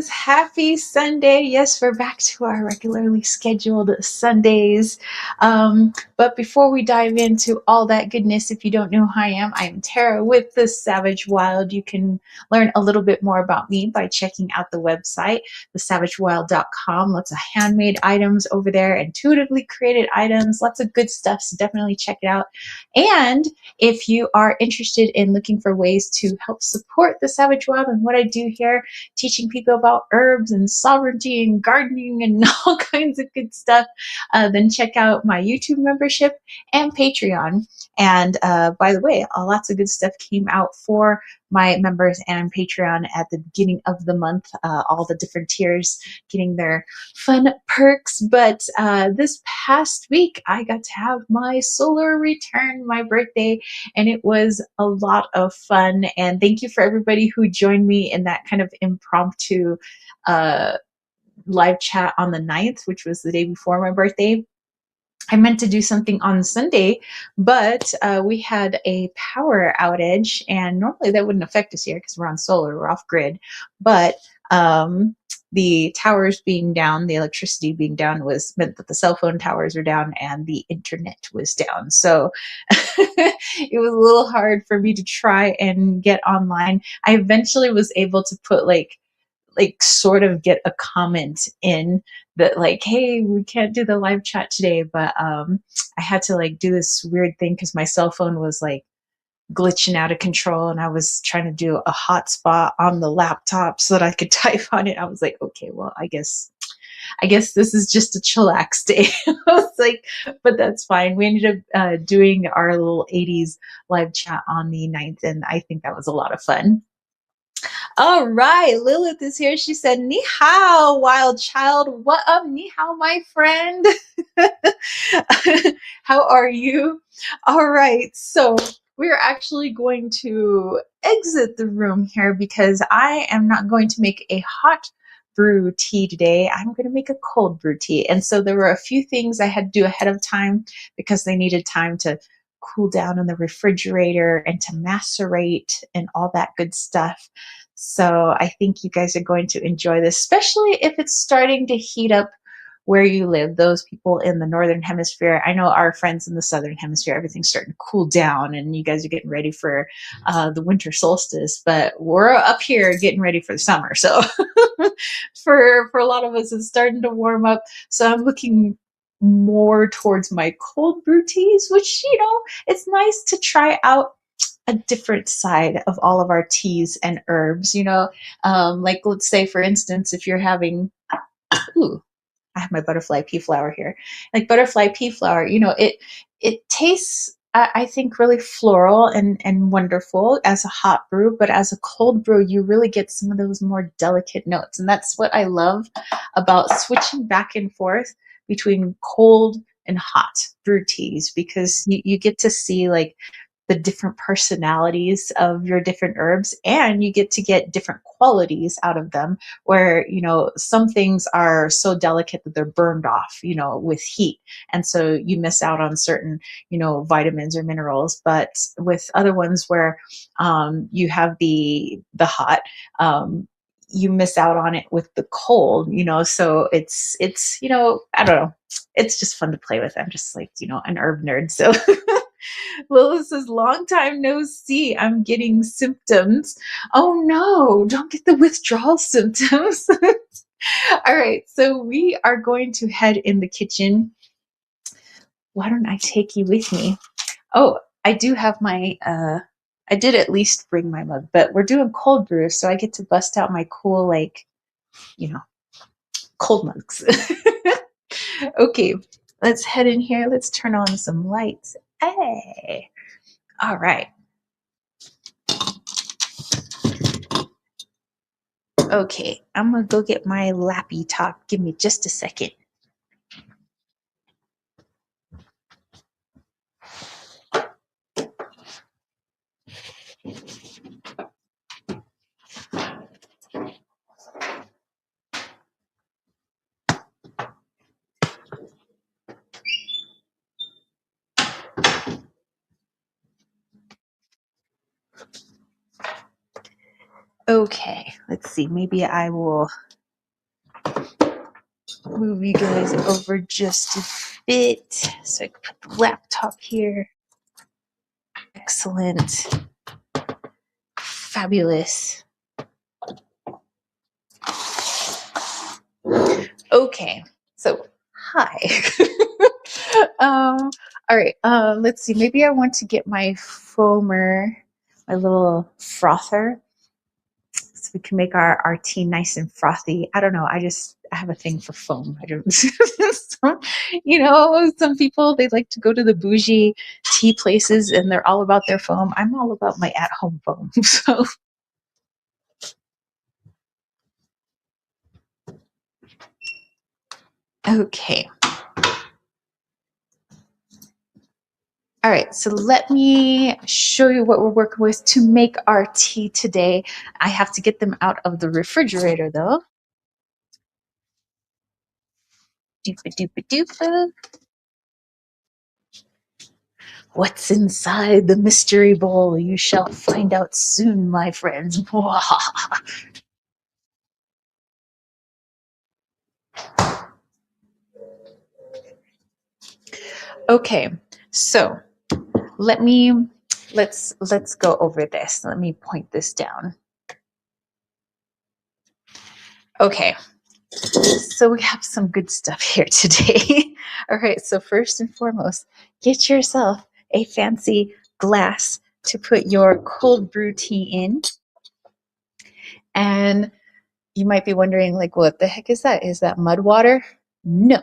guys. Happy Sunday. Yes, we're back to our regularly scheduled Sundays. But before we dive into all that goodness, if you don't know who I am Tara with the Savage Wild. You can learn a little bit more about me by checking out the website, thesavagewild.com. Lots of handmade items over there, intuitively created items, lots of good stuff. So definitely check it out. And if you are interested in looking for ways to help support the Savage Wild and what I do here, teaching people about herbs and sovereignty and gardening and all kinds of good stuff, then check out my YouTube membership and Patreon. And by the way, lots of good stuff came out for my members and Patreon at the beginning of the month, all the different tiers getting their fun perks. But this past week, I got to have my solar return, my birthday, and it was a lot of fun. And thank you for everybody who joined me in that kind of impromptu live chat on the 9th, which was the day before my birthday. I meant to do something on Sunday, but we had a power outage, and normally that wouldn't affect us here because we're on solar, we're off grid. But the towers being down, the electricity being down meant that the cell phone towers were down and the internet was down. So it was a little hard for me to try and get online. I eventually was able to put like sort of get a comment in that like, hey, we can't do the live chat today, but I had to like do this weird thing because my cell phone was like glitching out of control, and I was trying to do a hotspot on the laptop so that I could type on it. I was like, okay, well, I guess this is just a chillax day. I was like, but that's fine. We ended up doing our little 80s live chat on the 9th, and I think that was a lot of fun. All right, Lilith is here. She said, "Ni hao, wild child. What up, ni hao, my friend? How are you?" All right, so we're actually going to exit the room here because I am not going to make a hot brew tea today. I'm going to make a cold brew tea. And so there were a few things I had to do ahead of time because they needed time to cool down in the refrigerator and to macerate and all that good stuff. So I think you guys are going to enjoy this, especially if it's starting to heat up where you live, those people in the northern hemisphere. I know our friends in the southern hemisphere, everything's starting to cool down and you guys are getting ready for the winter solstice, but we're up here getting ready for the summer. So for a lot of us, it's starting to warm up. So I'm looking more towards my cold brew teas, which, it's nice to try out a different side of all of our teas and herbs, like let's say, for instance, if you're having, I have my butterfly pea flower here, like butterfly pea flower, it tastes, I think, really floral and wonderful as a hot brew, but as a cold brew, you really get some of those more delicate notes. And that's what I love about switching back and forth between cold and hot brew teas, because you get to see like the different personalities of your different herbs, and you get to get different qualities out of them where, some things are so delicate that they're burned off, with heat. And so you miss out on certain, vitamins or minerals, but with other ones where you have the hot, you miss out on it with the cold, so it's, I don't know. It's just fun to play with. I'm just like, an herb nerd. So Lilith says, long time no see. I'm getting symptoms. Oh no, don't get the withdrawal symptoms. All right, so we are going to head in the kitchen. Why don't I take you with me? Oh, I do have my, I did at least bring my mug, but we're doing cold brew, so I get to bust out my cool, cold mugs. Okay, let's head in here. Let's turn on some lights. Hey. All right. Okay, I'm gonna go get my lappy top. Give me just a second. Okay, let's see. Maybe I will move you guys over just a bit so I can put the laptop here. Excellent. Fabulous. Okay, so hi. All right, let's see. Maybe I want to get my foamer, my little frother, so we can make our tea nice and frothy. I don't know. I have a thing for foam. I don't, some people, they like to go to the bougie tea places and they're all about their foam. I'm all about my at-home foam. So, okay. All right, so let me show you what we're working with to make our tea today. I have to get them out of the refrigerator though. Doopa doopa doopa. What's inside the mystery bowl? You shall find out soon, my friends. Okay, so let's go over this. Let me point this down. Okay, so we have some good stuff here today. All right, so first and foremost, get yourself a fancy glass to put your cold brew tea in. And you might be wondering, like, what the heck is that? Is that mud water? No.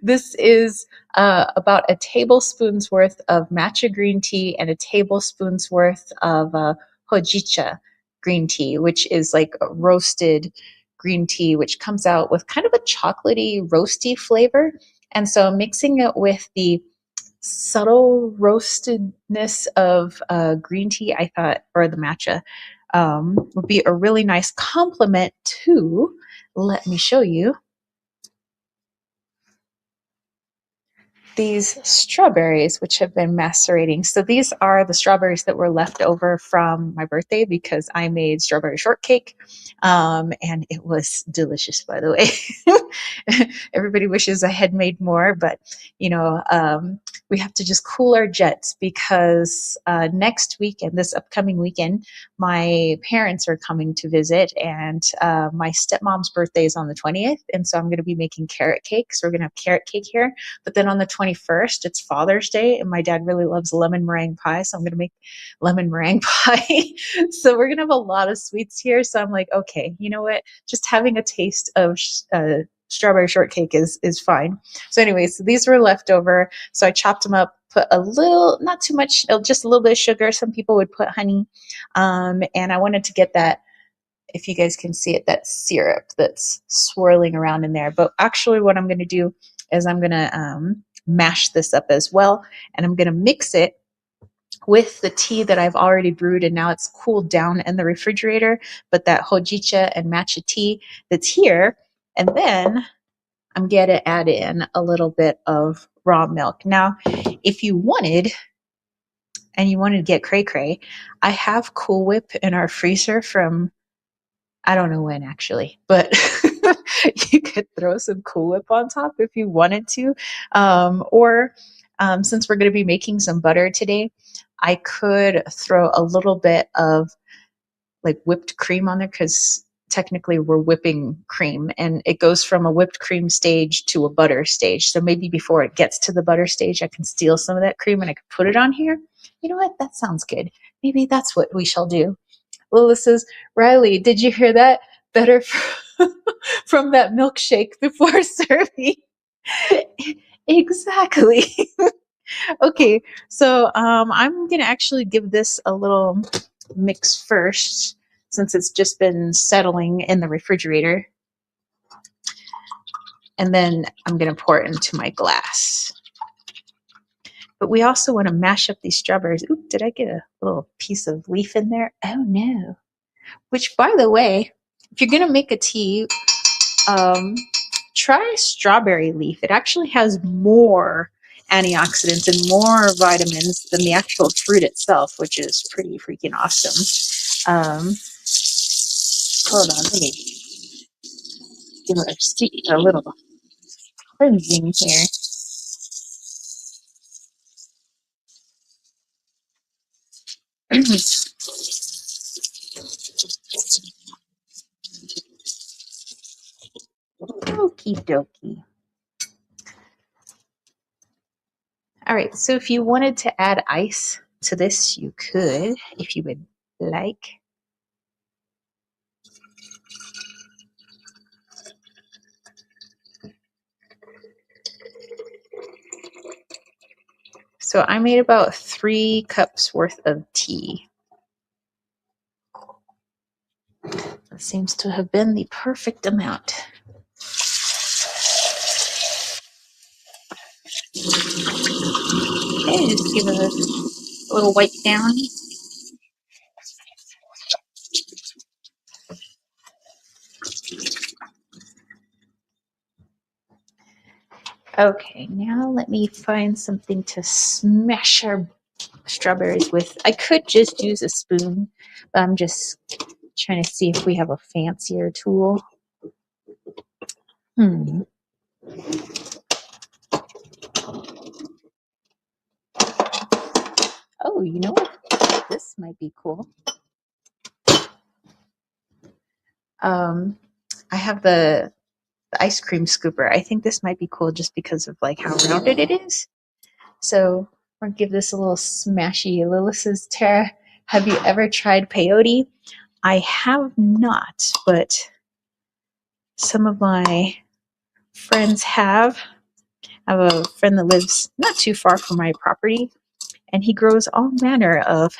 This is about a tablespoon's worth of matcha green tea and a tablespoon's worth of hojicha green tea, which is like a roasted green tea, which comes out with kind of a chocolatey, roasty flavor. And so mixing it with the subtle roastedness of green tea, I thought, or the matcha, would be a really nice complement to, let me show you, these strawberries, which have been macerating. So these are the strawberries that were left over from my birthday because I made strawberry shortcake. And it was delicious, by the way. Everybody wishes I had made more, but we have to just cool our jets because next weekend, this upcoming weekend, my parents are coming to visit, and my stepmom's birthday is on the 20th. And so I'm going to be making carrot cake. So we're going to have carrot cake here. But then on the 21st, it's Father's Day, and my dad really loves lemon meringue pie, so I'm going to make lemon meringue pie. So we're going to have a lot of sweets here. So I'm like, okay, you know what? Just having a taste of strawberry shortcake is fine. So anyway, so these were left over. So I chopped them up, put a little, not too much, just a little bit of sugar. Some people would put honey. And I wanted to get that, if you guys can see it, that syrup that's swirling around in there. But actually what I'm going to do is I'm going to mash this up as well. And I'm going to mix it with the tea that I've already brewed, and now it's cooled down in the refrigerator. But that hojicha and matcha tea that's here, and then I'm going to add in a little bit of raw milk. Now, if you wanted, and you wanted to get cray-cray, I have Cool Whip in our freezer from, I don't know when actually, but you could throw some Cool Whip on top if you wanted to. Or since we're going to be making some butter today, I could throw a little bit of like whipped cream on there, because technically we're whipping cream and it goes from a whipped cream stage to a butter stage. So maybe before it gets to the butter stage, I can steal some of that cream and I could put it on here. You know what? That sounds good. Maybe that's what we shall do. Lila says, Riley, did you hear that? Better from that milkshake before serving. Exactly. Okay, so I'm going to actually give this a little mix first, since it's just been settling in the refrigerator. And then I'm going to pour it into my glass. But we also want to mash up these strawberries. Oop, did I get a little piece of leaf in there? Oh, no. Which, by the way, if you're going to make a tea, try strawberry leaf. It actually has more antioxidants and more vitamins than the actual fruit itself, which is pretty freaking awesome. Hold on, let me. give our seat a little cleansing here. Okie dokie. All right, so if you wanted to add ice to this, you could, if you would like. So I made about 3 cups worth of tea. That seems to have been the perfect amount. Okay, just give it a little wipe down. Okay, now let me find something to smash our strawberries with. I could just use a spoon, but I'm just trying to see if we have a fancier tool. Oh, you know what? This might be cool. I have the ice cream scooper. I think this might be cool just because of like how rounded it is. So we're gonna give this a little smashy. Lilith says, Tara, have you ever tried peyote? I have not, but some of my friends have. I have a friend that lives not too far from my property, and he grows all manner of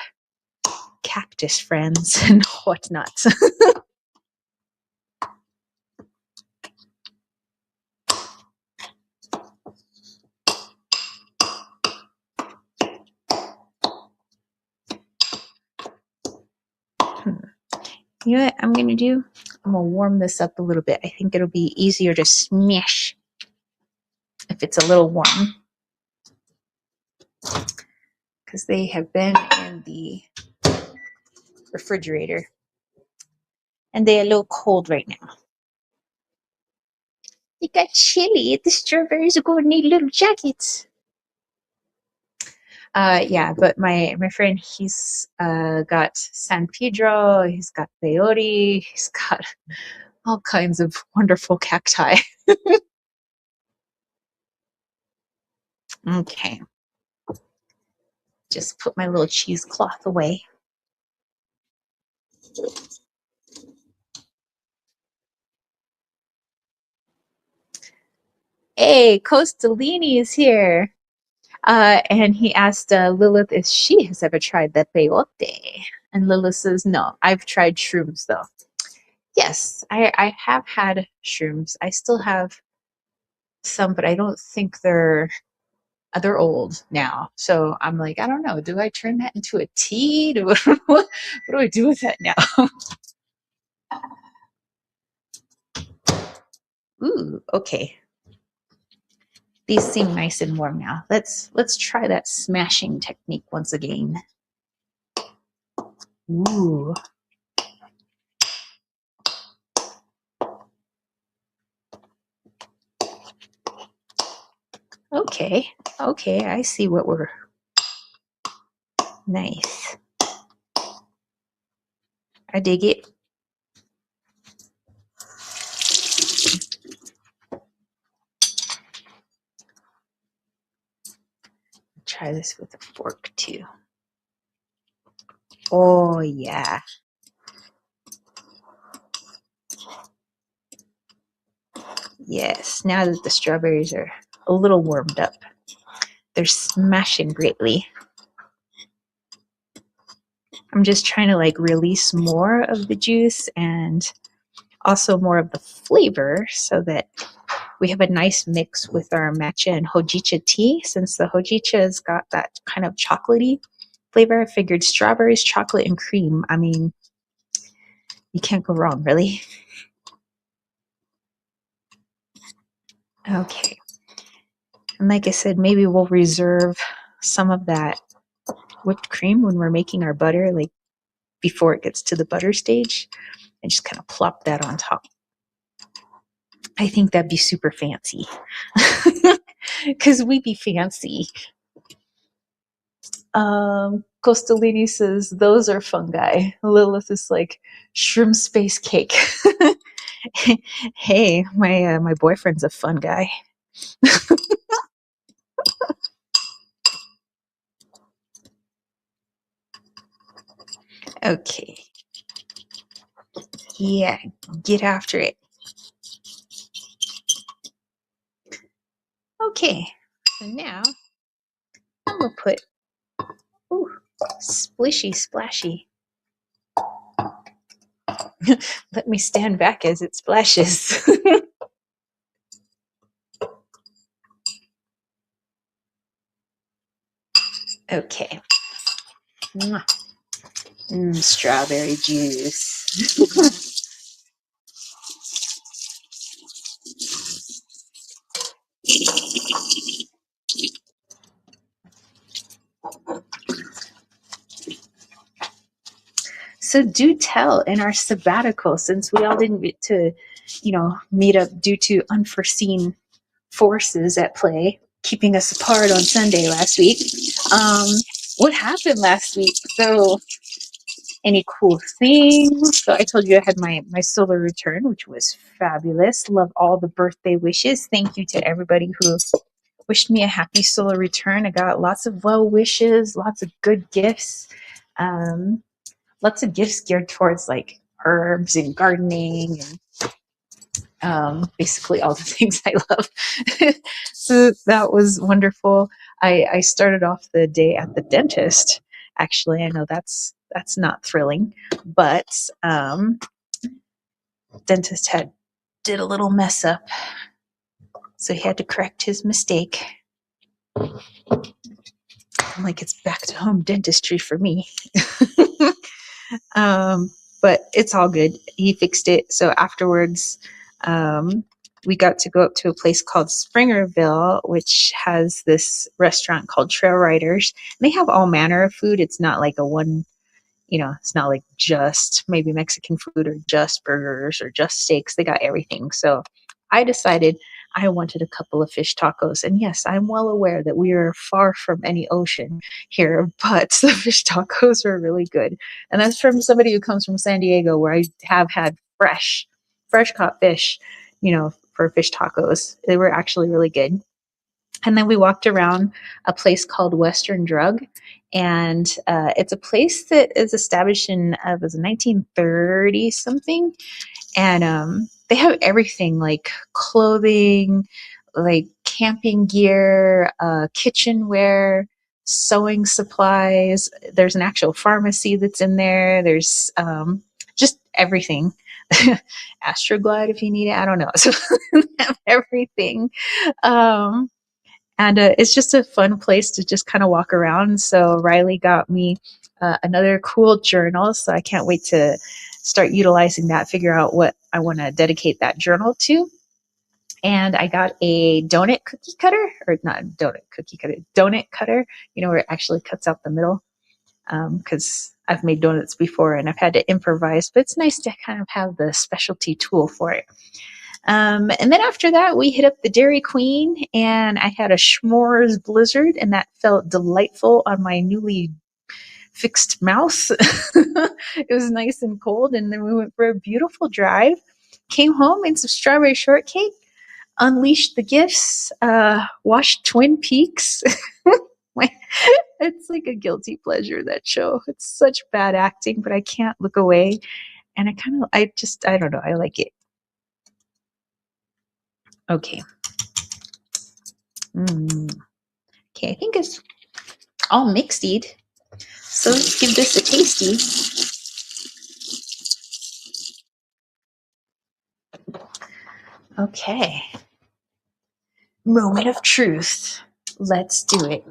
cactus friends and whatnot. You know what I'm going to do? I'm going to warm this up a little bit. I think it'll be easier to smash if it's a little warm, because they have been in the refrigerator and they're a little cold right now. It got chilly. The strawberries are going to need little jackets. Yeah, but my friend, he's got San Pedro, he's got peyote, he's got all kinds of wonderful cacti. Okay. Just put my little cheesecloth away. Hey, Costolini is here. And he asked Lilith if she has ever tried the peyote. And Lilith says, no, I've tried shrooms though. Yes, I have had shrooms. I still have some, but I don't think they're old now. So I'm like, I don't know. Do I turn that into a tea? What do I do with that now? Ooh, okay. These seem nice and warm now. Let's try that smashing technique once again. Ooh. Okay. Okay, I see what we're... Nice. I dig it. Try this with a fork too. Oh, yeah. Yes, now that the strawberries are a little warmed up, they're smashing greatly. I'm just trying to like release more of the juice and also more of the flavor so that we have a nice mix with our matcha and hojicha tea. Since the hojicha has got that kind of chocolatey flavor, I figured strawberries, chocolate, and cream. I mean, you can't go wrong, really. Okay. And like I said, maybe we'll reserve some of that whipped cream when we're making our butter, like before it gets to the butter stage, and just kind of plop that on top. I think that'd be super fancy. Because we be fancy. Costalini says, those are fungi. Lilith is like, shrimp space cake. Hey, my boyfriend's a fun guy. Okay. Yeah, get after it. Okay, so now I'm gonna put, ooh, splishy splashy. Let me stand back as it splashes. Okay. Strawberry juice. So do tell in our sabbatical, since we all didn't get to, meet up due to unforeseen forces at play, keeping us apart on Sunday last week. What happened last week? So any cool things? So I told you I had my solar return, which was fabulous. Love all the birthday wishes. Thank you to everybody who wished me a happy solar return. I got lots of well wishes, lots of good gifts. Lots of gifts geared towards like herbs and gardening and basically all the things I love. So that was wonderful. I started off the day at the dentist. Actually, I know that's not thrilling, but dentist did a little mess up, so he had to correct his mistake. I'm like, it's back to home dentistry for me. But it's all good. He fixed it. So afterwards, we got to go up to a place called Springerville, which has this restaurant called Trail Riders. And they have all manner of food. It's not like it's not like just maybe Mexican food or just burgers or just steaks. They got everything. So I decided I wanted a couple of fish tacos. And yes, I'm well aware that we are far from any ocean here, but the fish tacos are really good. And that's from somebody who comes from San Diego, where I have had fresh caught fish, for fish tacos. They were actually really good. And then we walked around a place called Western Drug. And it's a place that is established in, it was 1930 something. And they have everything like clothing, like camping gear, kitchenware, sewing supplies. There's an actual pharmacy that's in there. There's just everything. Astroglide if you need it. I don't know. So they have everything. And it's just a fun place to just kind of walk around. So Riley got me another cool journal. So I can't wait to start utilizing that, figure out what I want to dedicate that journal to. And I got a donut cookie cutter, or not donut cookie cutter, donut cutter, where it actually cuts out the middle. Because I've made donuts before and I've had to improvise, but it's nice to kind of have the specialty tool for it. And then after that, we hit up the Dairy Queen and I had a s'mores blizzard and that felt delightful on my newly fixed mouth. It was nice and cold. And then we went for a beautiful drive, came home, made some strawberry shortcake, unleashed the gifts, watched Twin Peaks. It's like a guilty pleasure, that show. It's such bad acting, but I can't look away. And I don't know. I like it. Okay. Okay, I think it's all mixied. So let's give this a tasty. Okay. Moment of truth. Let's do it.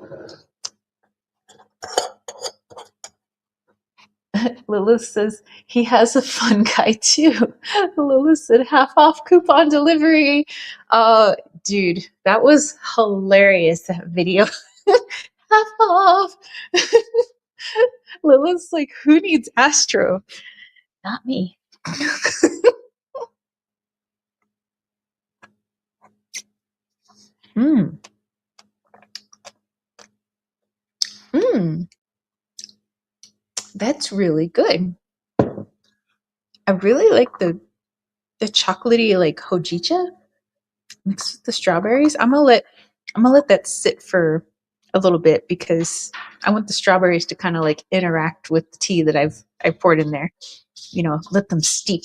Lilith says he has a fun guy too. Lilith said half off coupon delivery. Dude, that was hilarious, that video. Half off. Lilith's like, who needs Astro? Not me. Mm. Mm. That's really good. I really like the chocolatey like hojicha mixed with the strawberries. I'm gonna let that sit for a little bit because I want the strawberries to kind of like interact with the tea that I poured in there. Let them steep.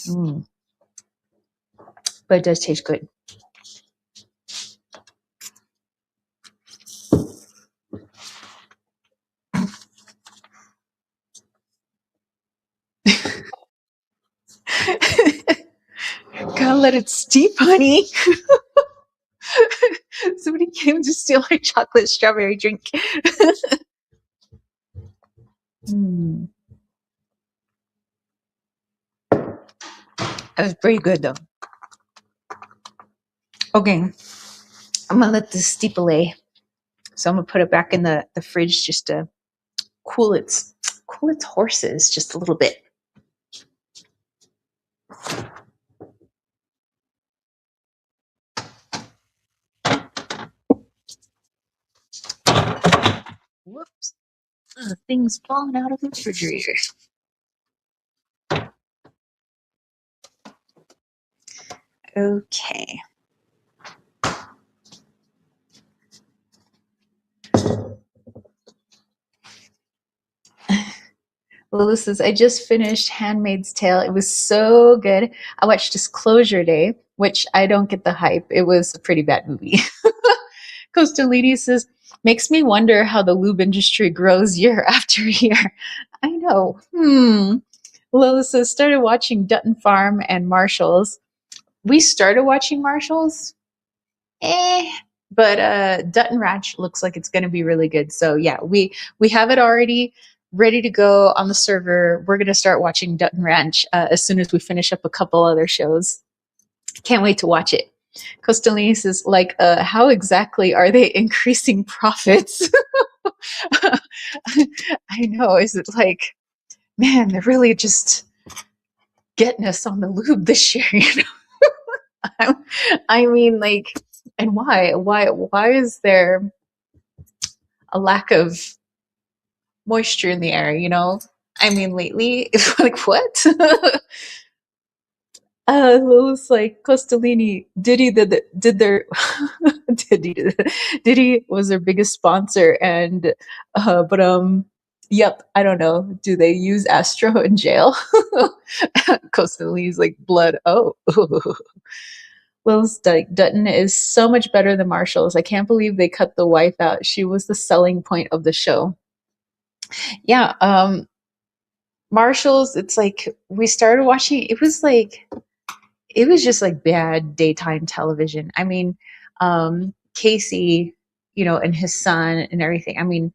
Mm. But it does taste good. Gotta let it steep, honey. Somebody came to steal my chocolate strawberry drink. Mm. That was pretty good though. Okay, I'm gonna let this steep away. So I'm gonna put it back in the fridge just to cool its horses just a little bit. Whoops. Things falling out of the refrigerator. Okay. Lila says, I just finished Handmaid's Tale. It was so good. I watched Disclosure Day, which I don't get the hype. It was a pretty bad movie. Costalini says, makes me wonder how the lube industry grows year after year. I know. Lila says, started watching Dutton Farm and Marshalls. We started watching Marshalls. But Dutton Ranch looks like it's going to be really good. So yeah, we have it already ready to go on the server. We're going to start watching Dutton Ranch as soon as we finish up a couple other shows. Can't wait to watch it. Costalini says, like, how exactly are they increasing profits? I know. Is it like, man, they're really just getting us on the lube this year, I mean, like, and why is there a lack of moisture in the air? I mean, lately it's like, what? Lil's like, Costalini, did their Diddy was their biggest sponsor, and but yep, I don't know, do they use Astro in jail? Costalini's like, blood. Oh. Lil's Dutton is so much better than Marshall's. I can't believe they cut the wife out. She was the selling point of the show. Yeah, Marshalls, it's like we started watching, it was just like bad daytime television. I mean, Casey, and his son and everything. I mean,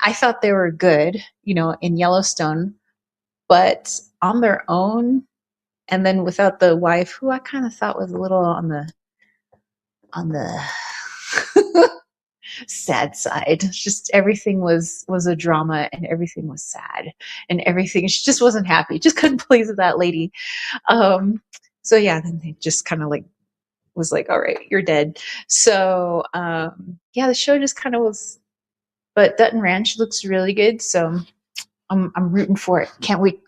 I thought they were good, in Yellowstone, but on their own, and then without the wife, who I kind of thought was a little on the sad side. Just everything was a drama, and everything was sad, and everything, she just wasn't happy, just couldn't please that lady. So yeah, then they just kind of like was like, all right, you're dead. So yeah, the show just kind of was, but Dutton Ranch looks really good, so I'm rooting for it. Can't wait.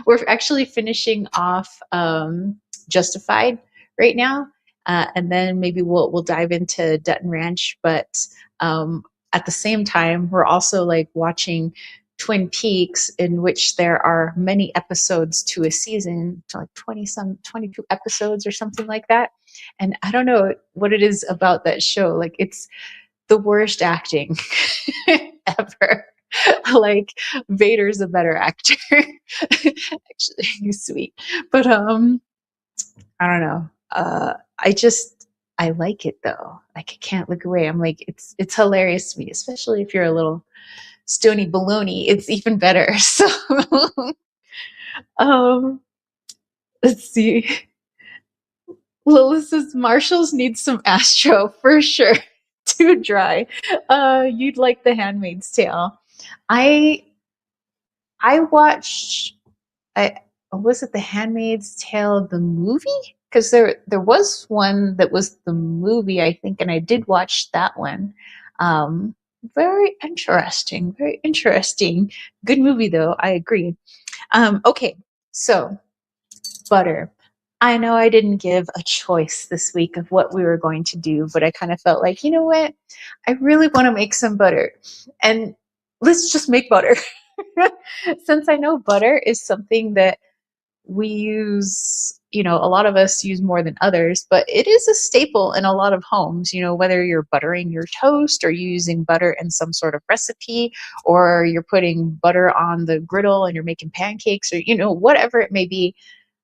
We're actually finishing off Justified right now, and then maybe we'll dive into Dutton Ranch. But at the same time, we're also like watching Twin Peaks, in which there are many episodes to a season, to like 22 episodes or something like that. And I don't know what it is about that show. Like, it's the worst acting ever. Like, Vader's a better actor. Actually, he's sweet. But I don't know. I like it though. Like, I can't look away. I'm like, it's hilarious to me, especially if you're a little stony baloney. It's even better. So um let's see. Lilith says Marshalls need some Astro for sure. Too dry. You'd like The Handmaid's Tale. I I watched, I was it The Handmaid's Tale the movie? because there was one that was the movie, I think, and I did watch that one. Um, very interesting, very interesting. Good movie though, I agree. Okay, so butter. I know I didn't give a choice this week of what we were going to do, but I kind of felt like, you know what? I really want to make some butter. And let's just make butter. Since I know butter is something that we use, a lot of us use more than others, but it is a staple in a lot of homes, whether you're buttering your toast or you're using butter in some sort of recipe, or you're putting butter on the griddle and you're making pancakes, or, whatever it may be,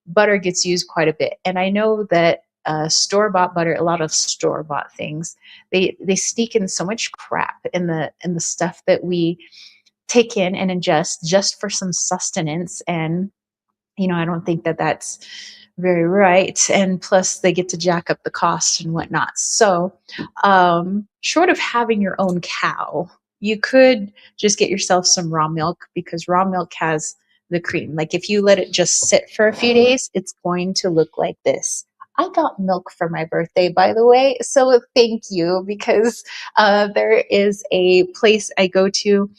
butter gets used quite a bit. And I know that store-bought butter, a lot of store-bought things, they sneak in so much crap in the stuff that we take in and ingest just for some sustenance. And I don't think that that's very right. And plus, they get to jack up the cost and whatnot. So, short of having your own cow, you could just get yourself some raw milk, because raw milk has the cream. Like if you let it just sit for a few days, it's going to look like this. I got milk for my birthday, by the way. So thank you, because there is a place I go to.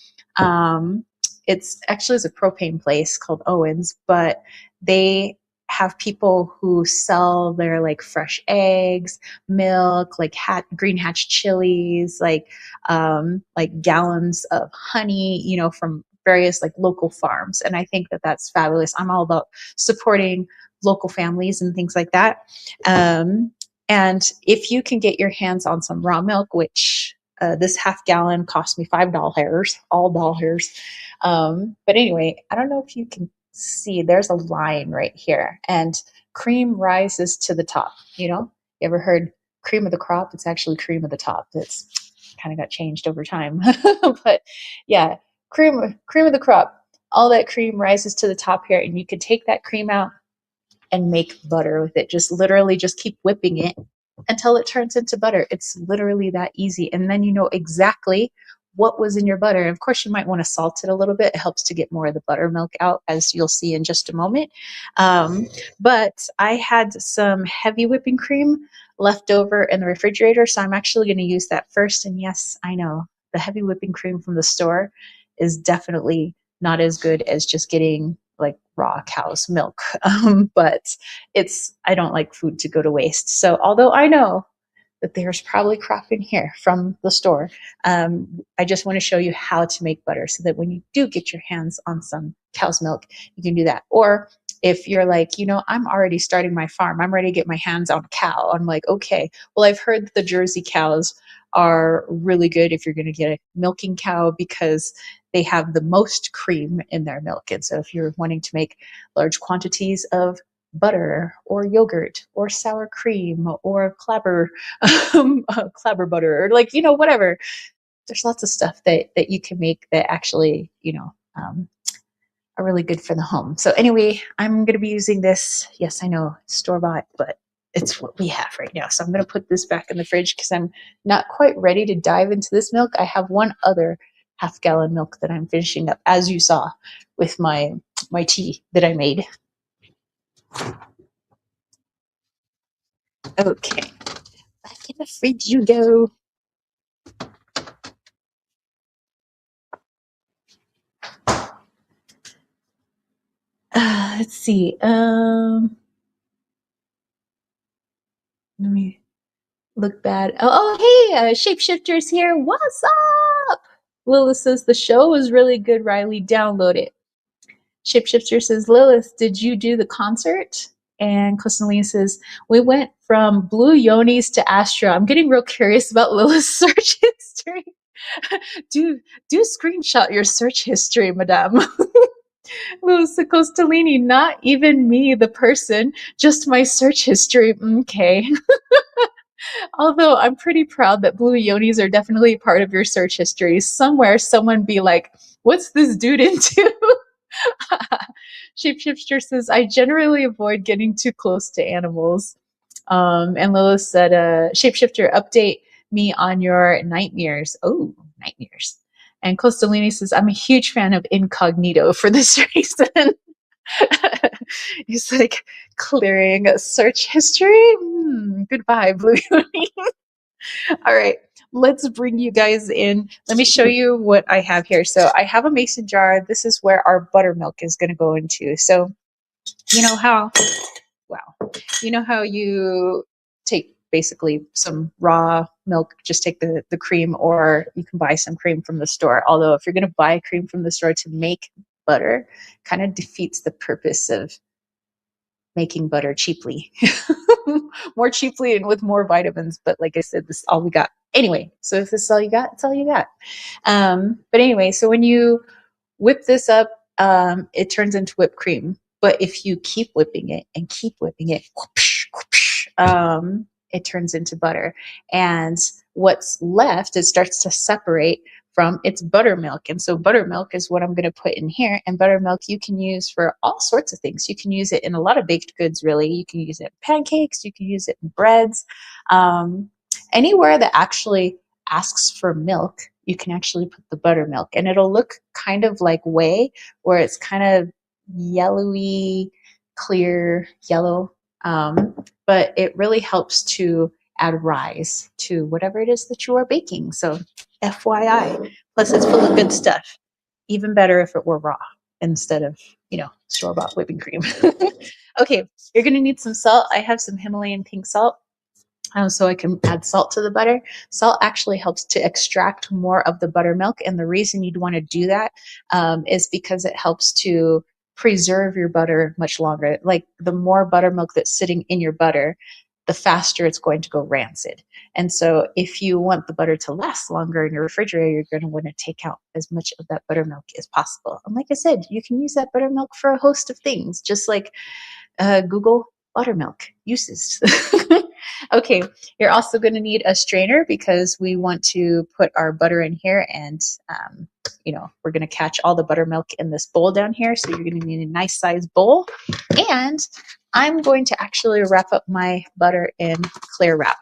It's a propane place called Owens, but they have people who sell their like fresh eggs, milk, like green hatch chilies, like gallons of honey, from various like local farms. And I think that that's fabulous. I'm all about supporting local families and things like that. And if you can get your hands on some raw milk, which this half gallon cost me $5, all dollars. But anyway, I don't know if you can see, there's a line right here, and cream rises to the top. You ever heard cream of the crop? It's actually cream of the top. It's kind of got changed over time. But yeah, cream of the crop. All that cream rises to the top here, and you can take that cream out and make butter with it. Just literally just keep whipping it until it turns into butter. It's literally that easy. And then you know exactly what was in your butter. And of course, you might want to salt it a little bit. It helps to get more of the buttermilk out, as you'll see in just a moment. But I had some heavy whipping cream left over in the refrigerator, so I'm actually going to use that first. And yes, I know the heavy whipping cream from the store is definitely not as good as just getting like raw cow's milk. But I don't like food to go to waste. So although I know that there's probably crap in here from the store, I just want to show you how to make butter so that when you do get your hands on some cow's milk, you can do that. Or if you're like, I'm already starting my farm, I'm ready to get my hands on a cow. I'm like, okay, well, I've heard that the Jersey cows are really good if you're going to get a milking cow, because they have the most cream in their milk. And so if you're wanting to make large quantities of butter or yogurt or sour cream or clabber butter, or like, whatever, there's lots of stuff that you can make that actually, are really good for the home. So anyway, I'm going to be using this. Yes, I know, store-bought, but it's what we have right now. So I'm going to put this back in the fridge because I'm not quite ready to dive into this milk. I have one other half-gallon milk that I'm finishing up, as you saw with my tea that I made. Okay, back in the fridge you go. Let's see. Let me look bad. Oh, hey, Shapeshifter's here. What's up? Lilith says the show was really good, Riley. Download it. Shapeshifter says, Lilith, did you do the concert? And Kostaline says, we went from Blue Yonis to Astra. I'm getting real curious about Lilith's search history. do screenshot your search history, madame. Lilith Costalini, not even me, the person, just my search history. Okay. Although I'm pretty proud that Blue Yonis are definitely part of your search history. Somewhere, someone be like, what's this dude into? Shapeshifter says, I generally avoid getting too close to animals. And Lilith said, Shapeshifter, update me on your nightmares. Oh, nightmares. And Costalini says, I'm a huge fan of Incognito for this reason. He's like clearing a search history. Goodbye, Blue Yoni. All right, let's bring you guys in. Let me show you what I have here. So I have a mason jar. This is where our buttermilk is going to go into. So you know how, wow, you know how you take basically some raw milk, just take the cream, or you can buy some cream from the store. Although if you're going to buy cream from the store to make butter, kind of defeats the purpose of making butter cheaply. More cheaply and with more vitamins. But like I said, this is all we got. Anyway, so if this is all you got, it's all you got. But anyway, so when you whip this up, it turns into whipped cream. But if you keep whipping it and keep whipping it, whoosh, whoosh, it turns into butter. And what's left, it starts to separate from its buttermilk. And so buttermilk is what I'm going to put in here. And buttermilk you can use for all sorts of things. You can use it in a lot of baked goods, really. You can use it in pancakes. You can use it in breads. Anywhere that actually asks for milk, you can actually put the buttermilk. And it'll look kind of like whey, where it's kind of yellowy, clear yellow. But it really helps to add rise to whatever it is that you are baking. So FYI. Plus, it's full of good stuff. Even better if it were raw instead of, store-bought whipping cream. Okay, you're going to need some salt. I have some Himalayan pink salt. So I can add salt to the butter. Salt actually helps to extract more of the buttermilk. And the reason you'd want to do that is because it helps to preserve your butter much longer. Like the more buttermilk that's sitting in your butter, the faster it's going to go rancid. And so if you want the butter to last longer in your refrigerator, you're going to want to take out as much of that buttermilk as possible. And like I said, you can use that buttermilk for a host of things, just like Google buttermilk uses. Okay, you're also going to need a strainer because we want to put our butter in here, and we're going to catch all the buttermilk in this bowl down here. So you're going to need a nice sized bowl, and I'm going to actually wrap up my butter in clear wrap.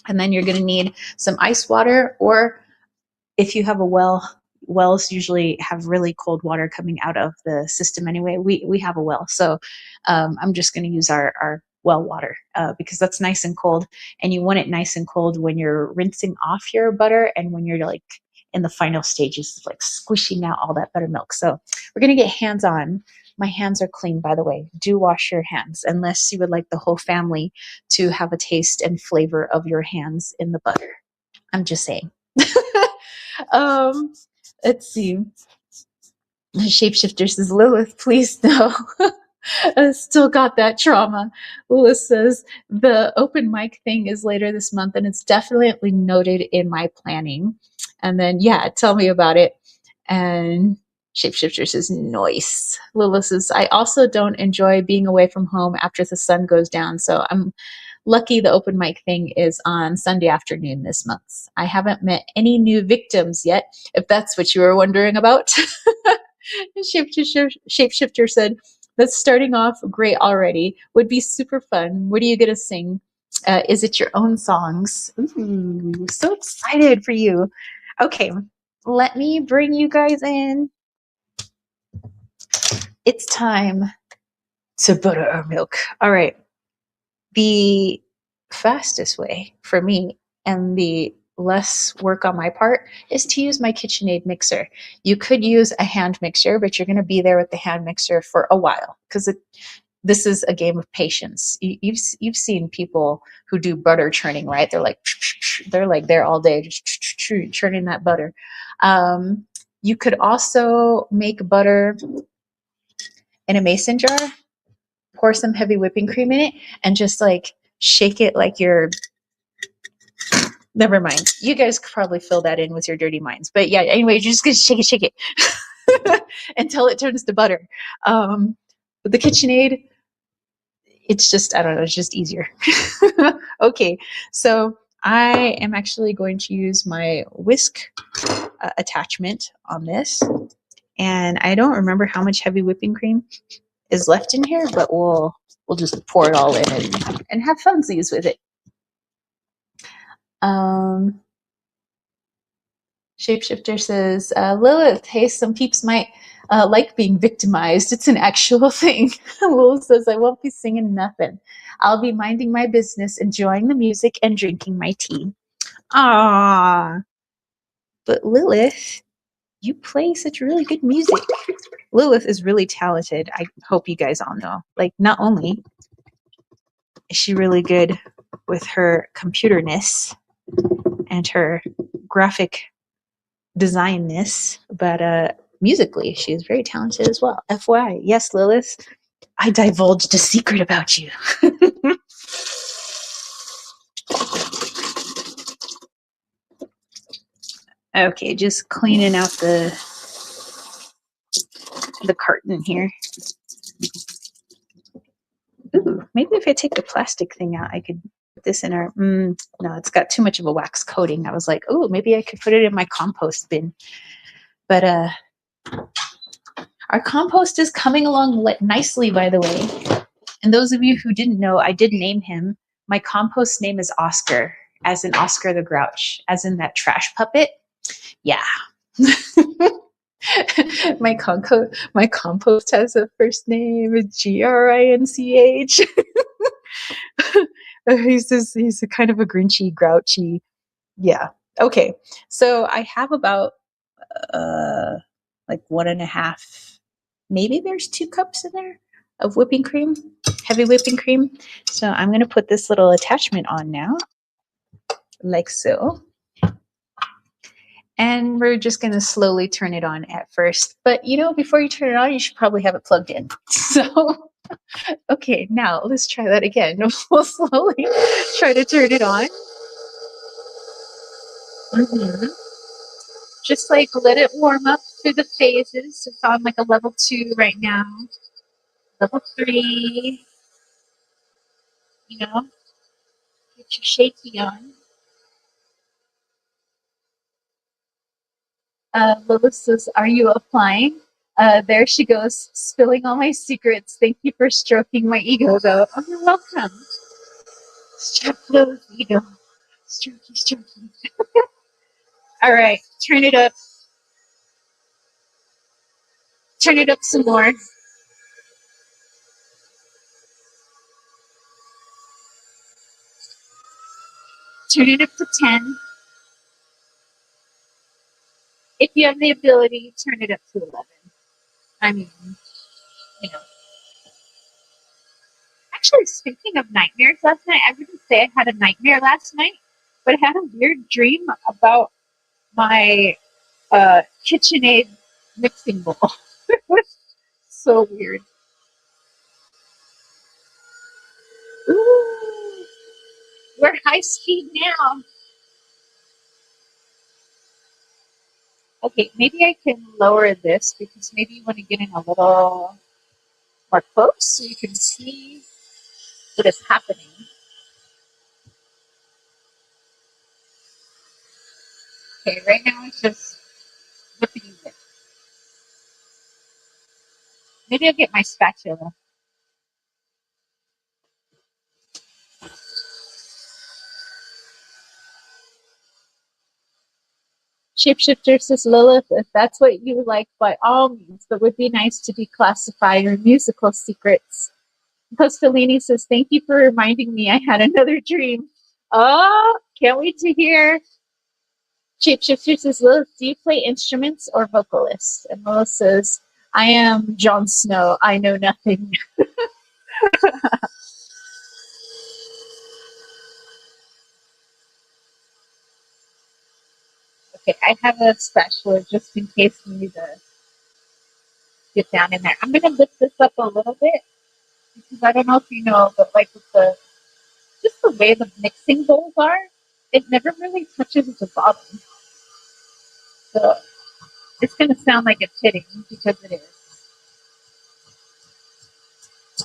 And then you're going to need some ice water, or if you have a well, wells usually have really cold water coming out of the system anyway. We have a well, so I'm just going to use our well water because that's nice and cold, and you want it nice and cold when you're rinsing off your butter and when you're like in the final stages of like squishing out all that buttermilk. So we're going to get hands on. My hands are clean, by the way. Do wash your hands unless you would like the whole family to have a taste and flavor of your hands in the butter. I'm just saying. Let's see. Shapeshifter says, Lilith, please no. I still got that trauma. Lilith says, the open mic thing is later this month, and it's definitely noted in my planning. And then, yeah, tell me about it. And Shapeshifter says, nice. Lilith says, I also don't enjoy being away from home after the sun goes down, so I'm lucky the open mic thing is on Sunday afternoon this month. I haven't met any new victims yet, if that's what you were wondering about. Shapeshifter said, that's starting off great already. Would be super fun. What are you going to sing? Is it your own songs? Ooh, so excited for you. Okay, let me bring you guys in. It's time to butter our milk. All right. The fastest way for me and the less work on my part is to use my KitchenAid mixer. You could use a hand mixer, but you're going to be there with the hand mixer for a while because this is a game of patience. You've seen people who do butter churning, right? They're like there all day just churning that butter. You could also make butter in a mason jar. Pour some heavy whipping cream in it and just like shake it like you're, never mind. You guys could probably fill that in with your dirty minds. But yeah, anyway, you're just going to shake it until it turns to butter. With the KitchenAid, it's just, I don't know, it's just easier. Okay, so I am actually going to use my whisk attachment on this. And I don't remember how much heavy whipping cream is left in here, but we'll just pour it all in and have funsies with it. Shapeshifter says, Lilith, hey, some peeps might like being victimized. It's an actual thing. Lilith says, I won't be singing nothing. I'll be minding my business, enjoying the music, and drinking my tea. Ah, but Lilith, you play such really good music. Lilith is really talented. I hope you guys all know. Like, not only is she really good with her computerness and her graphic designness, but musically, she is very talented as well. FYI, yes, Lilith, I divulged a secret about you. Okay, just cleaning out the carton here. Ooh, maybe if I take the plastic thing out, I could put this in our. No, it's got too much of a wax coating. I was like, oh, maybe I could put it in my compost bin. But our compost is coming along nicely, by the way. And those of you who didn't know, I did name him. My compost name is Oscar, as in Oscar the Grouch, as in that trash puppet. Yeah. my compost has a first name, Grinch. He's a kind of a grinchy, grouchy. Yeah. Okay. So I have about like 1.5, maybe there's 2 cups in there of whipping cream, heavy whipping cream. So I'm going to put this little attachment on now, like so. And we're just going to slowly turn it on at first. But, you know, before you turn it on, you should probably have it plugged in. So, okay, now let's try that again. We'll slowly try to turn it on. Just like let it warm up through the phases. It's on like a level 2 right now. Level 3. You know, get your shaky on. Lois says, are you applying? There she goes, spilling all my secrets. Thank you for stroking my ego, though. Oh, you're welcome. Stroke Lois' ego. Strokey, strokey. All right, turn it up. Turn it up some more. Turn it up to 10. If you have the ability, turn it up to 11. I mean, you know. Actually, speaking of nightmares last night, I wouldn't say I had a nightmare last night, but I had a weird dream about my KitchenAid mixing bowl. It was so weird. Ooh, we're high speed now. Okay, maybe I can lower this because maybe you want to get in a little more close so you can see what is happening. Okay, right now it's just whipping it. Maybe I'll get my spatula. Shapeshifter says, Lilith, if that's what you like, by all means, but would be nice to declassify your musical secrets. Postelini says, thank you for reminding me I had another dream. Oh, can't wait to hear. Shapeshifter says, Lilith, do you play instruments or vocalists? And Lilith says, I am Jon Snow. I know nothing. Okay, I have a spatula just in case we need to get down in there. I'm going to lift this up a little bit because I don't know if you know, but like with just the way the mixing bowls are, it never really touches the bottom. So it's going to sound like it's hitting because it is.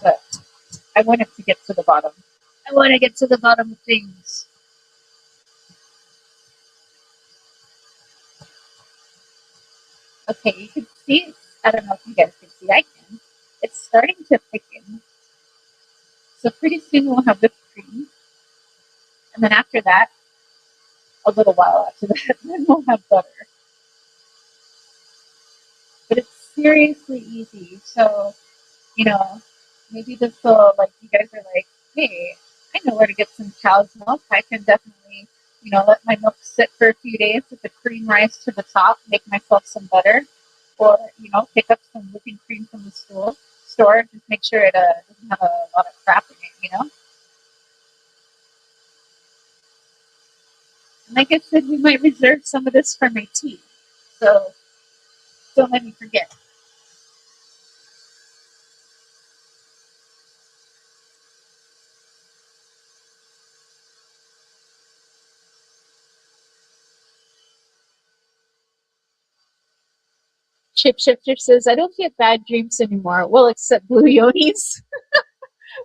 But I want it to get to the bottom. I want to get to the bottom of things. Okay, you can see, I don't know if you guys can see, I can. It's starting to thicken. So pretty soon we'll have whipped cream. And then after that, a little while after that, then we'll have butter. seriously easy. So, you know, maybe this will, like, you guys are like, hey, I know where to get some cow's milk. I can definitely, let my milk sit for a few days with the cream rise to the top, make myself some butter, or, pick up some whipping cream from the store. Just make sure it doesn't have a lot of crap in it. And like I said, we might reserve some of this for my tea. So don't let me forget. Shapeshifter says, I don't get bad dreams anymore. Well, except blue yonis.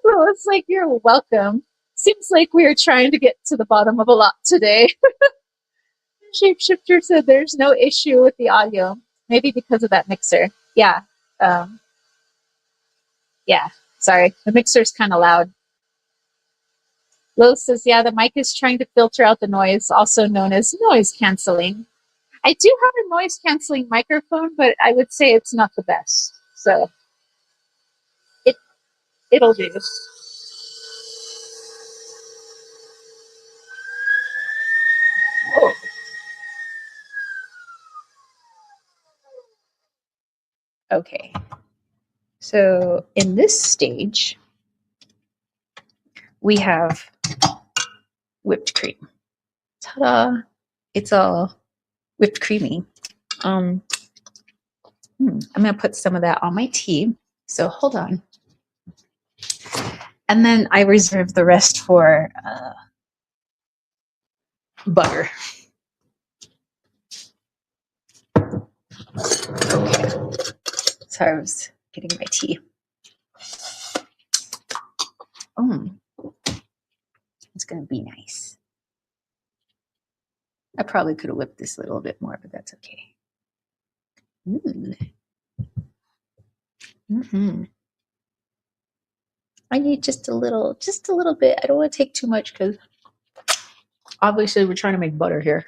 Well, it's like you're welcome. Seems like we are trying to get to the bottom of a lot today. Shapeshifter said there's no issue with the audio. Maybe because of that mixer. Yeah. Um, yeah. Sorry. The mixer's kind of loud. Lois says, yeah, the mic is trying to filter out the noise, also known as noise canceling. I do have a noise canceling microphone, but I would say it's not the best. So it'll do. Okay. So in this stage, we have whipped cream. Ta-da! It's all whipped creamy. I'm gonna put some of that on my tea. So hold on. And then I reserve the rest for butter. Okay. Sorry, I was getting my tea. It's gonna be nice. I probably could have whipped this a little bit more, but that's okay. I need just a little bit. I don't want to take too much because obviously we're trying to make butter here.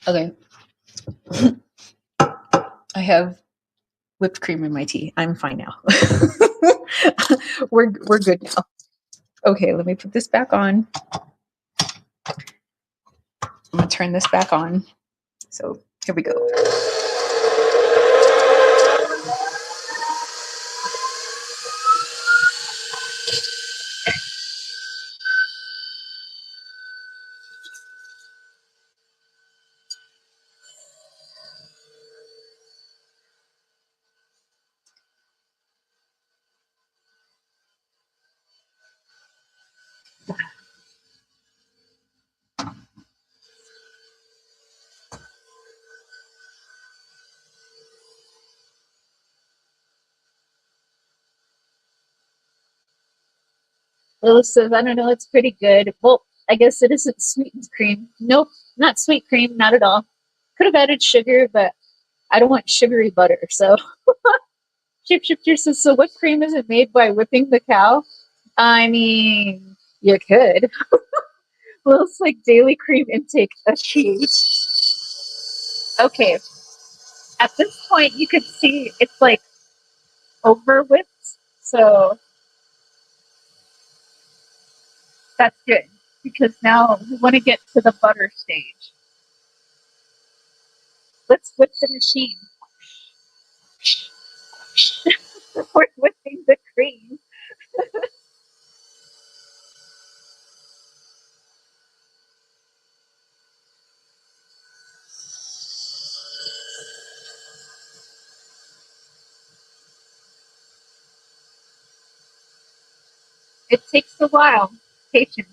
Okay. I have whipped cream in my tea. I'm fine now. we're good now. Okay, let me put this back on. I'm gonna turn this back on. So here we go. Lilith says, I don't know, it's pretty good. Well, I guess it isn't sweetened cream. Nope, not sweet cream, not at all. Could have added sugar, but I don't want sugary butter. So Shapeshifter says, so what cream is it made by whipping the cow? I mean, you could. Lilith's like daily cream intake achieved. Okay. At this point, you could see it's like over whipped. So that's good because now we want to get to the butter stage. Let's whip the machine. We're whipping the cream. It takes a while. Patience.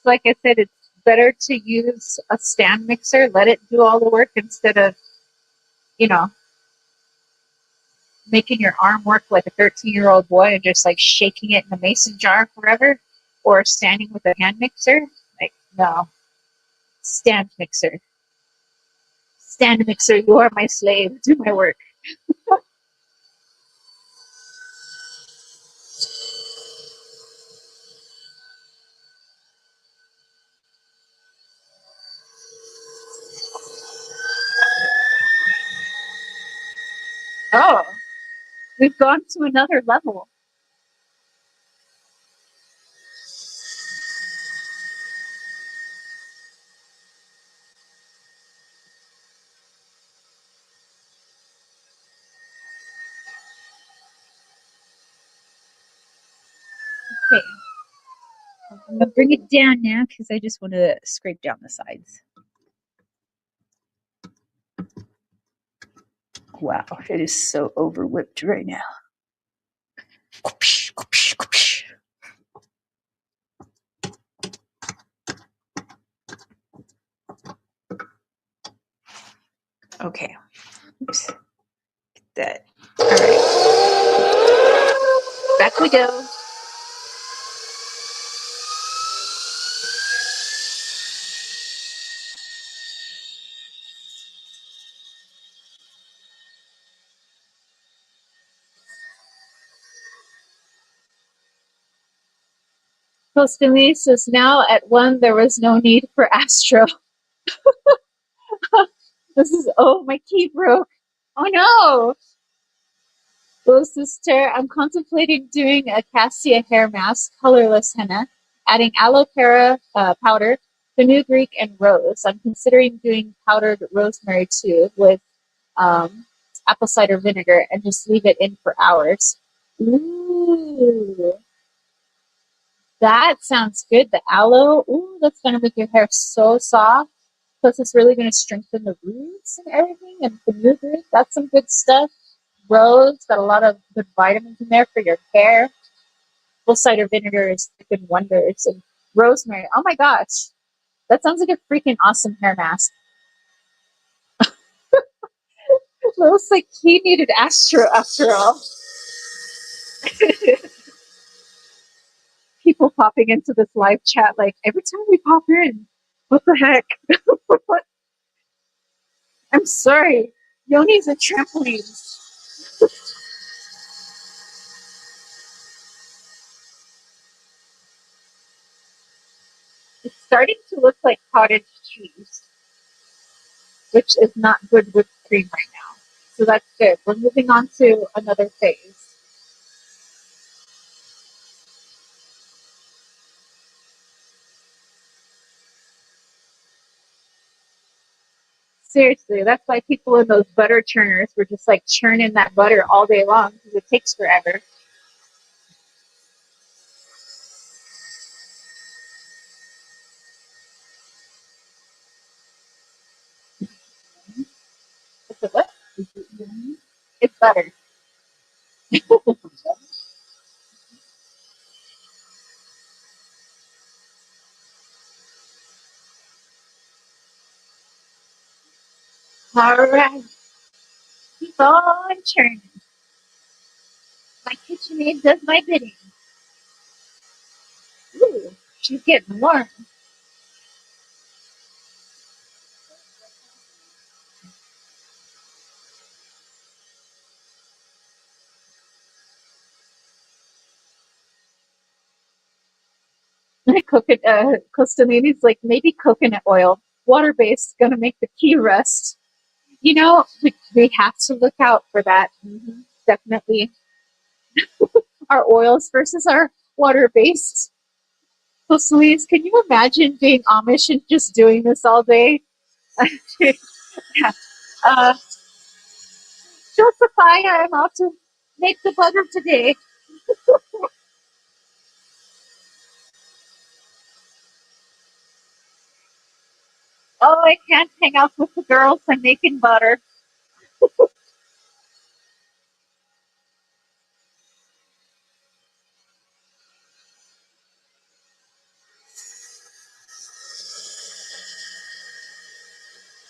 Like I said, it's better to use a stand mixer, let it do all the work instead of, making your arm work like a 13-year-old boy and just like shaking it in a mason jar forever, or standing with a hand mixer. Like, no. Stand mixer. Stand mixer, you are my slave. Do my work. Oh, we've gone to another level. Okay, I'm gonna bring it down now because I just want to scrape down the sides. Wow, it is so over whipped right now. Okay. Oops. Get that. All right. Back we go. Posthumus is now at 1. There was no need for Astro. This is, oh, my key broke. Oh no! Little sister, I'm contemplating doing a cassia hair mask, colorless henna, adding aloe vera powder, fenugreek, and rose. I'm considering doing powdered rosemary too with apple cider vinegar and just leave it in for hours. Ooh, that sounds good. The aloe, ooh, that's gonna make your hair so soft. Plus, it's really gonna strengthen the roots and everything. And fenugreek, that's some good stuff. Rose, got a lot of good vitamins in there for your hair. Apple cider vinegar is doing wonders. And rosemary, oh my gosh, that sounds like a freaking awesome hair mask. It looks like he needed Astro after all. People popping into this live chat like every time we pop in. What the heck? What? I'm sorry. Yoni's a trampoline. It's starting to look like cottage cheese, which is not good whipped cream right now. So that's good. We're moving on to another phase. Seriously, that's why people in those butter churners were just like churning that butter all day long because it takes forever. It's a what? It's butter. All right, keep on churning. My KitchenAid does my bidding. Ooh, she's getting warm. Costamini's like maybe coconut oil, water based, gonna make the key rust. You know, we have to look out for that. Definitely, our oils versus our water based. So, Louise, can you imagine being Amish and just doing this all day? Yeah. uh, Josiah, I'm out to make the butter today. Oh, I can't hang out with the girls. I'm making butter.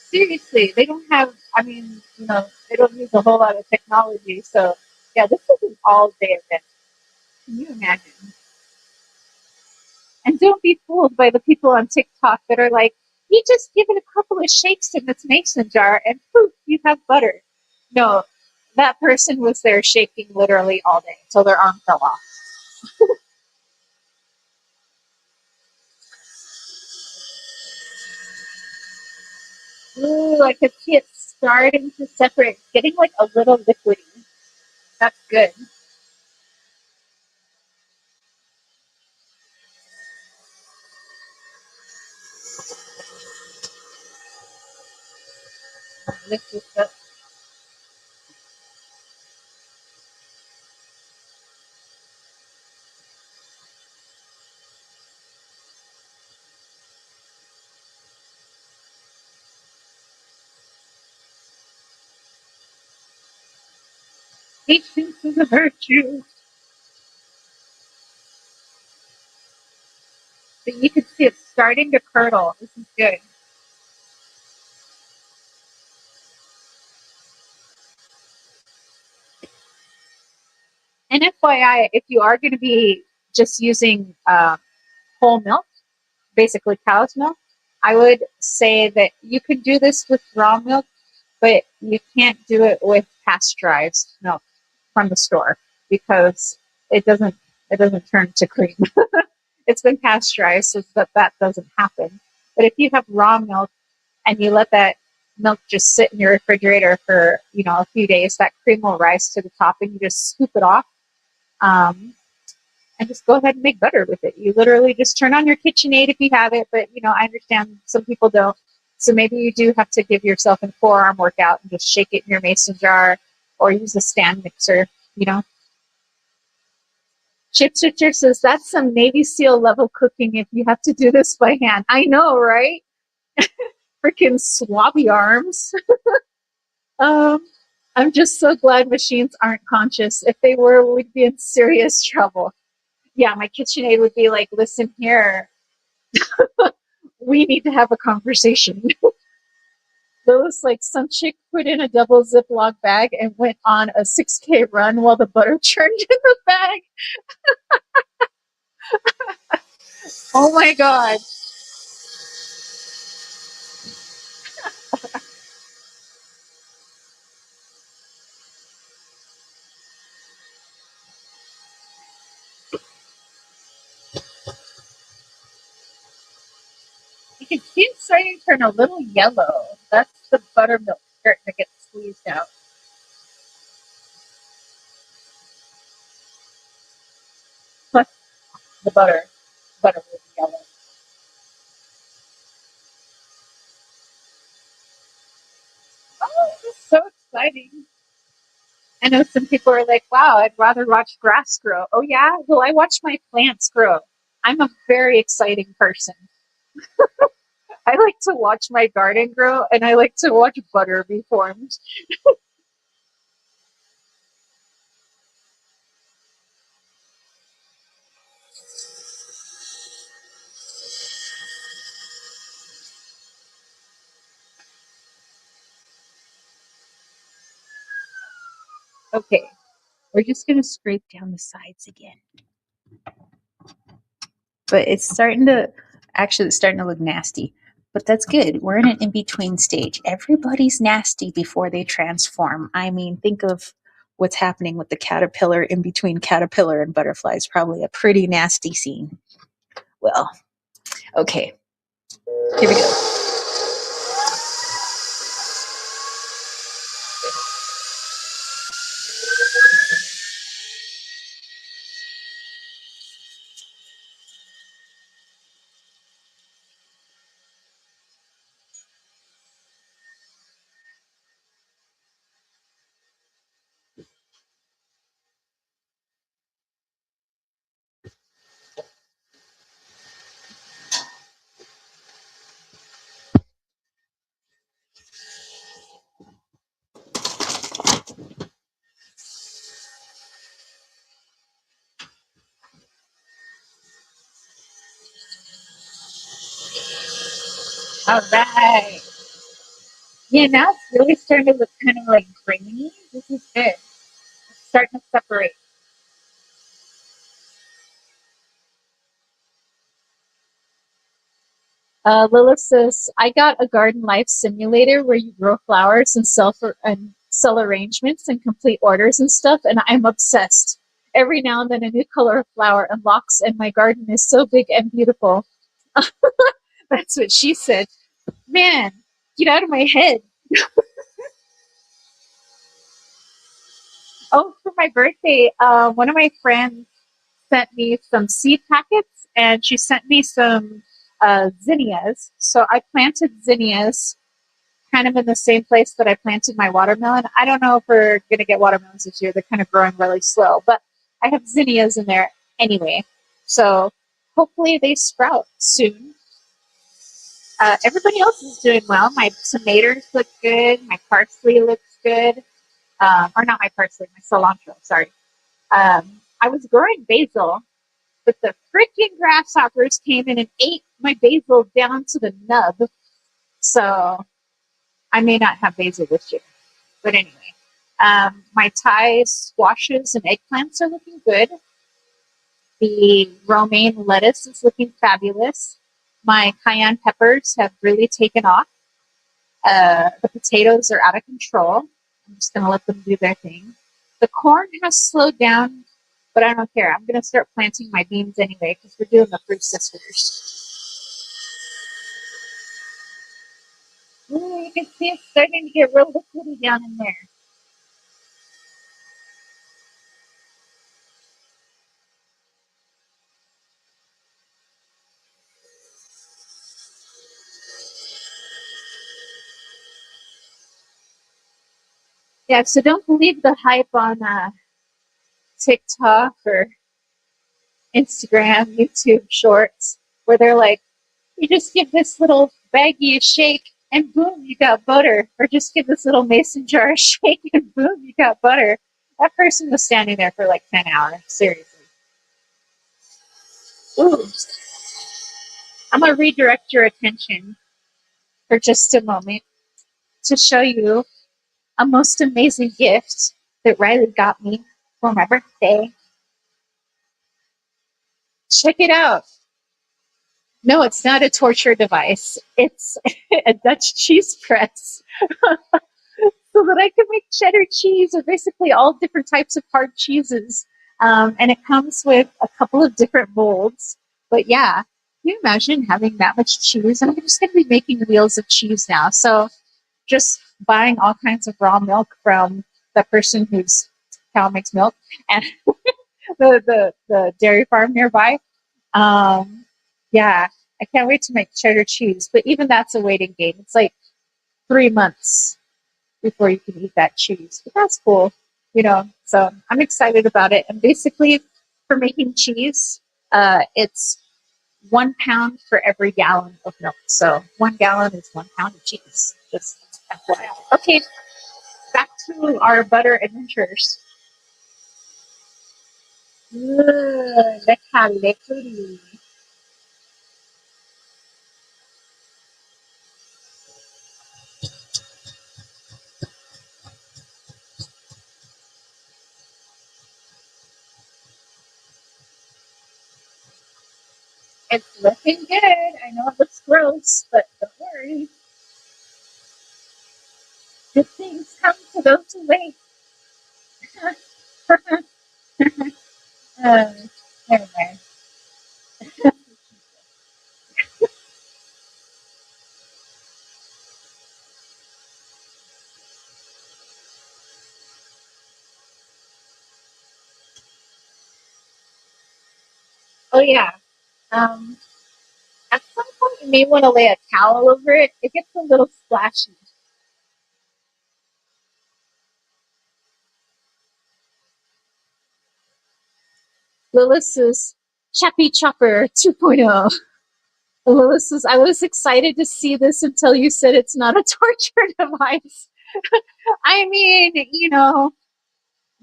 Seriously, they don't have, I mean, they don't use a whole lot of technology. So, yeah, this is an all day event. Can you imagine? And don't be fooled by the people on TikTok that are like, you just give it a couple of shakes in this mason jar and poof, you have butter. No, that person was there shaking literally all day until their arm fell off. Ooh, I could see it starting to separate, getting like a little liquidy. That's good. Lift this up. Patience is a virtue. But you can see it starting to curdle. This is good. And FYI, if you are going to be just using whole milk, basically cow's milk, I would say that you could do this with raw milk, but you can't do it with pasteurized milk from the store because it doesn't turn to cream. It's been pasteurized so that doesn't happen. But if you have raw milk and you let that milk just sit in your refrigerator for a few days, that cream will rise to the top, and you just scoop it off. And just go ahead and make butter with it. You literally just turn on your KitchenAid if you have it, but I understand some people don't. So maybe you do have to give yourself a forearm workout and just shake it in your mason jar or use a stand mixer. Chip Stitcher says that's some Navy SEAL level cooking if you have to do this by hand. I know, right? Freaking swabby arms. um, I'm just so glad machines aren't conscious. If they were, we'd be in serious trouble. Yeah, my KitchenAid would be like, listen here, we need to have a conversation. Those like some chick put in a double Ziploc bag and went on a 6K run while the butter churned in the bag. Oh my god. You can see it starting to turn a little yellow. That's the buttermilk starting to get squeezed out. Plus the butter will be yellow. Oh, this is so exciting. I know some people are like, wow, I'd rather watch grass grow. Oh yeah? Well, I watch my plants grow. I'm a very exciting person. I like to watch my garden grow and I like to watch butter be formed. Okay, we're just going to scrape down the sides again. But it's starting to look nasty. But that's good. We're in an in-between stage. Everybody's nasty before they transform. I mean, think of what's happening with the caterpillar in between caterpillar and butterfly. It's probably a pretty nasty scene. Well, okay, here we go. All right. Yeah, now it's really starting to look kind of like grainy. This is good. It's starting to separate. Lilith says, I got a garden life simulator where you grow flowers and sell arrangements and complete orders and stuff, and I'm obsessed. Every now and then a new color of flower unlocks, and my garden is so big and beautiful. That's what she said. Man, get out of my head. Oh, for my birthday, one of my friends sent me some seed packets, and she sent me some zinnias. So I planted zinnias kind of in the same place that I planted my watermelon. I don't know if we're going to get watermelons this year. They're kind of growing really slow, but I have zinnias in there anyway. So hopefully they sprout soon. Everybody else is doing well. My tomatoes look good. My parsley looks good. Or not my parsley, my cilantro, sorry. I was growing basil, but the freaking grasshoppers came in and ate my basil down to the nub. So I may not have basil this year. But anyway, my Thai squashes and eggplants are looking good. The romaine lettuce is looking fabulous. My cayenne peppers have really taken off. The potatoes are out of control. I'm just going to let them do their thing. The corn has slowed down, but I don't care. I'm going to start planting my beans anyway because we're doing the fruit sisters. Ooh, you can see it's starting to get real liquidy down in there. Yeah, so don't believe the hype on TikTok or Instagram, YouTube shorts, where they're like, you just give this little baggie a shake and boom, you got butter. Or just give this little mason jar a shake and boom, you got butter. That person was standing there for like 10 hours. Seriously. Ooh. I'm going to redirect your attention for just a moment to show you a most amazing gift that Riley got me for my birthday. Check it out. No, it's not a torture device. It's a Dutch cheese press. So that I can make cheddar cheese or basically all different types of hard cheeses. And it comes with a couple of different molds. But yeah, can you imagine having that much cheese? And I'm just going to be making wheels of cheese now. So just buying all kinds of raw milk from the person whose cow makes milk and the dairy farm nearby. Yeah, I can't wait to make cheddar cheese. But even that's a waiting game. It's like 3 months before you can eat that cheese. But that's cool, you know. So I'm excited about it. And basically, for making cheese, it's 1 pound for every gallon of milk. So 1 gallon is 1 pound of cheese. Just FYI. Okay, back to our butter adventures. Look how liquidy. It's looking good. I know it looks gross, but don't worry. Good things come to those who wait. uh, anyway. Oh yeah. Um, at some point, you may want to lay a towel over it. It gets a little splashy. Lilith is Chappy Chopper 2.0. Lilith says, I was excited to see this until you said it's not a torture device. I mean, you know,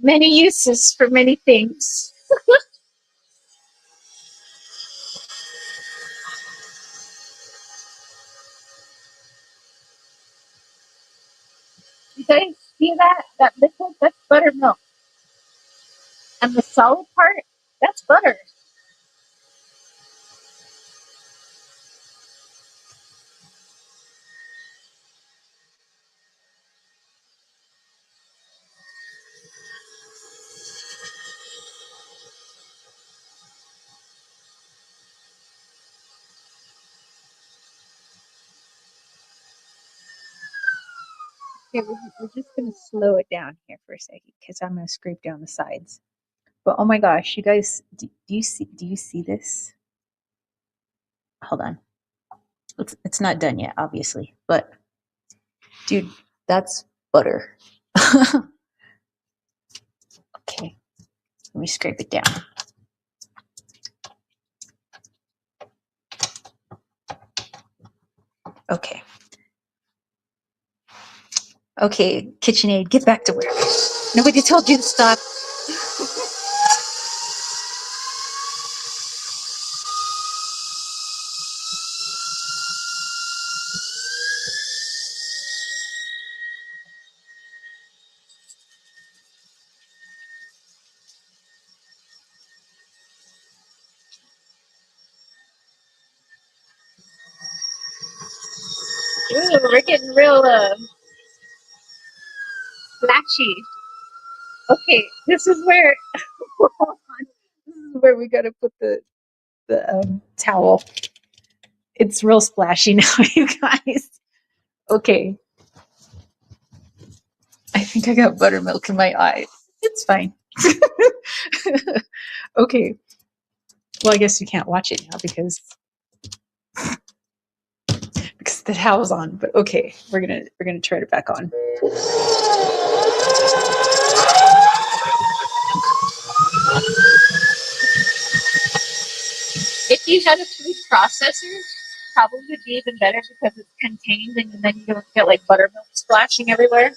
many uses for many things. You guys see that? That liquid? That's buttermilk. And the solid part? That's butter. Okay, we're just gonna slow it down here for a second because I'm gonna scrape down the sides. But oh my gosh, you guys, do you see this? Hold on. It's not done yet, obviously, but dude, that's butter. Okay, let me scrape it down. Okay. Okay, KitchenAid, get back to work. Nobody told you to stop. Ooh, we're getting real flashy. Okay, this is where this is where we gotta put the towel. It's real splashy now, you guys. Okay, I think I got buttermilk in my eye. It's fine. Okay. Well, I guess you can't watch it now because the towel's on. But okay, we're gonna turn it back on. If you had a food processor, probably would be even better because it's contained and then you don't get like buttermilk splashing everywhere.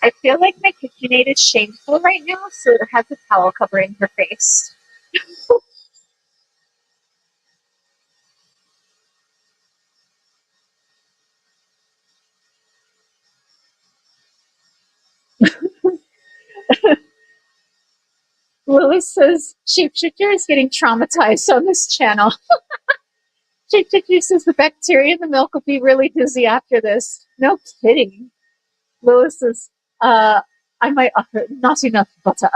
I feel like my KitchenAid is shameful right now, so it has a towel covering her face. Lewis says Shapeshifter is getting traumatized on this channel. Shapeshifter says the bacteria in the milk will be really dizzy after this. No kidding. Lewis says, I might offer not enough butter.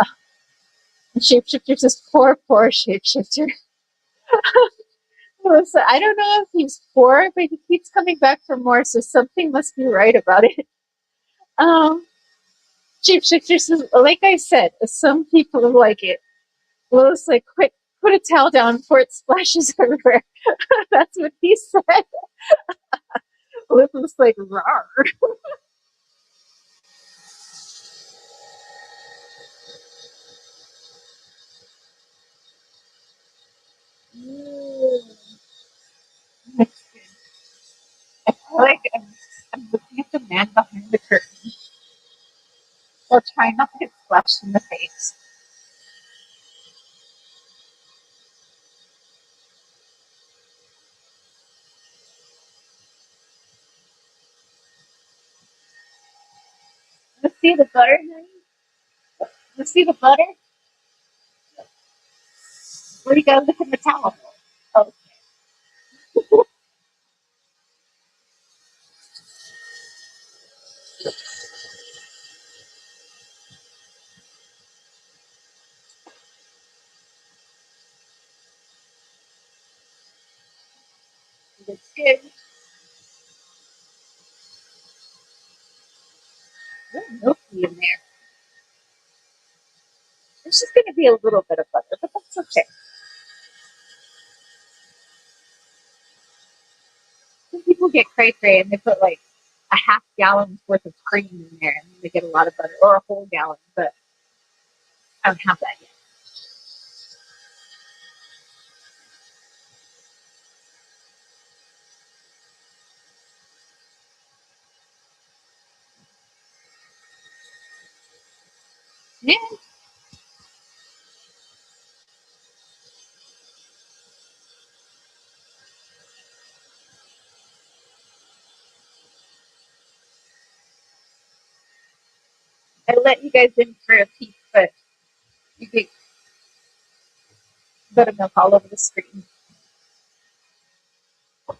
And Shapeshifter says, poor Shapeshifter. Lewis said, I don't know if he's poor, but he keeps coming back for more, so something must be right about it. Shapeshifter says, like I said, some people like it. Lewis like, quick, put a towel down before it splashes everywhere. That's what he said. Lewis was like, rawr. I feel like I'm looking at the man behind the curtain while trying not to get splashed in the face. Let's see the butter, honey. Let's see the butter. Where you gotta look in the towel. Oh, looks good. A little milky in there. There's just gonna be a little bit of butter, but that's okay. Some people get cray and they put like a half gallon's worth of cream in there and they get a lot of butter, or a whole gallon, but I don't have that yet. Yeah. I let you guys in for a peek, but you get buttermilk all over the screen. It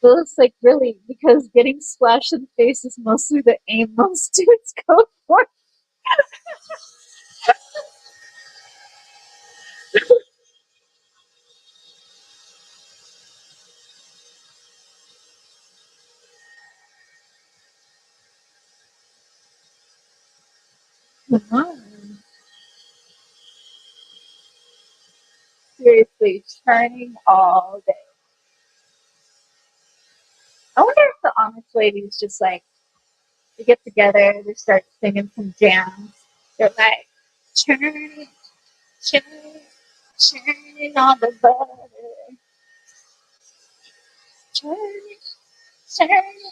looks like really because getting splashed in the face is mostly the aim most dudes go for. Come on. Seriously, churning all day. I wonder if the Amish ladies just like they get together, they start singing some jams. They're like churning, churning, churning all the butter, churning, churning.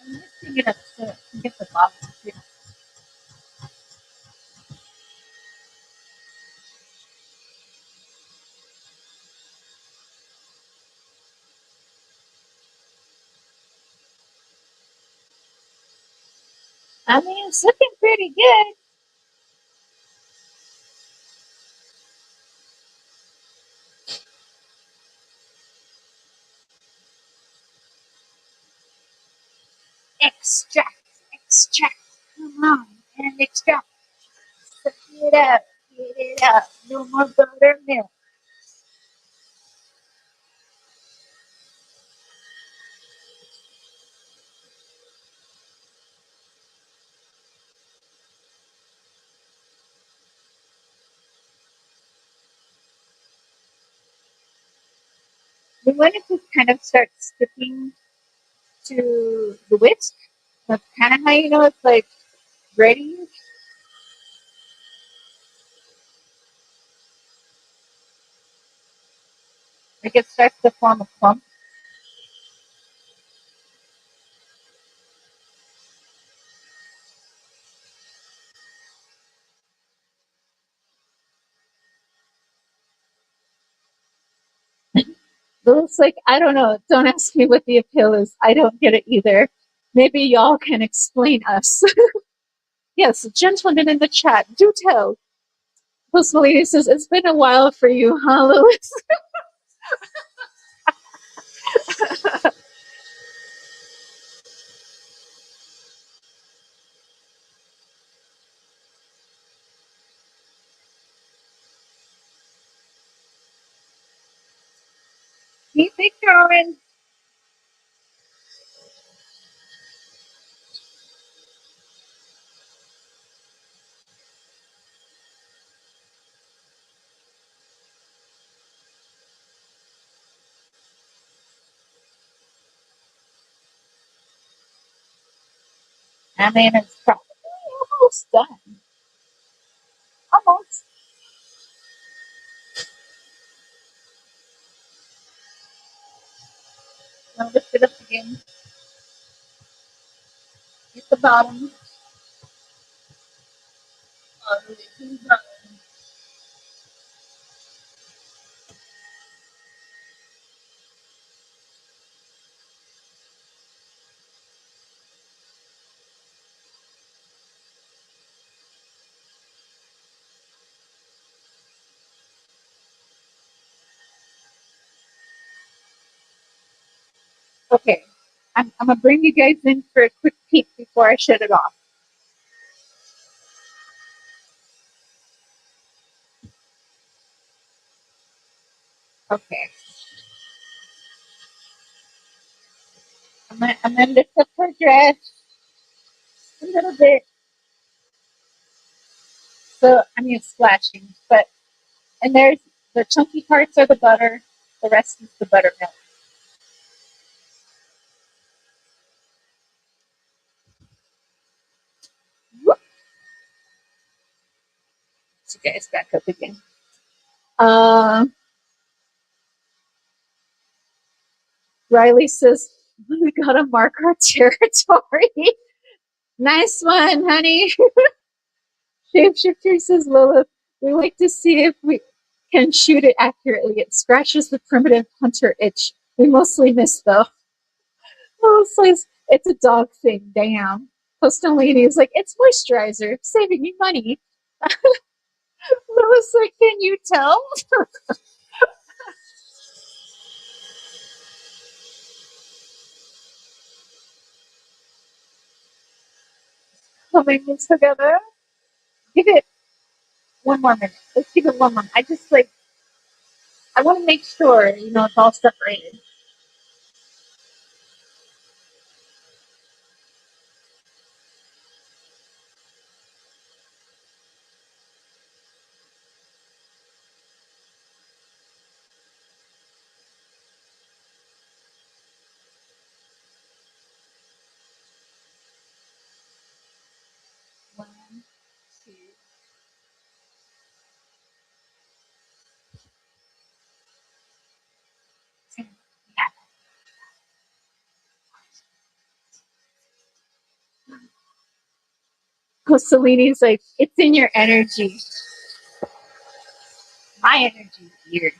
I'm mixing it up so it can get the bottom too. I mean, it's looking pretty good. Extract, extract. Come on, and extract. Suck it up, get it up. No more buttermilk. We want it to kind of start sticking to the whisk. That's kind of how you know it's like ready. Like it starts to form a clump. Looks like, I don't know. Don't ask me what the appeal is. I don't get it either. Maybe y'all can explain us. Yes, gentlemen in the chat, do tell. Postal Lady says, it's been a while for you, huh, Lewis? Keep it going. I mean, it's probably almost done. Almost. I'll lift it up again. At the bottom. All the way to the bottom. Okay. I'm going to bring you guys in for a quick peek before I shut it off. Okay. I'm gonna lift up her dress a little bit. So, I mean, it's splashing, but, and there's the chunky parts are the butter, the rest is the buttermilk. Whoop. So, guys, back up again. Riley says, we gotta mark our territory. Nice one, honey. Shapeshifter says, Lola, we like to see if we can shoot it accurately. It scratches the primitive hunter itch. We mostly miss, though. Oh, so it's a dog thing. Damn. Postal lady is like, it's moisturizer, saving you money. Lewis like, can you tell? Coming in together. Give it one more minute. Let's give it one more. I just like I want to make sure it's all separated. One, two, three. Yeah. Mussolini's like, it's in your energy. My energy is weird.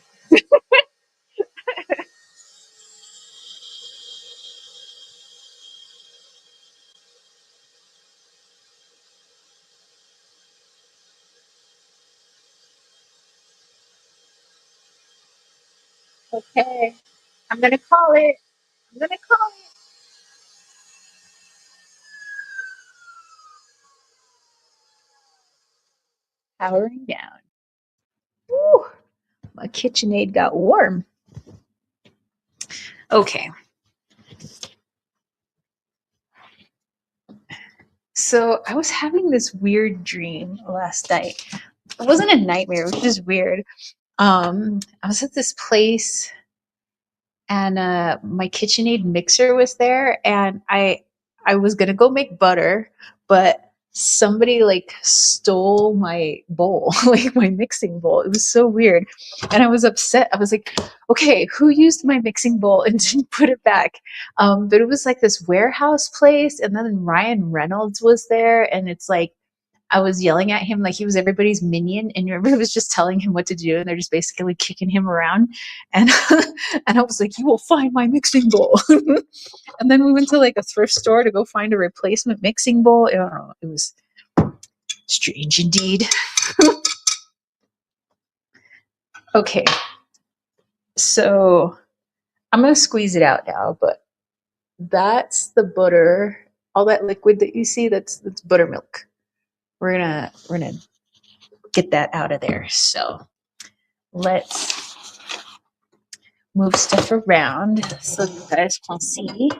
Okay. I'm gonna call it. I'm gonna call it. Powering down. Woo! My KitchenAid got warm. Okay. So I was having this weird dream last night. It wasn't a nightmare, it was just weird. I was at this place and my KitchenAid mixer was there, and I was gonna go make butter, but somebody like stole my bowl, like my mixing bowl. It was so weird, and I was upset. I was like, okay, who used my mixing bowl and didn't put it back? But it was like this warehouse place, and then Ryan Reynolds was there, and it's like I was yelling at him like he was everybody's minion, and everybody was just telling him what to do, and they're just basically kicking him around. And and I was like, "You will find my mixing bowl." And then we went to like a thrift store to go find a replacement mixing bowl. I don't know, it was strange indeed. Okay, so I'm gonna squeeze it out now, but that's the butter. All that liquid that you see, that's buttermilk. We're gonna get that out of there. So let's move stuff around so you guys can see.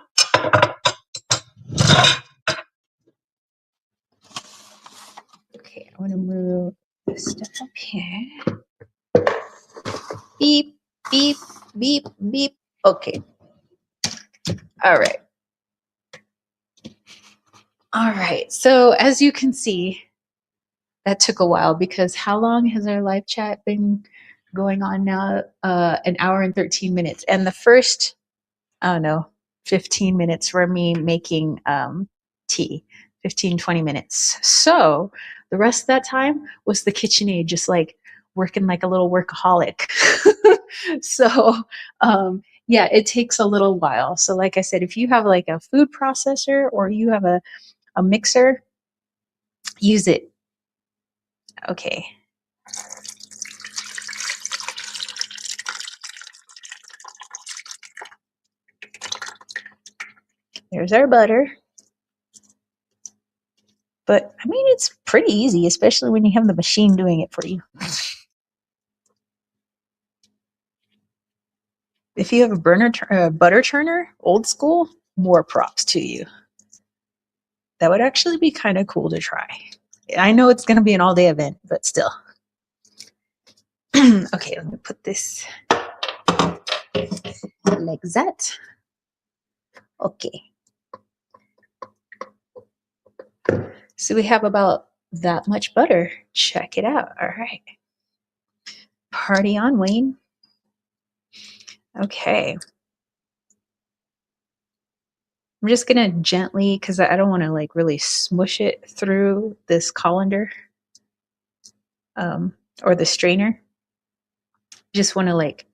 Okay, I'm gonna move this stuff up here. Beep, beep, beep, beep. Okay. All right. All right. So as you can see, that took a while because how long has our live chat been going on now? An hour and 13 minutes. And the first, I don't know, 15 minutes were me making tea. 15, 20 minutes. So the rest of that time was the KitchenAid just like working like a little workaholic. So yeah, it takes a little while. So like I said, if you have like a food processor or you have a mixer, use it. Okay. There's our butter. But I mean, it's pretty easy, especially when you have the machine doing it for you. If you have a butter churner, old school, more props to you. That would actually be kind of cool to try. I know it's going to be an all-day event, but still. Okay, let me put this like that. Okay. So we have about that much butter. Check it out. All right. Party on, Wayne. Okay. I'm just going to gently, because I don't want to like really smush it through this colander or the strainer. Just want to like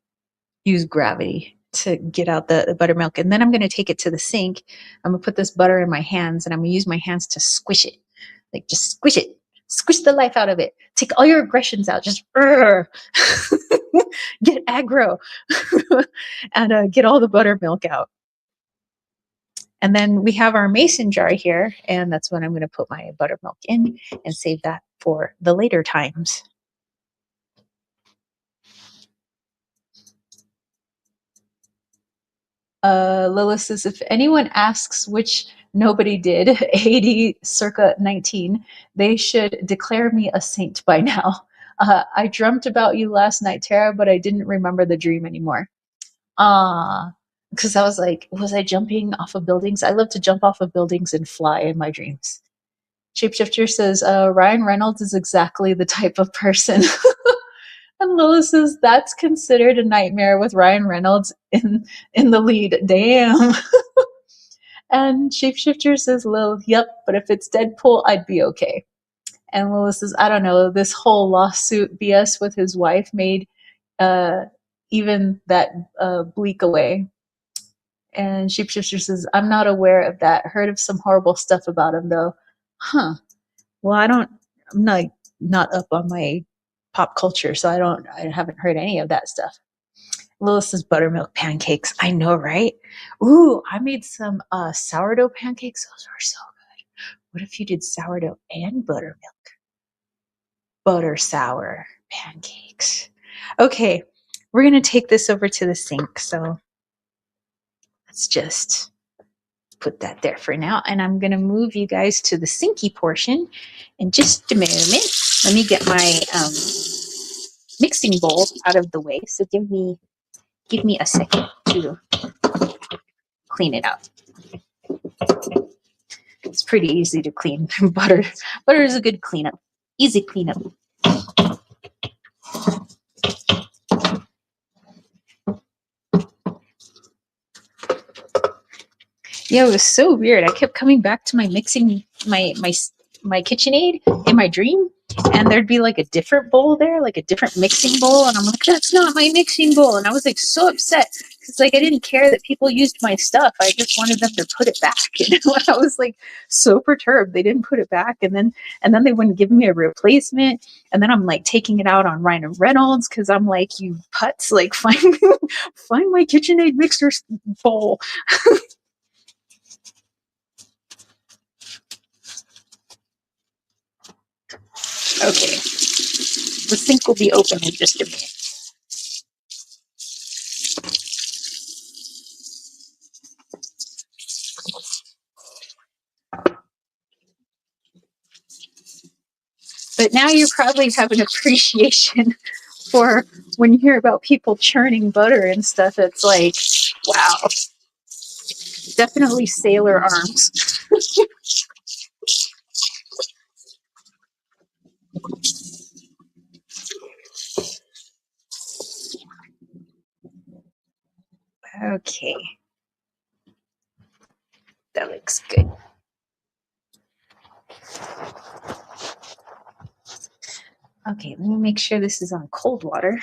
use gravity to get out the buttermilk. And then I'm going to take it to the sink. I'm going to put this butter in my hands and I'm going to use my hands to squish it. Like just squish it. Squish the life out of it. Take all your aggressions out. Just get aggro and get all the buttermilk out. And then we have our mason jar here, and that's when I'm going to put my buttermilk in and save that for the later times. Lilith says, if anyone asks which nobody did, 80 circa 19, they should declare me a saint by now. I dreamt about you last night, Tara, but I didn't remember the dream anymore. Because I was like, was I jumping off of buildings? I love to jump off of buildings and fly in my dreams. Shapeshifter says, Ryan Reynolds is exactly the type of person. And Lilith says, that's considered a nightmare with Ryan Reynolds in the lead. Damn. And Shapeshifter says, Lil, yep, but if it's Deadpool, I'd be okay. And Lilith says, I don't know, this whole lawsuit BS with his wife made even that bleak away. And Shapeshifter says, I'm not aware of that. Heard of some horrible stuff about him, though. Huh. Well, I'm not up on my pop culture, so I haven't heard any of that stuff. Lilith says buttermilk pancakes. I know, right? Ooh, I made some sourdough pancakes. Those are so good. What if you did sourdough and buttermilk? Butter sour pancakes. Okay, we're going to take this over to the sink, so let's just put that there for now. And I'm going to move you guys to the sinky portion in just a moment. Let me get my mixing bowl out of the way. So give me a second to clean it out. It's pretty easy to clean butter. Butter is a good cleanup. Easy cleanup. Yeah, it was so weird. I kept coming back to my mixing, my KitchenAid in my dream, and there'd be like a different bowl there, like a different mixing bowl, and I'm like, that's not my mixing bowl, and I was like so upset because like I didn't care that people used my stuff. I just wanted them to put it back. And I was like so perturbed they didn't put it back, and then they wouldn't give me a replacement, and then I'm like taking it out on Ryan Reynolds because I'm like, you putz, like find my KitchenAid mixer bowl. Okay, the sink will be open in just a minute. But now you probably have an appreciation for when you hear about people churning butter and stuff. It's like, wow, definitely sailor arms. Okay, that looks good. Okay, let me make sure this is on cold water.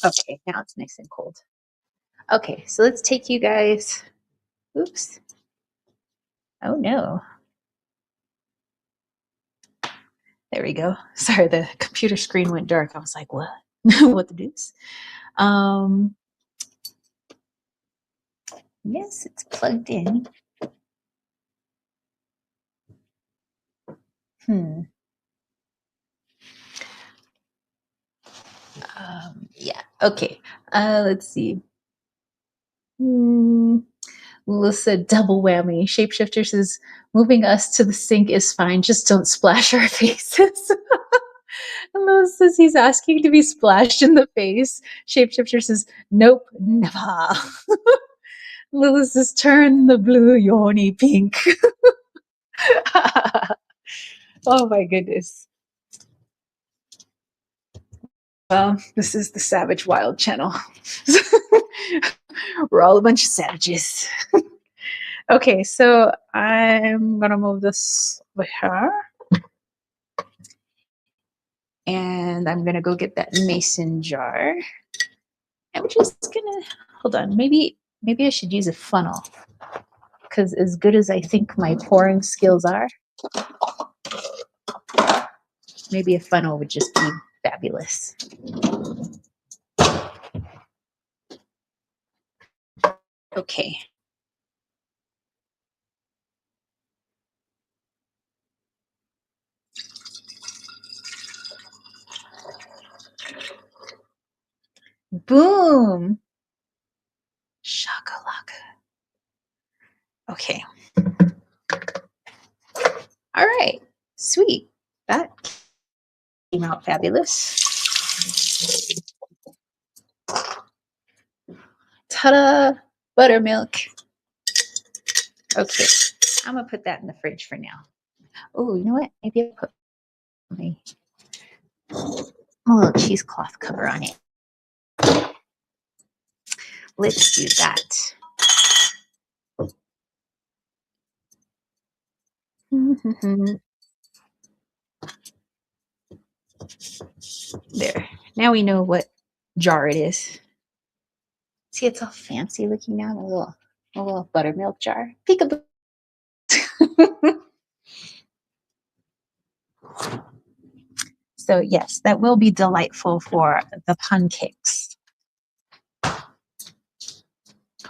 Okay, now it's nice and cold. Okay, so let's take you guys, oops. Oh no. There we go. Sorry, the computer screen went dark. I was like, what? What the deuce? Yes, it's plugged in. Yeah, okay. Let's see. Melissa, double whammy. Shapeshifter says, moving us to the sink is fine. Just don't splash our faces. And Melissa says he's asking to be splashed in the face. Shapeshifter says, nope, never. Lilith says, turn the blue yoni pink. Oh my goodness. Well, this is the Savage Wild channel. We're all a bunch of savages. Okay, so I'm gonna move this over here. And I'm going to go get that mason jar. I'm just going to, hold on, maybe I should use a funnel. Because as good as I think my pouring skills are, maybe a funnel would just be fabulous. Okay. Boom. Shakalaka. Okay. All right. Sweet. That came out fabulous. Ta-da! Buttermilk. Okay. I'm going to put that in the fridge for now. Oh, you know what? Maybe I'll put my little cheesecloth cover on it. Let's do that. There. Now we know what jar it is. See, it's all fancy looking now. A little buttermilk jar. Peekaboo. So yes, that will be delightful for the pancakes.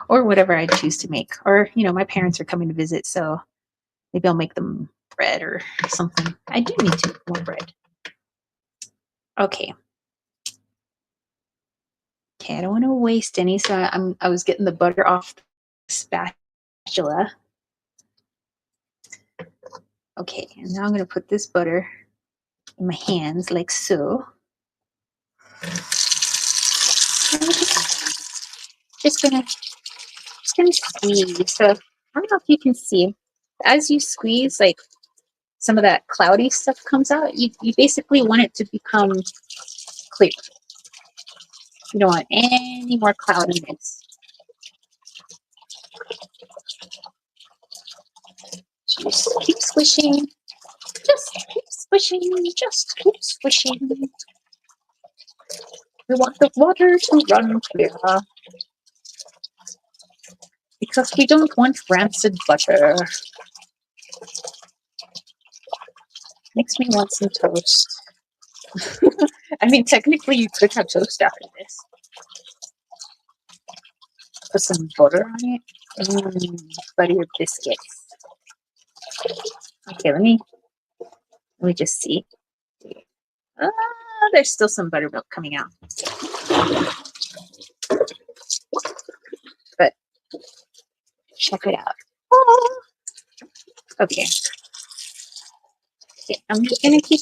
Or whatever I choose to make. Or, you know, my parents are coming to visit, so maybe I'll make them bread or something. I do need to make more bread. Okay. Okay, I don't want to waste any, so I was getting the butter off the spatula. Okay, and now I'm going to put this butter in my hands like so. Just gonna squeeze. So I don't know if you can see, as you squeeze, like some of that cloudy stuff comes out. You basically want it to become clear. You don't want any more cloudiness. Just keep squishing. Just keep squishing. Just keep squishing. We want the water to run clear. Because we don't want rancid butter. Makes me want some toast. I mean, technically you could have toast after this. Put some butter on it. Butter biscuits. Okay, let me just see. There's still some buttermilk coming out. But check it out. Oh. Okay. I'm just gonna keep.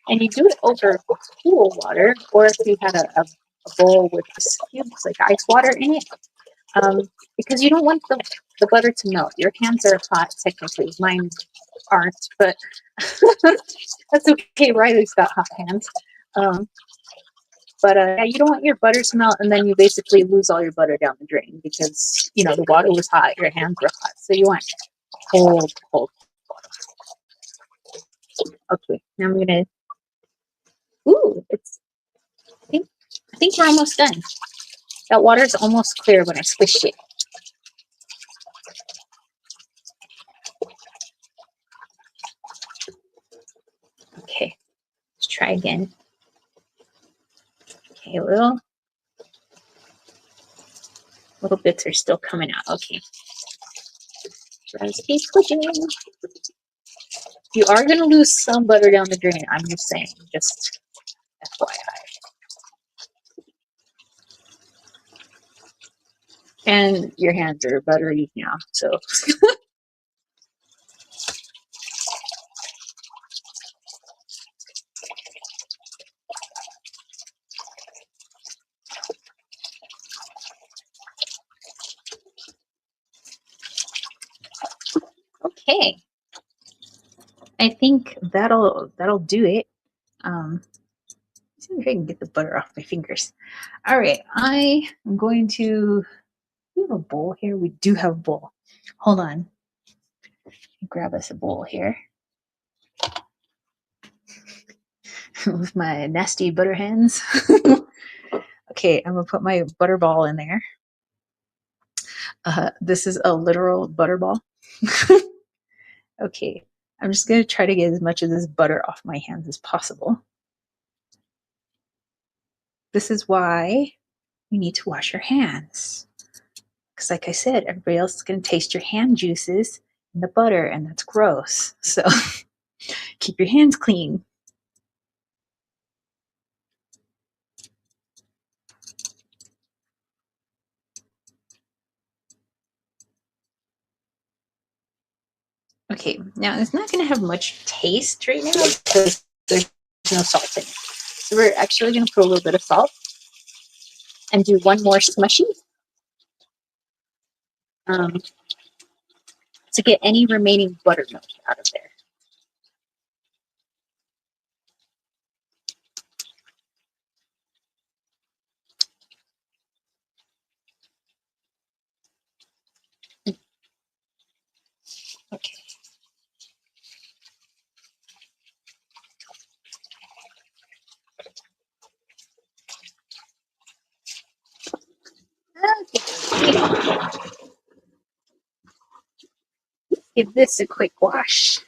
And you do it over cool water, or if you had a bowl with cubes like ice water in it, because you don't want the butter to melt. Your hands are hot, technically. Mine aren't, but that's okay. Riley's got hot hands. But yeah, you don't want your butter to melt, and then you basically lose all your butter down the drain because, you know, the water was hot, your hands were hot. So you want cold. Okay, now I'm gonna. Ooh, I think we're almost done. That water's almost clear when I squished it. Okay, let's try again. Okay, little bits are still coming out. Okay. Let's keep squishing. You are going to lose some butter down the drain. I'm just saying, just FYI. And your hands are buttery now, so. Okay. I think that'll do it. See if I can get the butter off my fingers. All right, I am going to. We have a bowl here. We do have a bowl. Hold on. Grab us a bowl here with my nasty butter hands. Okay, I'm gonna put my butter ball in there. This is a literal butter ball. Okay, I'm just gonna try to get as much of this butter off my hands as possible. This is why you need to wash your hands. Because like I said, everybody else is gonna taste your hand juices in the butter, and that's gross. So keep your hands clean. Okay, now it's not going to have much taste right now because there's no salt in it. So we're actually going to put a little bit of salt and do one more smushy to get any remaining buttermilk out of there. Okay. Give this a quick wash.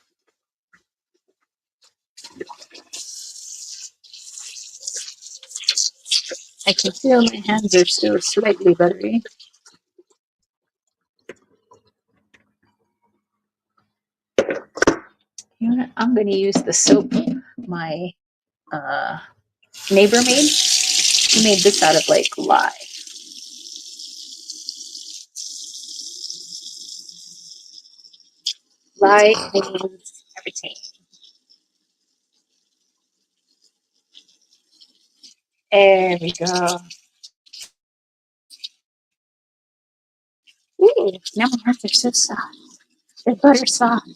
I can feel my hands are still slightly buttery. You know what? I'm going to use the soap my neighbor made. She made this out of like lye. Lye cleans everything. There we go. Ooh, now my hands are so soft. They're butter soft.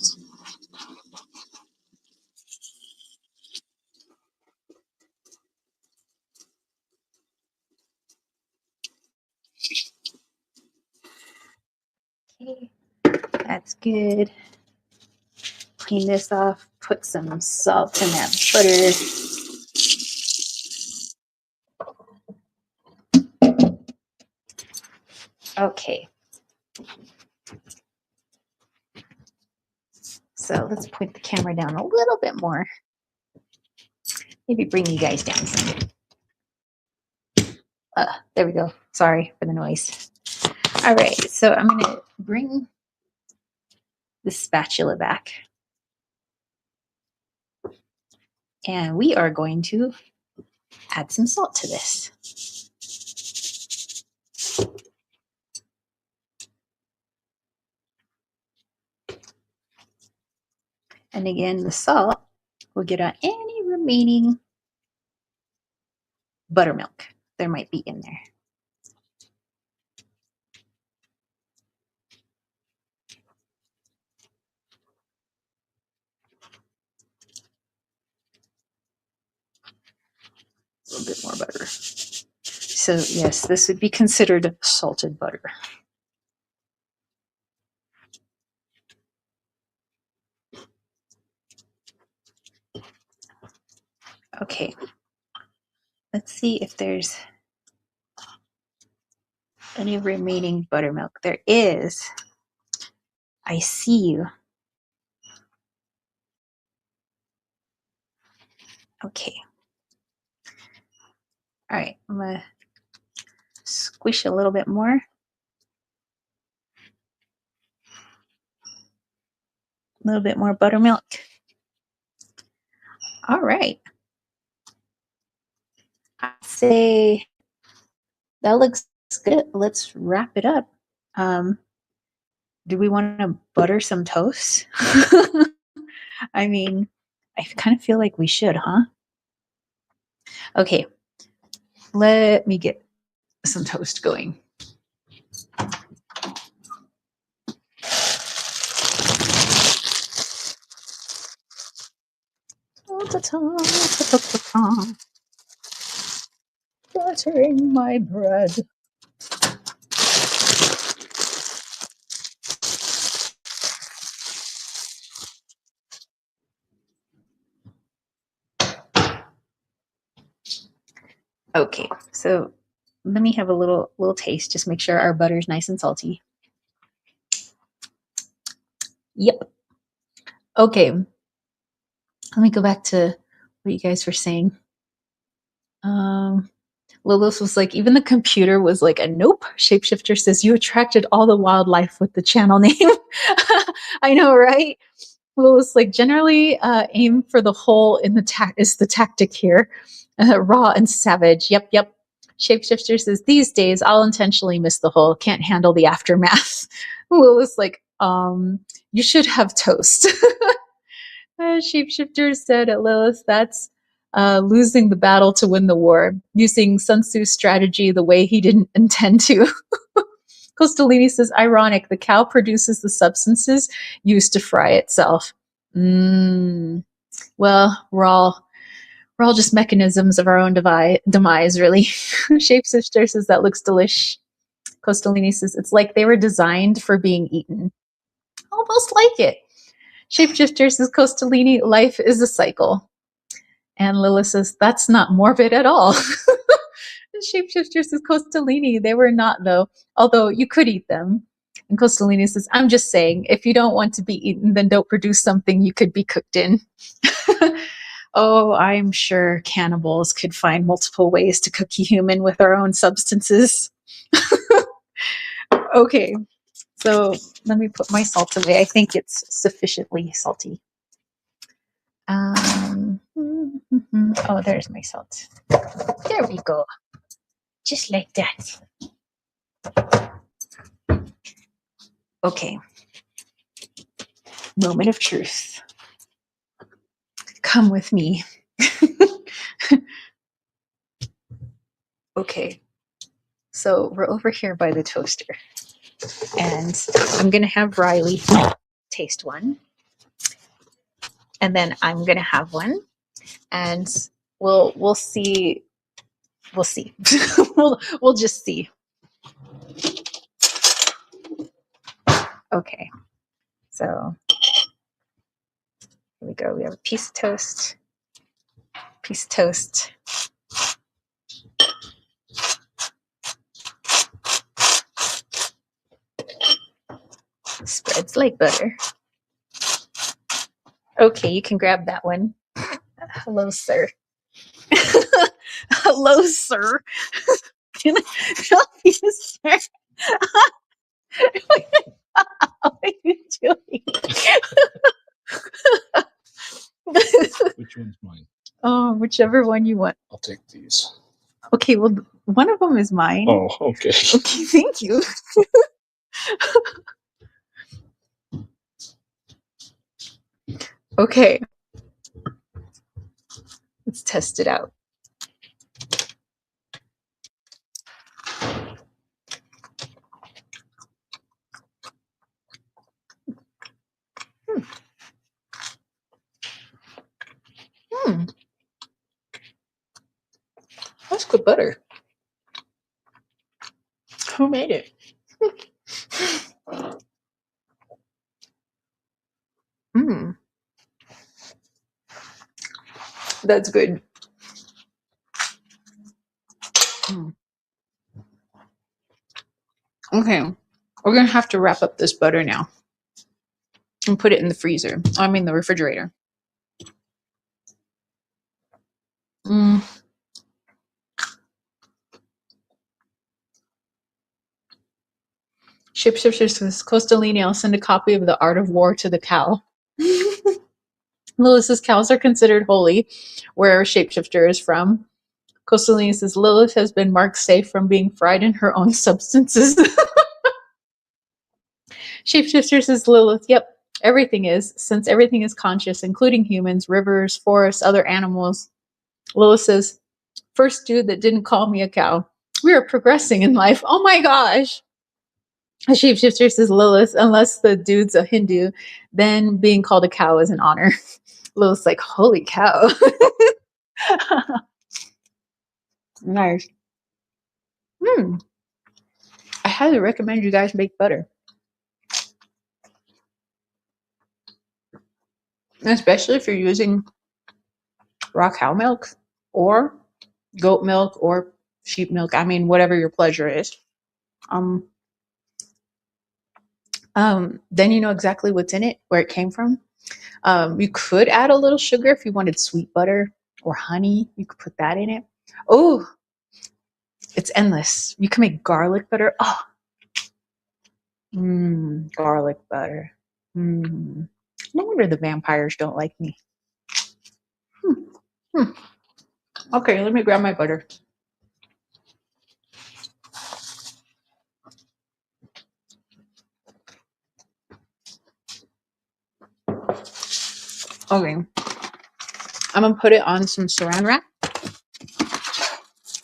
Okay, that's good. Clean this off. Put some salt in that butter. Okay. So let's point the camera down a little bit more. Maybe bring you guys down some. There we go. Sorry for the noise. All right, so I'm going to bring the spatula back. And we are going to add some salt to this. And again, the salt will get on any remaining buttermilk there might be in there. A little bit more butter. So yes, this would be considered salted butter. Okay, let's see if there's any remaining buttermilk. There is. I see you. Okay. All right, I'm gonna squish a little bit more. A little bit more buttermilk. All right. I say that looks good. Let's wrap it up. Do we want to butter some toast? I mean, I kind of feel like we should, huh? Okay, let me get some toast going. buttering my bread. Okay, so let me have a little taste. Just make sure our butter's nice and salty. Yep. Okay. Let me go back to what you guys were saying. Lilith was like, even the computer was like a nope. Shapeshifter says, you attracted all the wildlife with the channel name. I know, right? Lilith's like, generally aim for the hole in the is the tactic here. Raw and savage. Yep, yep. Shapeshifter says, these days I'll intentionally miss the hole. Can't handle the aftermath. Lilith's like, you should have toast. Shapeshifter said at Lilith, that's losing the battle to win the war, using Sun Tzu's strategy the way he didn't intend to. Costolini says, ironic, the cow produces the substances used to fry itself. Well, we're all just mechanisms of our own demise, really. Shapeshifter says, that looks delish. Costolini says, it's like they were designed for being eaten. Almost like it. Shapeshifter says, Costolini, life is a cycle. And Lilith says, that's not morbid at all. Shapeshifter says, Costolini, they were not though, although you could eat them. And Costolini says, I'm just saying, if you don't want to be eaten, then don't produce something you could be cooked in. Oh, I'm sure cannibals could find multiple ways to cook a human with our own substances. Okay, so let me put my salt away. I think it's sufficiently salty. Oh, there's my salt. There we go. Just like that. Okay. Moment of truth. Come with me. Okay. So we're over here by the toaster. And I'm going to have Riley taste one. And then I'm going to have one. And we'll see. We'll see. we'll just see. Okay. So here we go. We have a piece of toast. Piece of toast. Spreads like butter. Okay, you can grab that one. Hello, sir. Hello, sir. Can I help you, sir? What are you doing? Which one's mine? Oh, whichever one you want. I'll take these. Okay, well, one of them is mine. Oh, okay. Okay, thank you. Okay. Let's test it out. That's good butter. Who made it? That's good. Okay, we're gonna have to wrap up this butter now and put it in the freezer. I mean the refrigerator. Shapeshifter says, Costolini, I'll send a copy of The Art of War to the cow. Lilith says, cows are considered holy, where Shapeshifter is from. Costolini says, Lilith has been marked safe from being fried in her own substances. Shapeshifter says, Lilith, yep, everything is, since everything is conscious, including humans, rivers, forests, other animals. Lilith says, first dude that didn't call me a cow. We are progressing in life. Oh my gosh. A shapeshifter says, Lilith, unless the dude's a Hindu, then being called a cow is an honor. Lilith's like, holy cow. Nice. I highly recommend you guys make butter. Especially if you're using raw cow milk or goat milk or sheep milk. I mean, whatever your pleasure is. Then you know exactly what's in it, where it came from. You could add a little sugar if you wanted sweet butter or honey. You could put that in it. Oh, it's endless. You can make garlic butter. Oh, garlic butter. No wonder the vampires don't like me. Okay, let me grab my butter. Okay, I'm gonna put it on some saran wrap.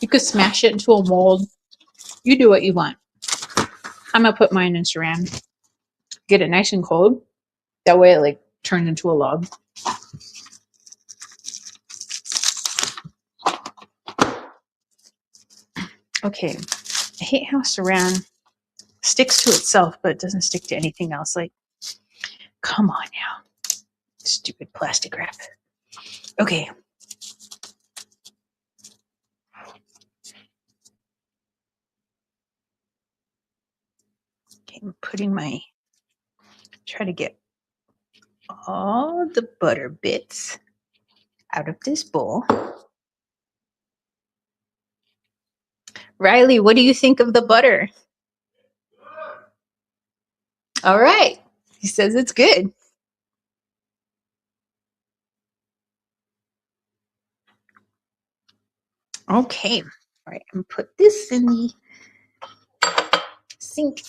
You could smash it into a mold. You do what you want. I'm gonna put mine in saran. Get it nice and cold. That way it like turns into a log. Okay, I hate how saran sticks to itself, but it doesn't stick to anything else. Like, come on now. Stupid plastic wrap. Okay. Okay, I'm putting try to get all the butter bits out of this bowl. Riley, what do you think of the butter? All right. He says it's good. Okay. All right. I'm going to put this in the sink.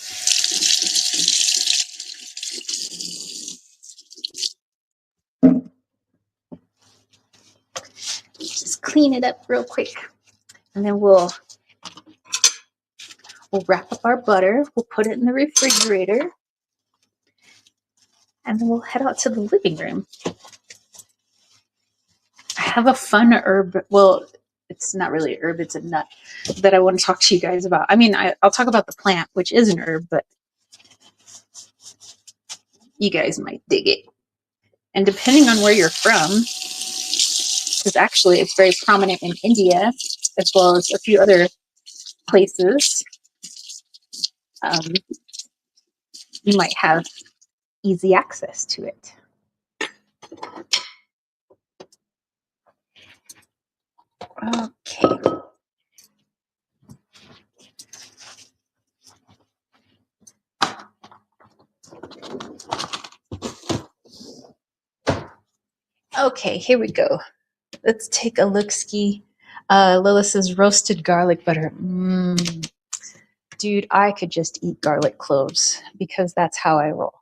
Just clean it up real quick. And then we'll wrap up our butter. We'll put it in the refrigerator. And then we'll head out to the living room. I have a fun herb. Well, it's not really an herb. It's a nut that I want to talk to you guys about. I mean, I'll talk about the plant, which is an herb, but you guys might dig it. And depending on where you're from, because actually it's very prominent in India, as well as a few other places, you might have easy access to it. Okay. Okay, here we go. Let's take a look-ski. Lila says roasted garlic butter. Dude, I could just eat garlic cloves because that's how I roll.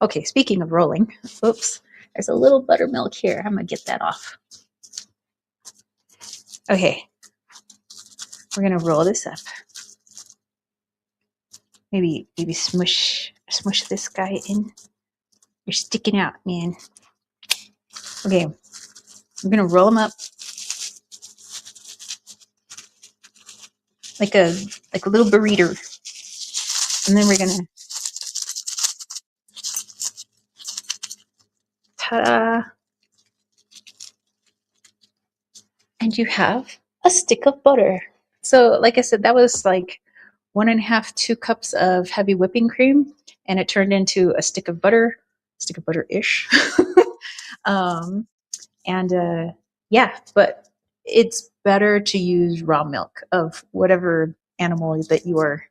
Okay, speaking of rolling, oops, there's a little buttermilk here. I'm gonna get that off. Okay, we're gonna roll this up. Maybe smush this guy in. You're sticking out, man. Okay, I'm gonna roll them up like a little burrito, and then we're gonna ta-da! And you have a stick of butter. So, like I said, that was like 1.5, 2 cups of heavy whipping cream, and it turned into a stick of butter-ish. Yeah, but it's better to use raw milk of whatever animal that you are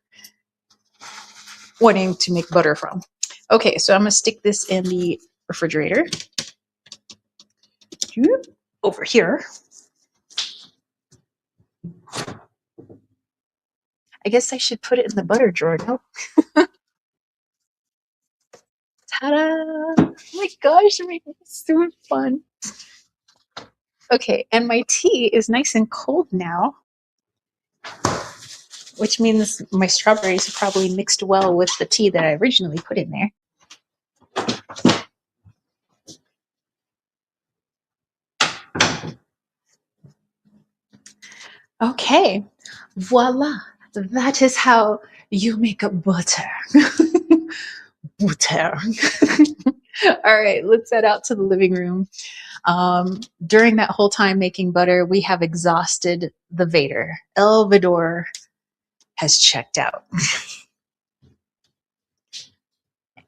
wanting to make butter from. Okay, so I'm gonna stick this in the refrigerator. Over here. I guess I should put it in the butter drawer, no? Ta-da! Oh my gosh, you're making this so fun. Okay, and my tea is nice and cold now, which means my strawberries are probably mixed well with the tea that I originally put in there. Okay, Voila. That is how you make a butter. Butter. All right, let's head out to the living room. During that whole time making butter, we have exhausted the Vader. Elvador has checked out.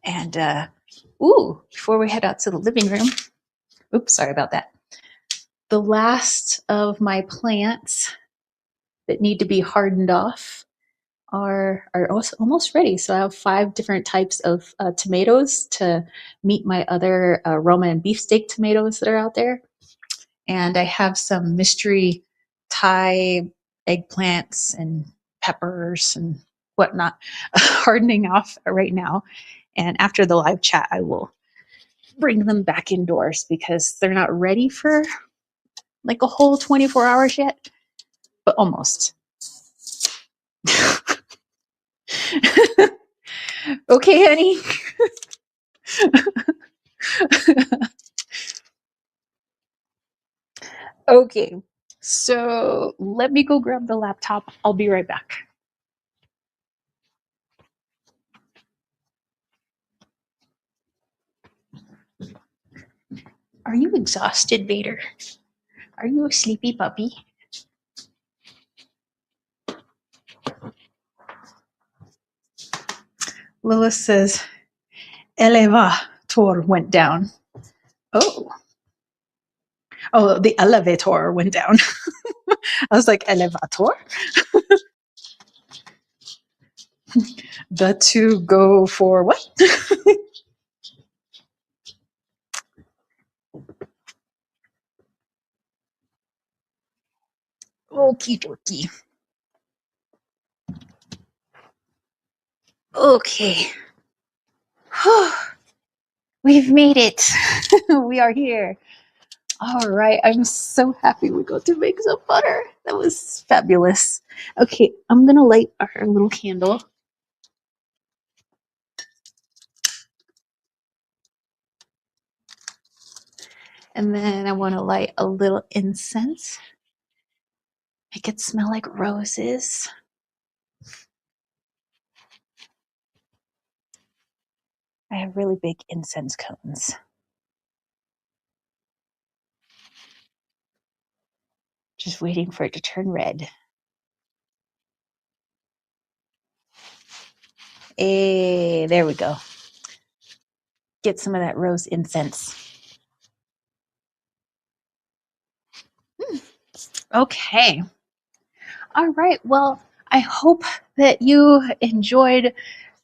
And before we head out to the living room, oops, sorry about that. The last of my plants that need to be hardened off are almost ready. So I have 5 different types of tomatoes to meet my other Roma and beefsteak tomatoes that are out there. And I have some mystery Thai eggplants and peppers and whatnot hardening off right now. And after the live chat, I will bring them back indoors because they're not ready for like a whole 24 hours yet, but almost. Okay, honey. Okay, so let me go grab the laptop. I'll be right back. Are you exhausted, Vader? Are you a sleepy puppy? Lilith says, elevator went down. Oh, the elevator went down. I was like, elevator? The two go for what? Okie dokie. Okay. We've made it. We are here. All right. I'm so happy we got to make some butter. That was fabulous. Okay. I'm going to light our little candle. And then I want to light a little incense. Make it smell like roses. I have really big incense cones. Just waiting for it to turn red. Hey, there we go. Get some of that rose incense. Okay. All right. Well, I hope that you enjoyed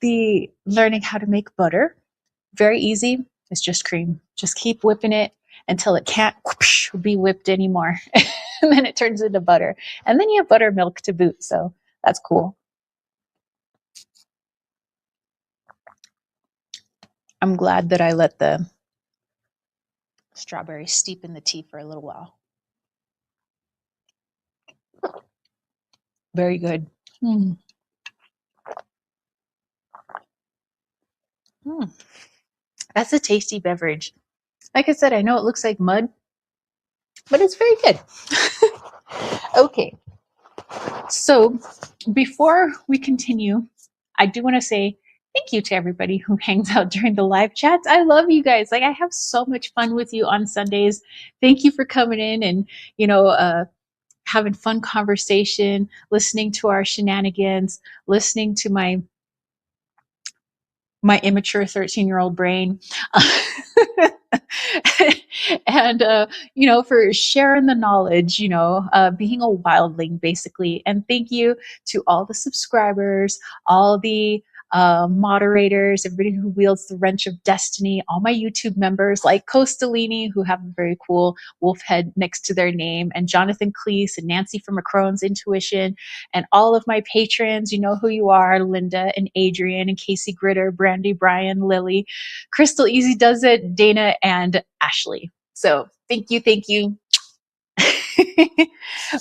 the learning how to make butter. Very easy. It's just cream. Just keep whipping it until it can't be whipped anymore. And then it turns into butter. And then you have buttermilk to boot. So that's cool. I'm glad that I let the strawberry steep in the tea for a little while. Very good. That's a tasty beverage. Like I said, I know it looks like mud, but it's very good. Okay. So before we continue, I do want to say thank you to everybody who hangs out during the live chats. I love you guys. Like, I have so much fun with you on Sundays. Thank you for coming in and, having fun conversation, listening to our shenanigans, listening to my immature 13-year-old brain. And, for sharing the knowledge, being a wildling, basically. And thank you to all the subscribers, all the moderators, everybody who wields the wrench of destiny, all my YouTube members like Costalini, who have a very cool wolf head next to their name, and Jonathan Cleese and Nancy from Macron's Intuition, and all of my patrons. You know who you are: Linda and Adrian and Casey Gritter, Brandy, Brian, Lily, Crystal Easy Does It, Dana, and Ashley. So thank you.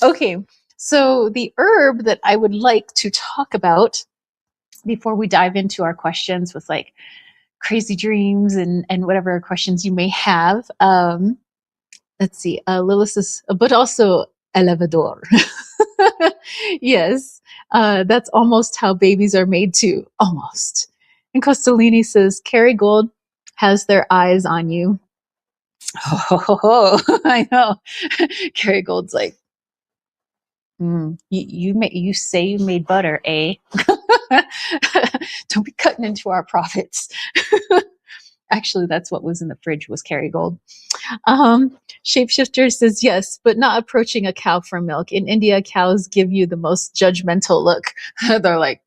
Okay, so the herb that I would like to talk about before we dive into our questions with like crazy dreams and whatever questions you may have. Let's see, Lilith is, but also elevador. Yes, that's almost how babies are made too. Almost. And Costolini says, Kerrygold has their eyes on you. Oh, I know. Kerrygold's like, you say you made butter, eh? Don't be cutting into our profits. Actually, that's what was in the fridge was Kerrygold. Shapeshifter says yes, but not approaching a cow for milk. In India, cows give you the most judgmental look. They're like,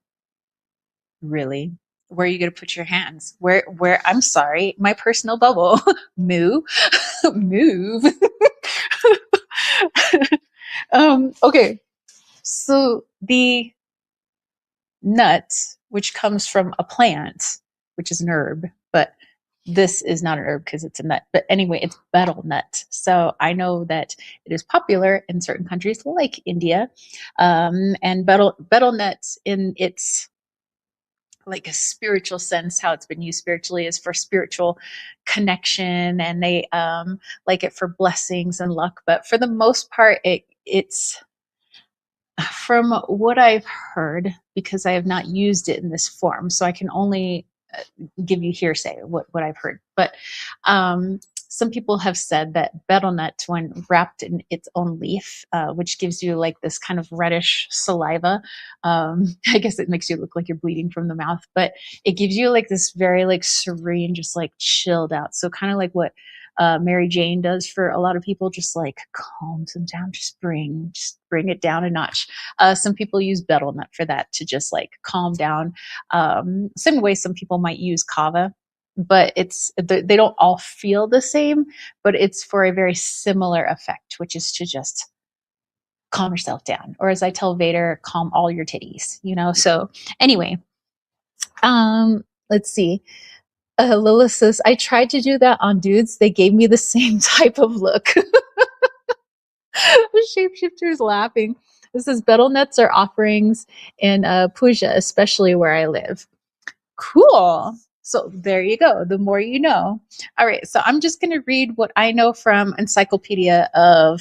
really? Where are you going to put your hands? Where, I'm sorry, my personal bubble. Moo, move. Okay. So the nut, which comes from a plant, which is an herb, but this is not an herb because it's a nut. But anyway, it's betel nut. So I know that it is popular in certain countries like India. And betel nut in its like a spiritual sense, how it's been used spiritually is for spiritual connection, and they like it for blessings and luck. But for the most part, it's from what I've heard, because I have not used it in this form, so I can only give you hearsay, what I've heard. But some people have said that betel nut, when wrapped in its own leaf, which gives you like this kind of reddish saliva, I guess it makes you look like you're bleeding from the mouth, but it gives you like this very like serene, just like chilled out. So kind of like what Mary Jane does for a lot of people, just like calms them down, just bring it down a notch. Some people use betel nut for that, to just like calm down. Same way some people might use kava, but they don't all feel the same, but it's for a very similar effect, which is to just calm yourself down. Or as I tell Vader, calm all your titties, So anyway, let's see. Lilith says, I tried to do that on dudes. They gave me the same type of look. The shapeshifter's laughing. This is betel nuts are offerings in Puja, especially where I live. Cool. So there you go. The more you know. All right. So I'm just going to read what I know from Encyclopedia of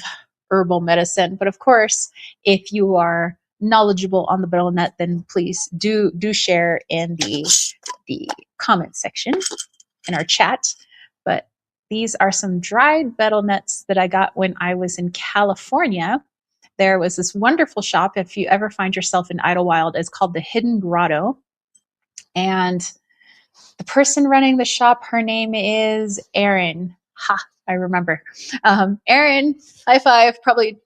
Herbal Medicine. But of course, if you are knowledgeable on the betel nut, then please do share in the comment section in our chat. But these are some dried betel nuts that I got when I was in California. There was this wonderful shop. If you ever find yourself in Idlewild, it's called the Hidden Grotto. And the person running the shop, her name is Erin. Ha, I remember. Erin, high five. Probably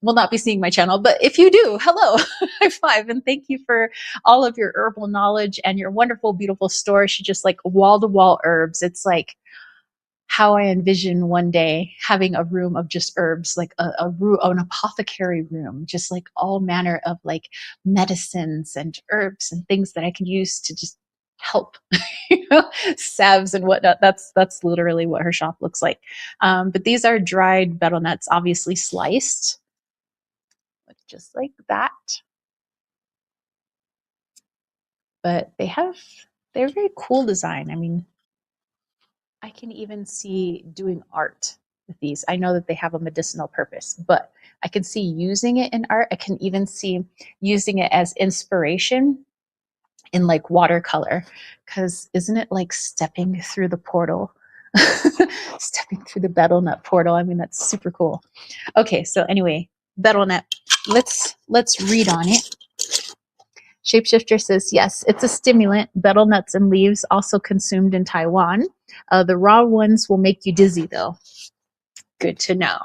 will not be seeing my channel, but if you do, hello, high five. And thank you for all of your herbal knowledge and your wonderful, beautiful store. She just like wall-to-wall herbs. It's like how I envision one day having a room of just herbs, like an apothecary room, just like all manner of like medicines and herbs and things that I can use to just help, salves and whatnot. That's literally what her shop looks like. But these are dried betel nuts, obviously sliced, just like that. But they're very cool design. I mean, I can even see doing art with these. I know that they have a medicinal purpose, but I can see using it in art. I can even see using it as inspiration in like watercolor, because isn't it like stepping through the portal? Stepping through the betel nut portal. I mean, that's super cool. Okay, so anyway, betel nut. Let's read on it. Shapeshifter says, yes, it's a stimulant. Betel nuts and leaves also consumed in Taiwan. The raw ones will make you dizzy, though. Good to know.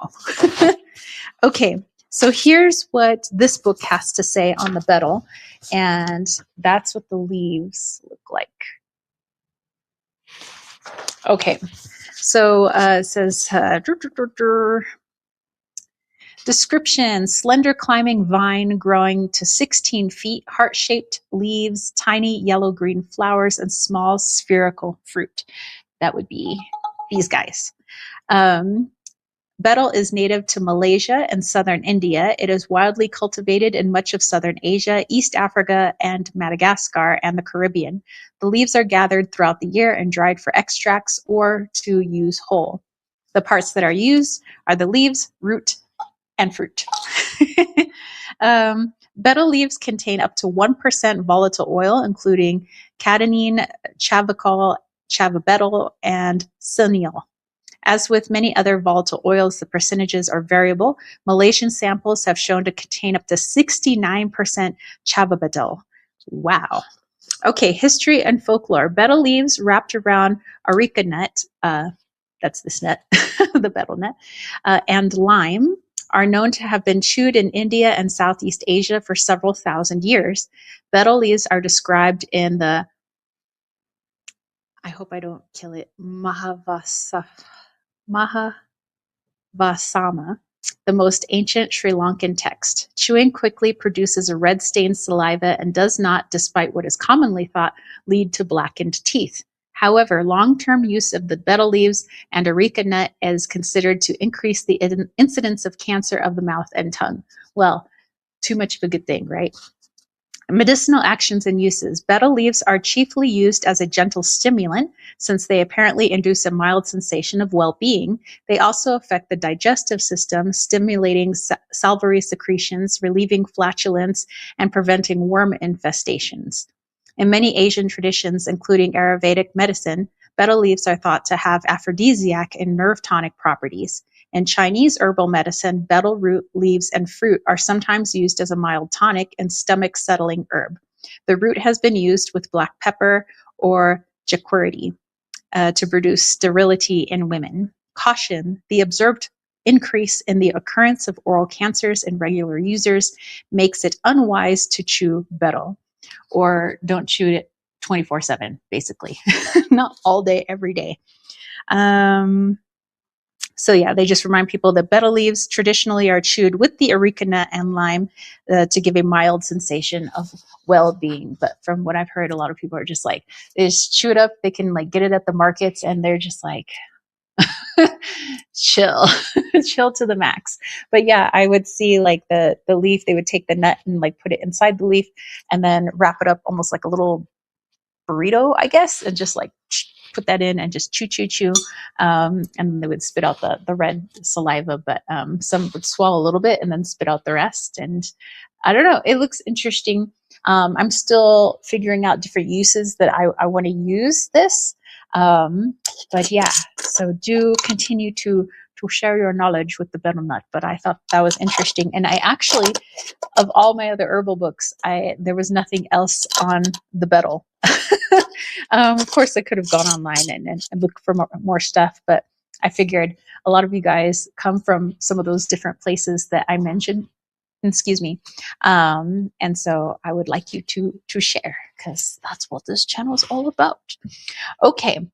Okay, so here's what this book has to say on the betel, and that's what the leaves look like. Okay, so it says, description, slender climbing vine growing to 16 feet, heart-shaped leaves, tiny yellow-green flowers, and small spherical fruit. That would be these guys. Betel is native to Malaysia and southern India. It is widely cultivated in much of southern Asia, East Africa, and Madagascar, and the Caribbean. The leaves are gathered throughout the year and dried for extracts or to use whole. The parts that are used are the leaves, root, and fruit. Betel leaves contain up to 1% volatile oil, including cadonine, chavicol, chavibetal, and cineol. As with many other volatile oils, the percentages are variable. Malaysian samples have shown to contain up to 69% chavibetal. Wow. Okay, history and folklore. Betel leaves wrapped around areca nut, that's this nut, the betel nut, and lime are known to have been chewed in India and Southeast Asia for several thousand years. Betel leaves are described in the, I hope I don't kill it, Mahavasama, the most ancient Sri Lankan text. Chewing quickly produces a red-stained saliva and does not, despite what is commonly thought, lead to blackened teeth. However, long-term use of the betel leaves and areca nut is considered to increase the incidence of cancer of the mouth and tongue. Well, too much of a good thing, right? Medicinal actions and uses. Betel leaves are chiefly used as a gentle stimulant since they apparently induce a mild sensation of well-being. They also affect the digestive system, stimulating salivary secretions, relieving flatulence, and preventing worm infestations. In many Asian traditions, including Ayurvedic medicine, betel leaves are thought to have aphrodisiac and nerve tonic properties. In Chinese herbal medicine, betel root, leaves, and fruit are sometimes used as a mild tonic and stomach-settling herb. The root has been used with black pepper or jequirity to produce sterility in women. Caution, the observed increase in the occurrence of oral cancers in regular users makes it unwise to chew betel, or don't chew it 24/7, basically, not all day, every day. So yeah, they just remind people that betel leaves traditionally are chewed with the areca nut and lime to give a mild sensation of well-being. But from what I've heard, a lot of people are just like, they just chew it up. They can like get it at the markets and they're just like, chill, chill to the max. But yeah, I would see like the leaf, they would take the nut and like put it inside the leaf and then wrap it up almost like a little burrito, I guess, and just like put that in and just chew, chew, chew. And then they would spit out the red saliva, but some would swallow a little bit and then spit out the rest. And I don't know, it looks interesting. I'm still figuring out different uses that I want to use this. But yeah, so do continue to share your knowledge with the betel nut. But I thought that was interesting. And I actually, of all my other herbal books, there was nothing else on the betel. Of course, I could have gone online and looked for more stuff, but I figured a lot of you guys come from some of those different places that I mentioned. Excuse me. And so I would like you to share, because that's what this channel is all about. Okay,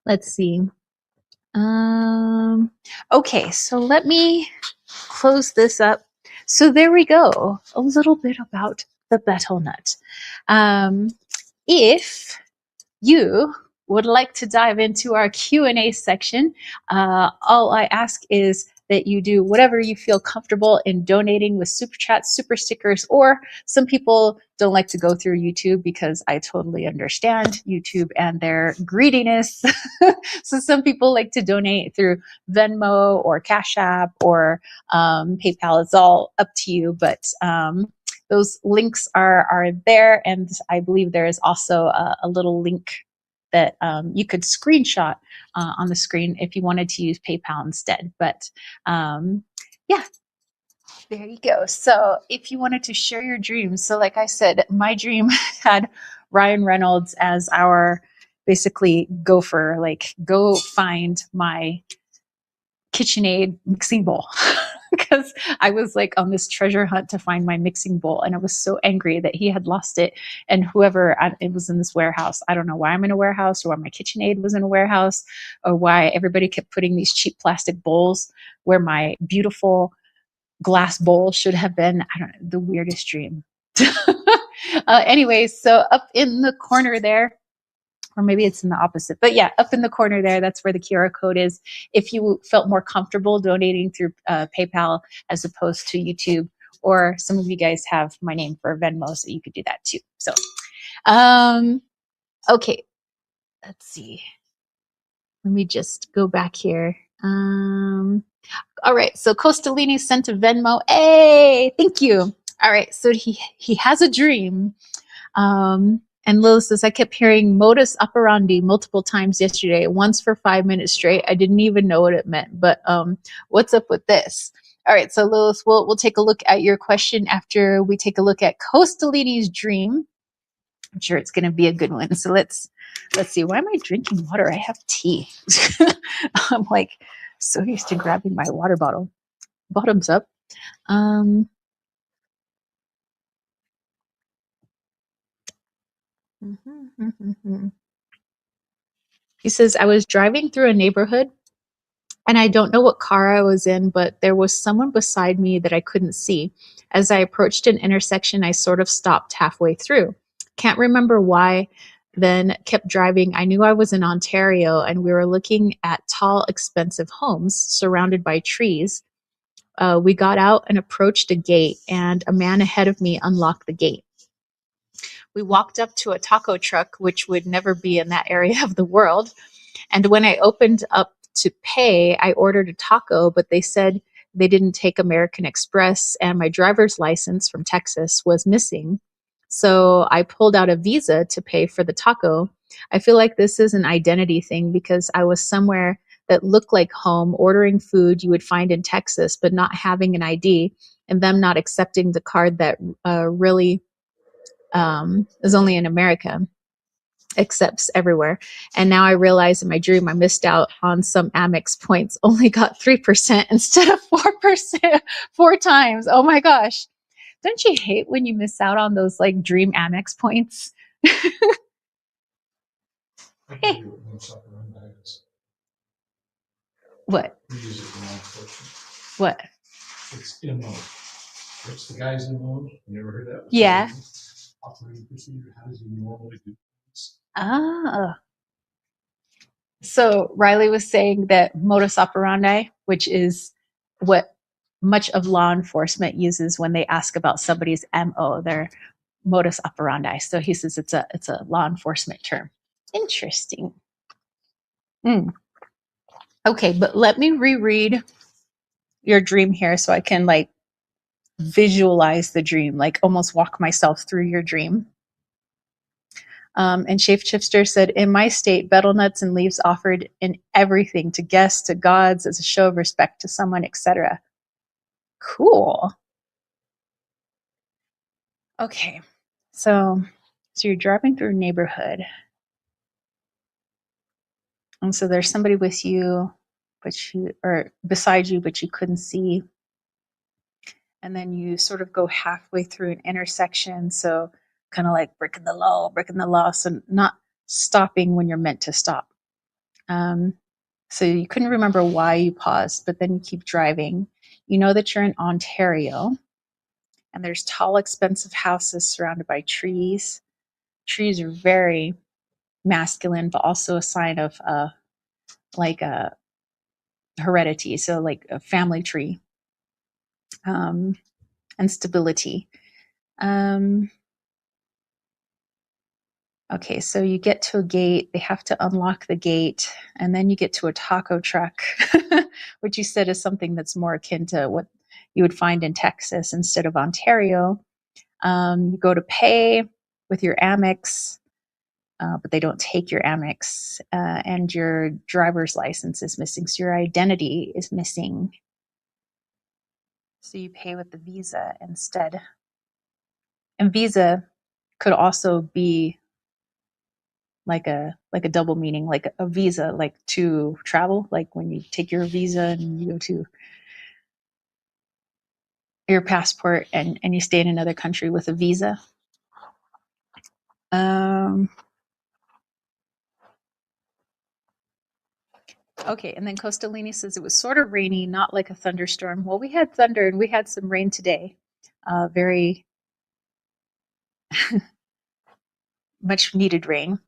let's see. Okay, so let me close this up. So there we go. A little bit about the betel nut. If you would like to dive into our Q&A section, all I ask is that you do whatever you feel comfortable in donating with super chats, super stickers, or some people don't like to go through YouTube, because I totally understand YouTube and their greediness. So some people like to donate through Venmo or Cash App or PayPal. It's all up to you, but those links are there, and I believe there is also a little link that you could screenshot on the screen if you wanted to use PayPal instead. But yeah, there you go. So if you wanted to share your dreams, so like I said, my dream had Ryan Reynolds as our basically gopher, like go find my KitchenAid mixing bowl. Because I was like on this treasure hunt to find my mixing bowl, and I was so angry that he had lost it. And it was in this warehouse. I don't know why I'm in a warehouse, or why my KitchenAid was in a warehouse, or why everybody kept putting these cheap plastic bowls where my beautiful glass bowl should have been. I don't know, the weirdest dream. Anyways, so up in the corner there, or maybe it's in the opposite, but yeah, up in the corner there, that's where the QR code is. If you felt more comfortable donating through PayPal as opposed to YouTube, or some of you guys have my name for Venmo, so you could do that too. So, okay, let's see. Let me just go back here. All right. So Costalini sent a Venmo. Hey, thank you. All right. So he has a dream. And Lil says, I kept hearing modus operandi multiple times yesterday, once for 5 minutes straight. I didn't even know what it meant, but what's up with this? All right, so Lilith, we'll take a look at your question after we take a look at Costalini's dream. I'm sure it's going to be a good one. So let's see. Why am I drinking water? I have tea. I'm like so used to grabbing my water bottle. Bottoms up. He says, I was driving through a neighborhood and I don't know what car I was in, but there was someone beside me that I couldn't see. As I approached an intersection, I sort of stopped halfway through. Can't remember why, then kept driving. I knew I was in Ontario and we were looking at tall, expensive homes surrounded by trees. We got out and approached a gate, and a man ahead of me unlocked the gate. We walked up to a taco truck, which would never be in that area of the world. And when I opened up to pay, I ordered a taco, but they said they didn't take American Express and my driver's license from Texas was missing. So I pulled out a Visa to pay for the taco. I feel like this is an identity thing because I was somewhere that looked like home, ordering food you would find in Texas, but not having an ID, and them not accepting the card that really is only in America, accepts everywhere. And now I realize in my dream I missed out on some Amex points, only got 3% instead of 4%, 4 times. Oh my gosh. Don't you hate when you miss out on those like dream Amex points? Hey. What? What? It's MO. What's the guy's MO? You never heard that? Yeah. Operating procedure. How does he normally do things? Ah. So Riley was saying that modus operandi, which is what much of law enforcement uses when they ask about somebody's MO, their modus operandi. So he says it's a law enforcement term. Interesting. Okay, but let me reread your dream here so I can like visualize the dream, like almost walk myself through your dream. And Shapeshifter said, in my state, betel nuts and leaves offered in everything to guests, to gods, as a show of respect to someone, etc. Cool. Okay, so you're driving through a neighborhood, and so there's somebody with you, or beside you, but you couldn't see. And then you sort of go halfway through an intersection, so kind of like breaking the law, so not stopping when you're meant to stop. So you couldn't remember why you paused, but then you keep driving. You know that you're in Ontario, and there's tall, expensive houses surrounded by trees. Trees are very masculine, but also a sign of like a heredity, so like a family tree, and stability. Okay, so you get to a gate, they have to unlock the gate, and then you get to a taco truck, which you said is something that's more akin to what you would find in Texas instead of Ontario. You go to pay with your Amex, but they don't take your Amex, and your driver's license is missing, so your identity is missing. So you pay with the Visa instead. And Visa could also be like a double meaning, like a visa, like to travel, like when you take your visa and you go to your passport and you stay in another country with a visa. Okay, and then Costalini says it was sort of rainy, not like a thunderstorm. Well, we had thunder and we had some rain today. Very much needed rain.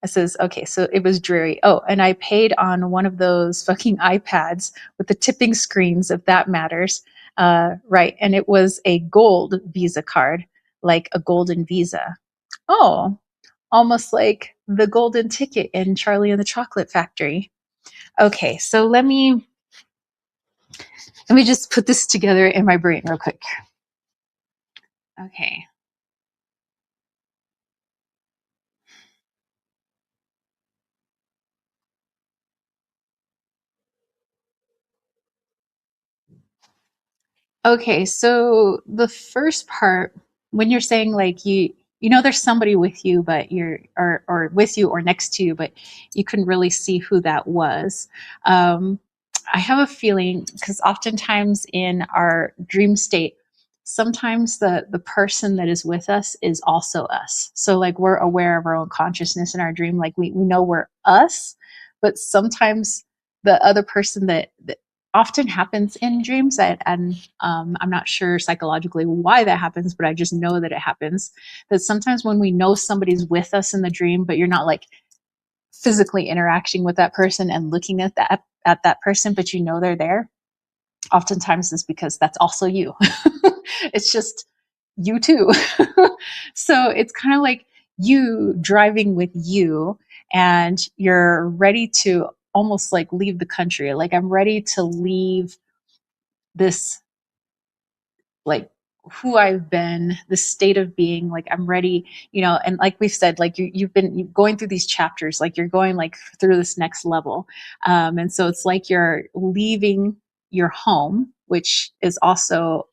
It says, okay, so it was dreary. Oh, and I paid on one of those fucking iPads with the tipping screens, if that matters. Right. And it was a gold Visa card, like a golden Visa. Oh, almost like the golden ticket in Charlie and the Chocolate Factory. Okay, so let me Let me just put this together in my brain real quick. Okay. Okay, so the first part, when you're saying like you know there's somebody with you, but you're or with you or next to you, but you couldn't really see who that was. Um, I have a feeling because oftentimes in our dream state, sometimes the person that is with us is also us. So like we're aware of our own consciousness in our dream, like we know we're us, but sometimes the other person that often happens in dreams and I'm not sure psychologically why that happens, but I just know that it happens, that sometimes when we know somebody's with us in the dream but you're not like physically interacting with that person and looking at that person, but you know they're there, oftentimes it's because that's also you. It's just you too. So it's kind of like you driving with you and you're ready to almost like leave the country. Like I'm ready to leave this, like who I've been, the state of being, like I'm ready, and like we've said, like you've been going through these chapters, like you're going like through this next level. And so it's like you're leaving your home, which is also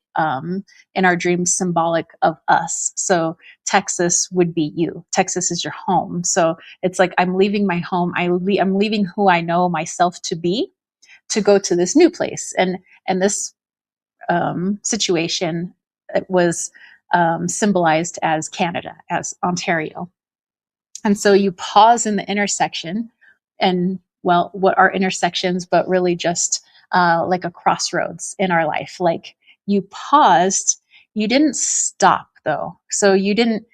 in our dreams symbolic of us. So Texas would be you. Texas is your home. So it's like I'm leaving my home. I'm leaving who I know myself to be to go to this new place. And this situation was symbolized as Canada, as Ontario. And so you pause in the intersection, and well, what are intersections, but really just like a crossroads in our life. Like you paused, you didn't stop though. So you didn't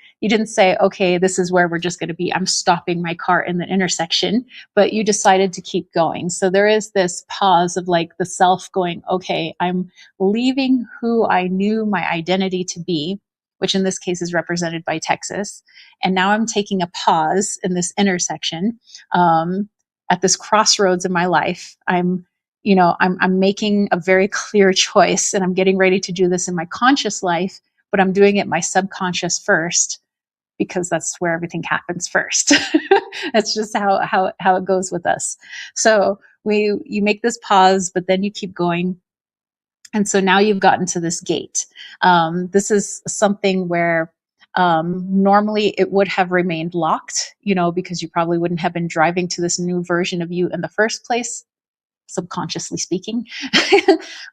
say, okay, this is where we're just going to be. I'm stopping my car in the intersection, but you decided to keep going. So there is this pause of like the self going, okay, I'm leaving who I knew my identity to be, which in this case is represented by Texas. And now I'm taking a pause in this intersection, at this crossroads in my life. I'm making a very clear choice, and I'm getting ready to do this in my conscious life, but I'm doing it my subconscious first because that's where everything happens first. That's just how it goes with us. So you make this pause, but then you keep going. And so now you've gotten to this gate. This is something where normally it would have remained locked, because you probably wouldn't have been driving to this new version of you in the first place, subconsciously speaking.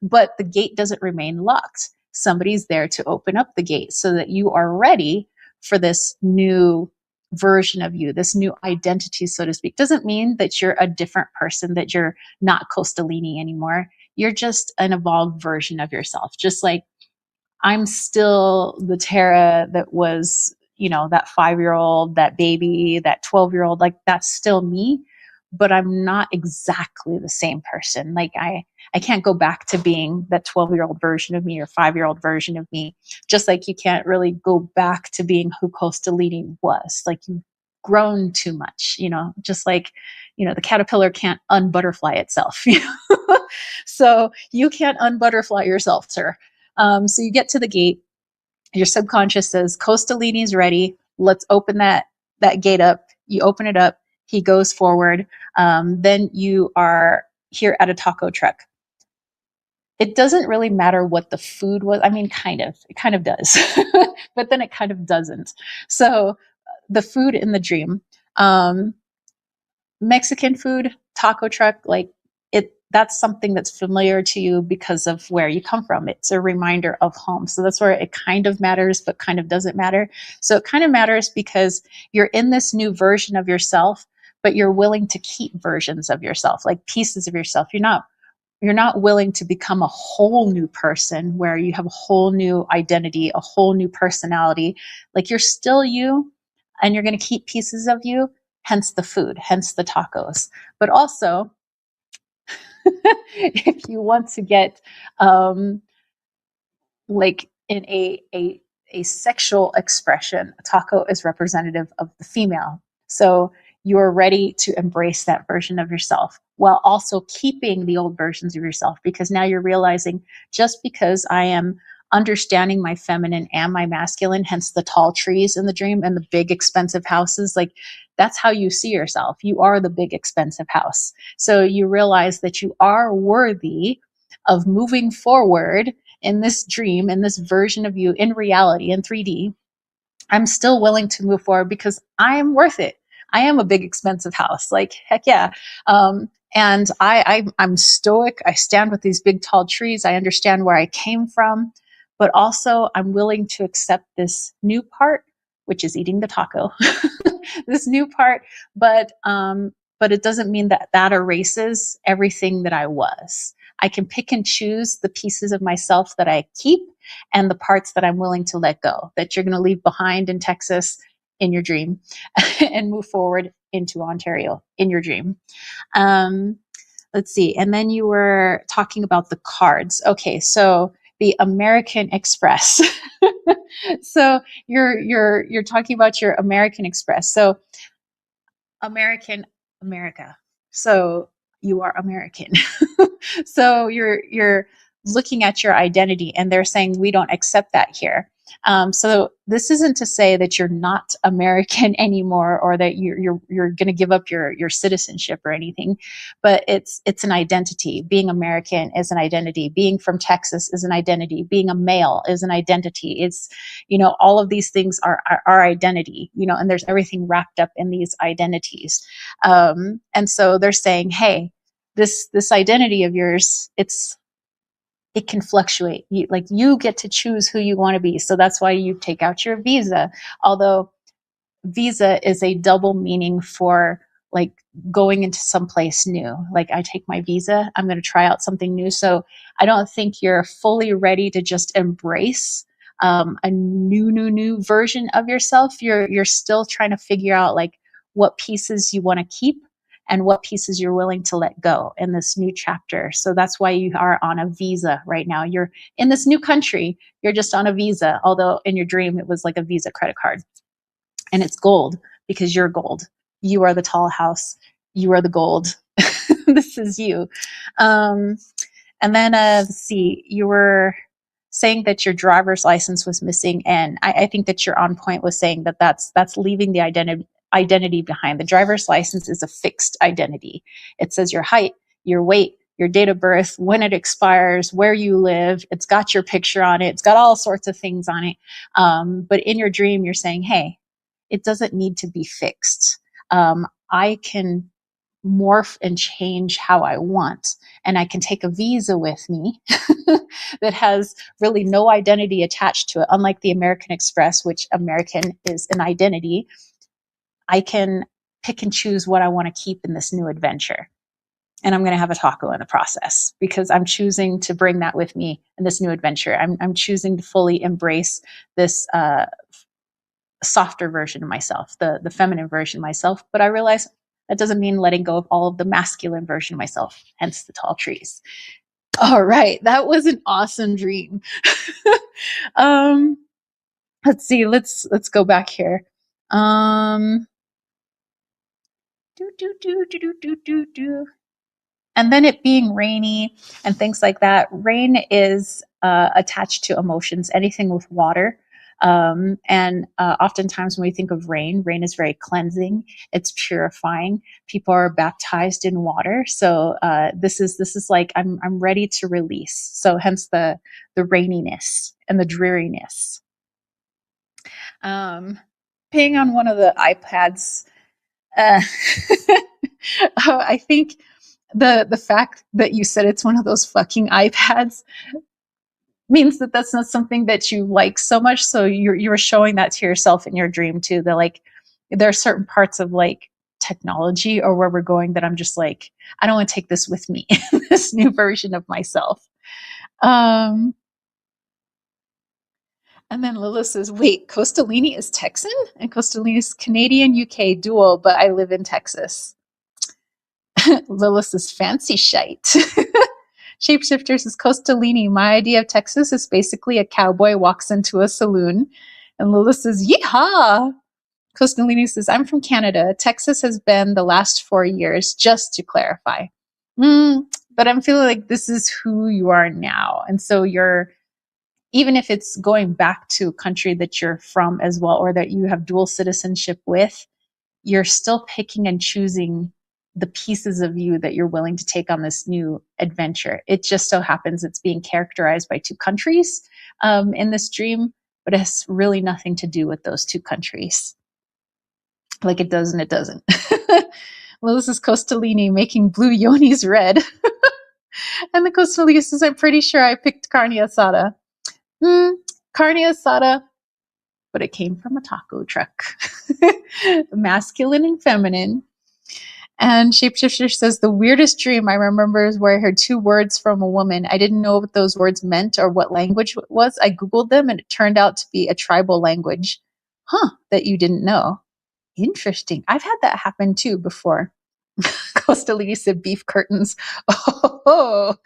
But the gate doesn't remain locked. Somebody's there to open up the gate so that you are ready for this new version of you, this new identity, so to speak. Doesn't mean that you're a different person, that you're not Costalini anymore. You're just an evolved version of yourself. Just like I'm still the Tara that was, that 5-year old, that baby, that 12-year old, like that's still me, but I'm not exactly the same person. Like I can't go back to being that 12-year-old version of me or 5-year-old version of me. Just like you can't really go back to being who Costalini was. Like you've grown too much, just like, the caterpillar can't unbutterfly itself. So you can't unbutterfly yourself, sir. So you get to the gate. Your subconscious says, Costalini's ready. Let's open that gate up. You open it up. He goes forward. Then you are here at a taco truck. It doesn't really matter what the food was. I mean, kind of. It kind of does. But then it kind of doesn't. So the food in the dream, Mexican food, taco truck, like that's something that's familiar to you because of where you come from. It's a reminder of home. So that's where it kind of matters, but kind of doesn't matter. So it kind of matters because you're in this new version of yourself, but you're willing to keep versions of yourself, like pieces of yourself. You're not willing to become a whole new person where you have a whole new identity, a whole new personality. Like you're still you, and you're going to keep pieces of you, hence the food, hence the tacos. But also, if you want to get like in a sexual expression, a taco is representative of the female. So you're ready to embrace that version of yourself. while also keeping the old versions of yourself, because now you're realizing, just because I am understanding my feminine and my masculine, hence the tall trees in the dream and the big expensive houses, like that's how you see yourself. You are the big expensive house. So you realize that you are worthy of moving forward in this dream, in this version of you in reality, in 3D. I'm still willing to move forward because I am worth it. I am a big expensive house. Like, heck yeah. And I'm stoic. I stand with these big tall trees. I understand where I came from, but also I'm willing to accept this new part, which is eating the taco, this new part. But it doesn't mean that that erases everything that I was. I can pick and choose the pieces of myself that I keep and the parts that I'm willing to let go, that you're going to leave behind in Texas in your dream and move forward into Ontario in your dream. Let's see. And then you were talking about the cards. Okay, so the American Express. So you're talking about your American Express. So America. So you are American. So you're looking at your identity, and they're saying we don't accept that here. So this isn't to say that you're not American anymore, or that you're going to give up your citizenship or anything, but it's an identity. Being American is an identity. Being from Texas is an identity. Being a male is an identity. It's, all of these things are our identity. And there's everything wrapped up in these identities. And so they're saying, hey, this identity of yours, it can fluctuate. You get to choose who you want to be. So that's why you take out your visa. Although visa is a double meaning for like going into someplace new. Like, I take my visa, I'm going to try out something new. So I don't think you're fully ready to just embrace a new version of yourself. You're still trying to figure out like what pieces you want to keep and what pieces you're willing to let go in this new chapter. So that's why you are on a visa right now. You're in this new country. You're just on a visa, although in your dream it was like a Visa credit card. And it's gold because you're gold. You are the tall house. You are the gold. This is you. And then let's see, you were saying that your driver's license was missing, and I think that you're on point with saying that that's leaving the identity behind. The driver's license is a fixed identity. It says your height, your weight, your date of birth, when it expires, where you live. It's got your picture on it. It's got all sorts of things on it. But in your dream, you're saying, hey, it doesn't need to be fixed. I can morph and change how I want. And I can take a visa with me that has really no identity attached to it. Unlike the American Express, which American is an identity, I can pick and choose what I want to keep in this new adventure. And I'm going to have a taco in the process because I'm choosing to bring that with me in this new adventure. I'm choosing to fully embrace this softer version of myself, the feminine version of myself. But I realize that doesn't mean letting go of all of the masculine version of myself, hence the tall trees. All right, that was an awesome dream. Let's see, let's go back here. And then it being rainy and things like that. Rain is attached to emotions, anything with water. And oftentimes when we think of rain, rain is very cleansing. It's purifying. People are baptized in water. So this is like I'm ready to release. So hence the raininess and the dreariness. Being on one of the iPads, I think the fact that you said it's one of those fucking iPads means that that's not something that you like so much. So you're showing that to yourself in your dream too. That like there are certain parts of like technology or where we're going that I'm just like, I don't want to take this with me, this new version of myself. And then Lila says, wait, Costolini is Texan? And Costolini is Canadian UK dual, but I live in Texas. Lilith is fancy shite. Shapeshifter says, Costolini, my idea of Texas is basically a cowboy walks into a saloon. And Lilith says, yeehaw. Costolini says, I'm from Canada. Texas has been the last 4 years, just to clarify. But I'm feeling like this is who you are now. And so you're, even if it's going back to a country that you're from as well, or that you have dual citizenship with, you're still picking and choosing the pieces of you that you're willing to take on this new adventure. It just so happens it's being characterized by two countries in this dream, but it has really nothing to do with those two countries. Like it does and it doesn't. Well, this is Costalini making blue yonis red. And the Costalini says, I'm pretty sure I picked carne asada. Carne asada, but it came from a taco truck. Masculine and feminine. And Shapeshifter says, the weirdest dream I remember is where I heard two words from a woman. I didn't know what those words meant or what language it was. I Googled them and it turned out to be a tribal language. That you didn't know. Interesting. I've had that happen too before. Costalini said beef curtains. Oh.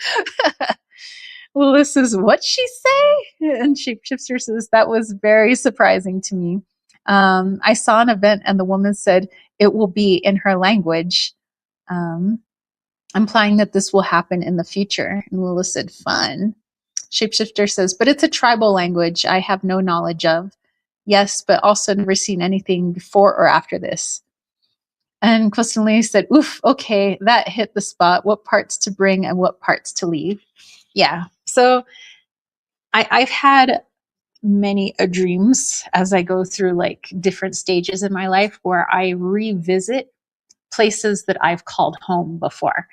Well, this is what she say? And Shapeshifter says, that was very surprising to me. I saw an event and the woman said it will be in her language, implying that this will happen in the future. And Lila said, fun. Shapeshifter says, but it's a tribal language I have no knowledge of. Yes, but also never seen anything before or after this. And Costalini said, oof, okay, that hit the spot. What parts to bring and what parts to leave? Yeah. So I've had many dreams as I go through like different stages in my life where I revisit places that I've called home before,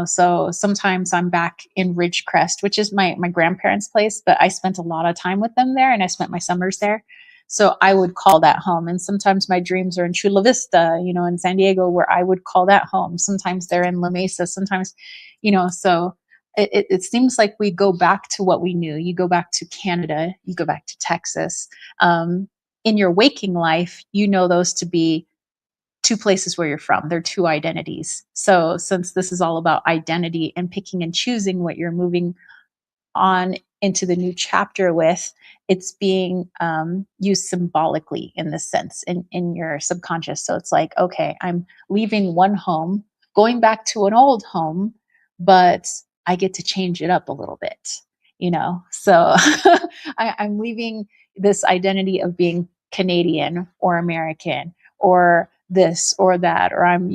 so sometimes I'm back in Ridgecrest, which is my grandparents' place, but I spent a lot of time with them there and I spent my summers there. So I would call that home. And sometimes my dreams are in Chula Vista, in San Diego, where I would call that home. Sometimes they're in La Mesa, sometimes, so it seems like we go back to what we knew. You go back to Canada, you go back to Texas. In your waking life, those to be two places where you're from. They're two identities. So since this is all about identity and picking and choosing what you're moving on into the new chapter with, it's being used symbolically in this sense in your subconscious. So it's like, okay, I'm leaving one home, going back to an old home, but I get to change it up a little bit, So I'm leaving this identity of being Canadian or American or this or that, or I'm,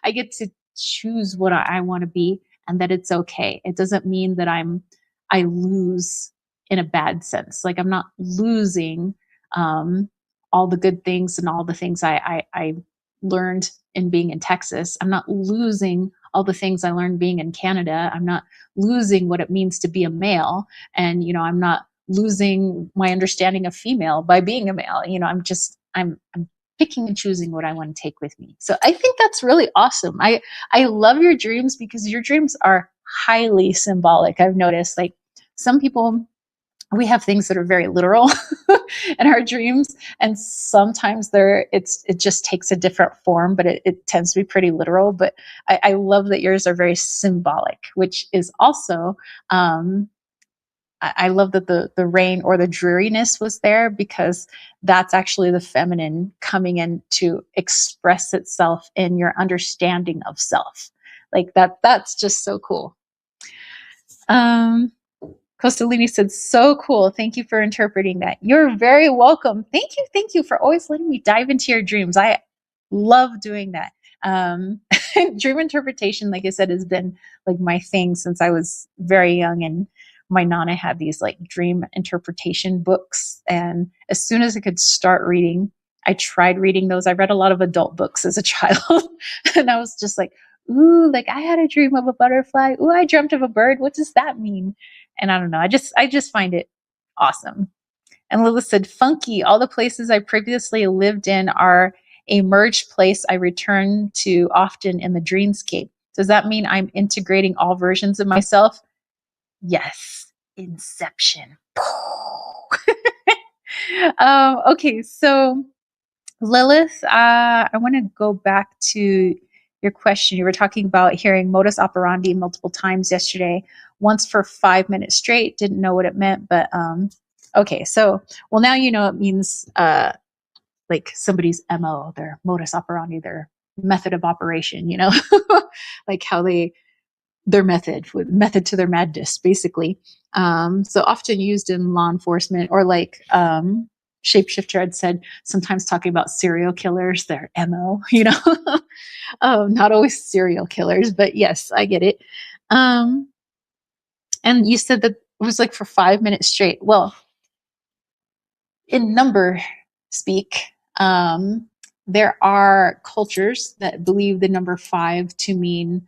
I get to choose what I want to be, and that it's okay. It doesn't mean that I lose in a bad sense. Like I'm not losing all the good things and all the things I learned in being in Texas. I'm not losing all the things I learned being in Canada. I'm not losing what it means to be a male. And, I'm not losing my understanding of female by being a male. I'm picking and choosing what I want to take with me. So I think that's really awesome. I love your dreams because your dreams are highly symbolic. I've noticed like some people, we have things that are very literal in our dreams, and sometimes it just takes a different form, but it tends to be pretty literal. But I love that yours are very symbolic, which is also I love that the rain or the dreariness was there, because that's actually the feminine coming in to express itself in your understanding of self. Like that's just so cool. Costalini said, so cool. Thank you for interpreting that. You're very welcome. Thank you for always letting me dive into your dreams. I love doing that. Dream interpretation, like I said, has been like my thing since I was very young, and my nana had these like dream interpretation books. And as soon as I could start reading, I tried reading those. I read a lot of adult books as a child, and I was just like, ooh, like I had a dream of a butterfly. Ooh, I dreamt of a bird. What does that mean? And I don't know. I just find it awesome. And Lilith said, funky. All the places I previously lived in are a merged place I return to often in the dreamscape. Does that mean I'm integrating all versions of myself? Yes. Inception. Okay, so Lilith, I want to go back to your question. You were talking about hearing modus operandi multiple times yesterday, once for 5 minutes straight. Didn't know what it meant, but okay. So, well, now it means like somebody's MO, their modus operandi, their method of operation, like how their method to their madness, basically. So often used in law enforcement, or like Shapeshifter had said, sometimes talking about serial killers, their MO, not always serial killers, but yes, I get it. And you said that it was like for 5 minutes straight. Well, in number speak, there are cultures that believe the number 5 to mean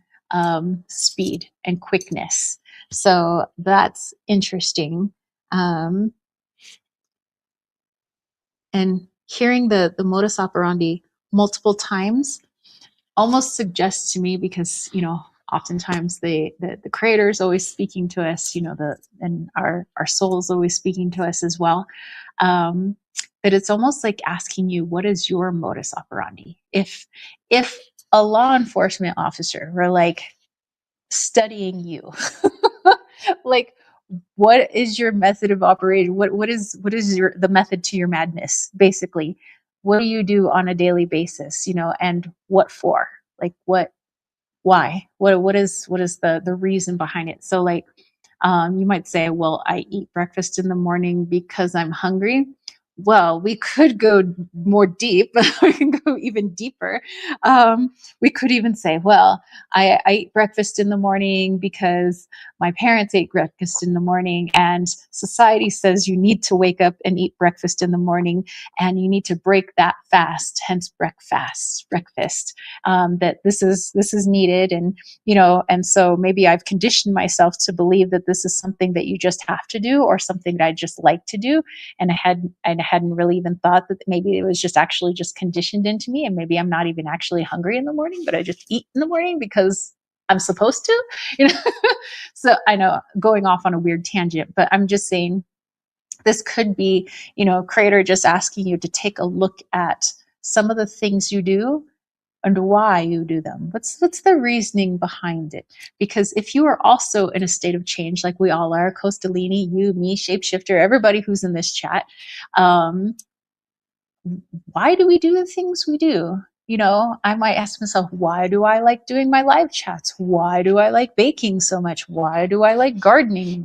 speed and quickness. So that's interesting. And hearing the modus operandi multiple times almost suggests to me, because oftentimes the creator is always speaking to us, and our soul is always speaking to us as well. That it's almost like asking you, what is your modus operandi? If a law enforcement officer were like studying you, like, what is your method of operation? What is the method to your madness, basically? What do you do on a daily basis, and what for? Like, why? What is the reason behind it? So like, you might say, well, I eat breakfast in the morning because I'm hungry. Well, we could go more deep. We can go even deeper. We could even say, well, I eat breakfast in the morning because my parents ate breakfast in the morning, and society says you need to wake up and eat breakfast in the morning, and you need to break that fast, hence breakfast. That this is needed, and so maybe I've conditioned myself to believe that this is something that you just have to do, or something that I just like to do, and I hadn't really even thought that maybe it was just actually just conditioned into me, and maybe I'm not even actually hungry in the morning, but I just eat in the morning because I'm supposed to, So I know, going off on a weird tangent, but I'm just saying this could be, creator just asking you to take a look at some of the things you do and why you do them. What's the reasoning behind it? Because if you are also in a state of change, like we all are, Costalini, you, me, Shapeshifter, everybody who's in this chat, why do we do the things we do? I might ask myself, why do I like doing my live chats? Why do I like baking so much? Why do I like gardening?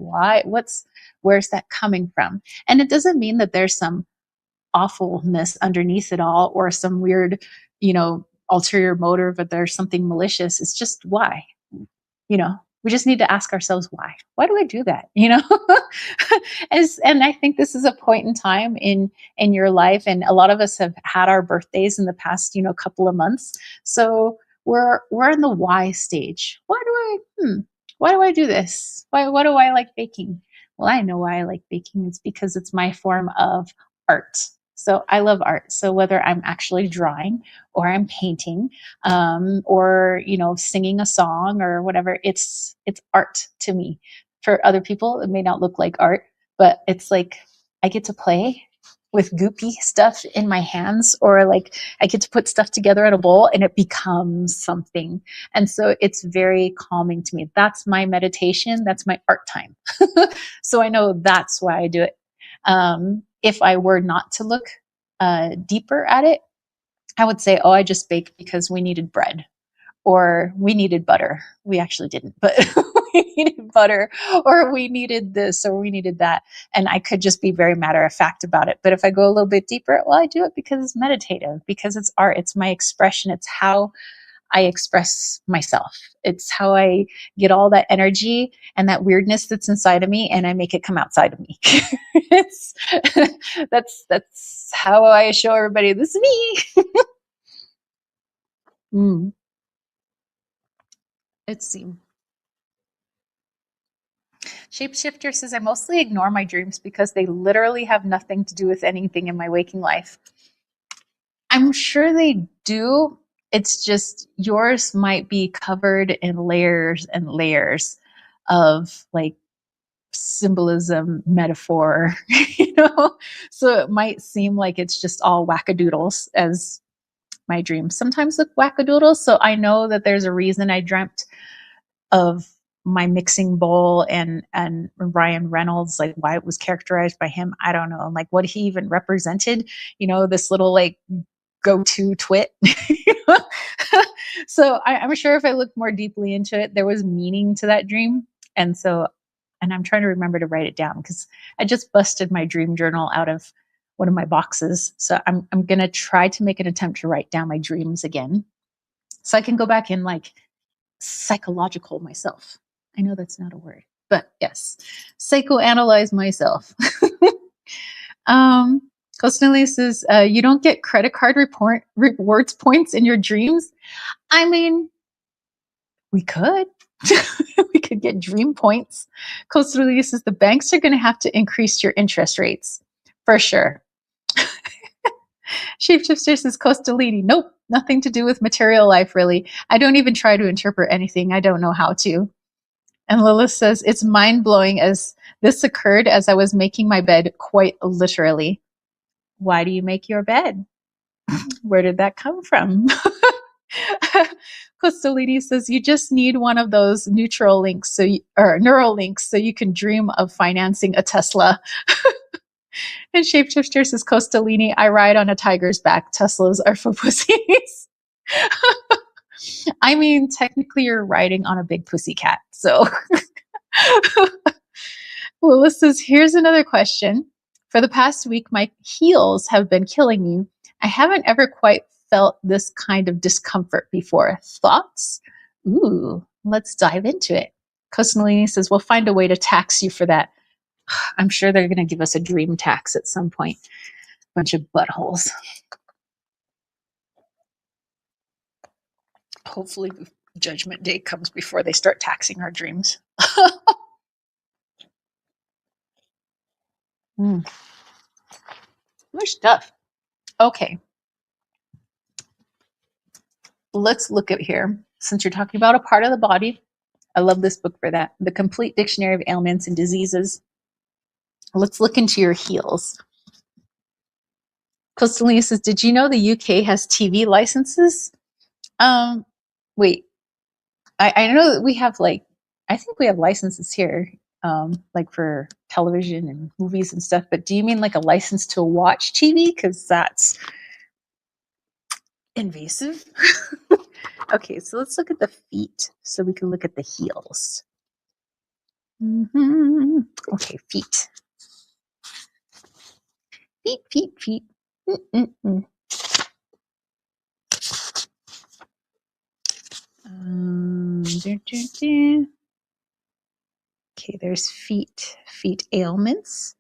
Where's that coming from? And it doesn't mean that there's some awfulness underneath it all, or some weird, ulterior motive, but there's something malicious. It's just why, we just need to ask ourselves, why do I do that? And I think this is a point in time in your life. And a lot of us have had our birthdays in the past, couple of months. So we're in the why stage. Why do I do this? Why do I like baking? Well, I know why I like baking. It's because it's my form of art. So I love art. So whether I'm actually drawing, or I'm painting, or singing a song or whatever, it's art to me. For other people, it may not look like art, but it's like I get to play with goopy stuff in my hands, or like I get to put stuff together in a bowl and it becomes something. And so it's very calming to me. That's my meditation. That's my art time. So I know that's why I do it. If I were not to look deeper at it, I would say, oh, I just baked because we needed bread, or we needed butter. We actually didn't, but we needed butter, or we needed this, or we needed that. And I could just be very matter of fact about it. But if I go a little bit deeper, well, I do it because it's meditative, because it's art. It's my expression. It's how I express myself. It's how I get all that energy and that weirdness that's inside of me, and I make it come outside of me. It's that's how I show everybody this is me. Let's see. Shapeshifter says, I mostly ignore my dreams because they literally have nothing to do with anything in my waking life. I'm sure they do. It's just yours might be covered in layers and layers of like symbolism, metaphor, So it might seem like it's just all wackadoodles, as my dreams sometimes look wackadoodles. So I know that there's a reason I dreamt of my mixing bowl and Ryan Reynolds, like why it was characterized by him. I don't know, like what he even represented, this little like go-to twit. So I'm sure if I looked more deeply into it, there was meaning to that dream. And so, and I'm trying to remember to write it down because I just busted my dream journal out of one of my boxes. So I'm going to try to make an attempt to write down my dreams again so I can go back and like psychological myself. I know that's not a word, but yes, psychoanalyze myself. um, Constantly says, you don't get credit card rewards points in your dreams. I mean, we could. We could get dream points. Costa Rica says the banks are going to have to increase your interest rates for sure. Shapeshifter says Costalini. Nope, nothing to do with material life, really. I don't even try to interpret anything. I don't know how to. And Lilith says it's mind blowing as this occurred as I was making my bed, quite literally. Why do you make your bed? Where did that come from? Costalini says you just need one of those neutral links or neural links so you can dream of financing a Tesla. And Shapeshifter says Costalini, I ride on a tiger's back. Teslas are for pussies. I mean, technically you're riding on a big pussy cat. So Lilith says, here's another question. For the past week, my heels have been killing me. I haven't ever quite felt this kind of discomfort before. Thoughts? Ooh, let's dive into it. Costanolini says, we'll find a way to tax you for that. I'm sure they're going to give us a dream tax at some point. Bunch of buttholes. Hopefully Judgment Day comes before they start taxing our dreams. More stuff. Okay. Let's look at here. Since you're talking about a part of the body, I love this book for that. The Complete Dictionary of Ailments and Diseases. Let's look into your heels. Costalina says, did you know the UK has TV licenses? Wait, I know that we have I think we have licenses here, like for television and movies and stuff, but do you mean like a license to watch TV? Because that's invasive. Okay, so let's look at the feet so we can look at the heels. Okay, feet. Feet. Mm-mm-mm. Okay, there's feet ailments.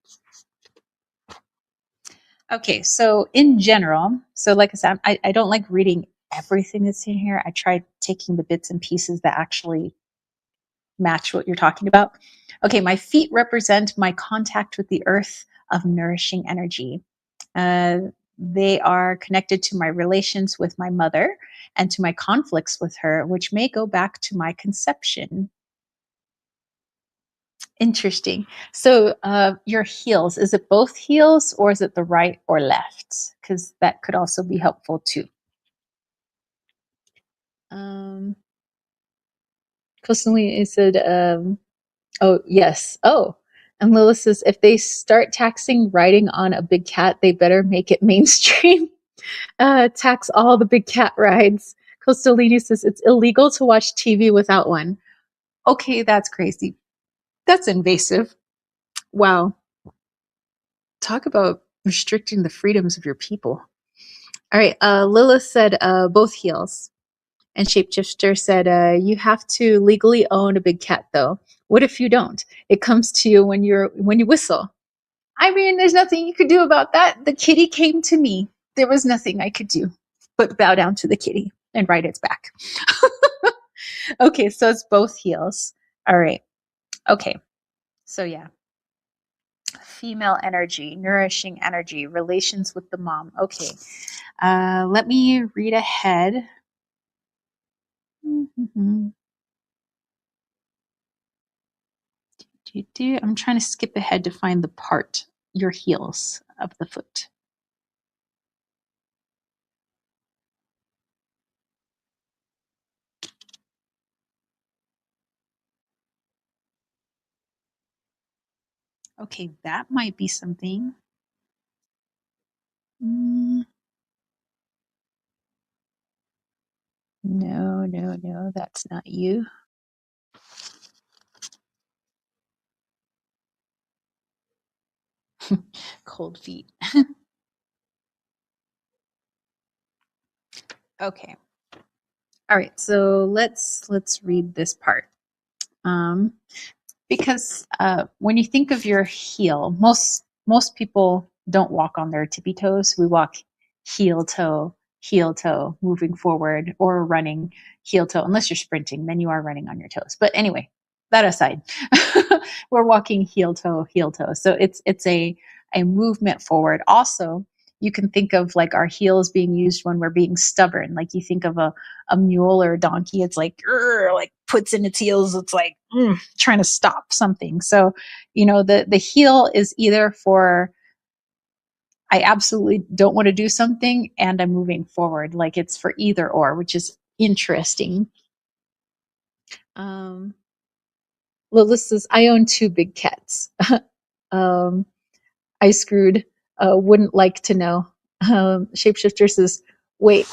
Okay, so in general, so like I said, I don't like reading everything that's in here. I tried taking the bits and pieces that actually match what you're talking about. Okay, my feet represent my contact with the earth of nourishing energy. They are connected to my relations with my mother and to my conflicts with her, which may go back to my conception. Interesting. So, your heels, is it both heels or is it the right or left? Because that could also be helpful too. Personally, it said, oh, yes. Oh, and Lilith says, if they start taxing riding on a big cat, they better make it mainstream. Tax all the big cat rides. Costalini says, it's illegal to watch TV without one. Okay, that's crazy. That's invasive. Wow. Talk about restricting the freedoms of your people. All right. Lilith said both heels. And Shapeshifter said, you have to legally own a big cat, though. What if you don't? It comes to you when you whistle. I mean, there's nothing you could do about that. The kitty came to me. There was nothing I could do but bow down to the kitty and ride its back. Okay, so it's both heels. All right. Okay. So yeah. Female energy, nourishing energy, relations with the mom. Okay. Let me read ahead. I'm trying to skip ahead to find the part, your heels of the foot. Okay, that might be something. No, no, no, that's not you. Cold feet. Okay. All right, so let's read this part. Um, because when you think of your heel, most people don't walk on their tippy toes. We walk heel toe, moving forward, or running heel toe. Unless you're sprinting, then you are running on your toes. But anyway, that aside, we're walking heel toe, heel toe. So it's a movement forward. Also, you can think of like our heels being used when we're being stubborn. Like you think of a mule or a donkey, it's like puts in its heels. It's like trying to stop something. So, the heel is either for I absolutely don't want to do something and I'm moving forward. Like it's for either or, which is interesting. Um, Lilith says, I own two big cats. um, I screwed. Wouldn't like to know. Shapeshifter says, wait,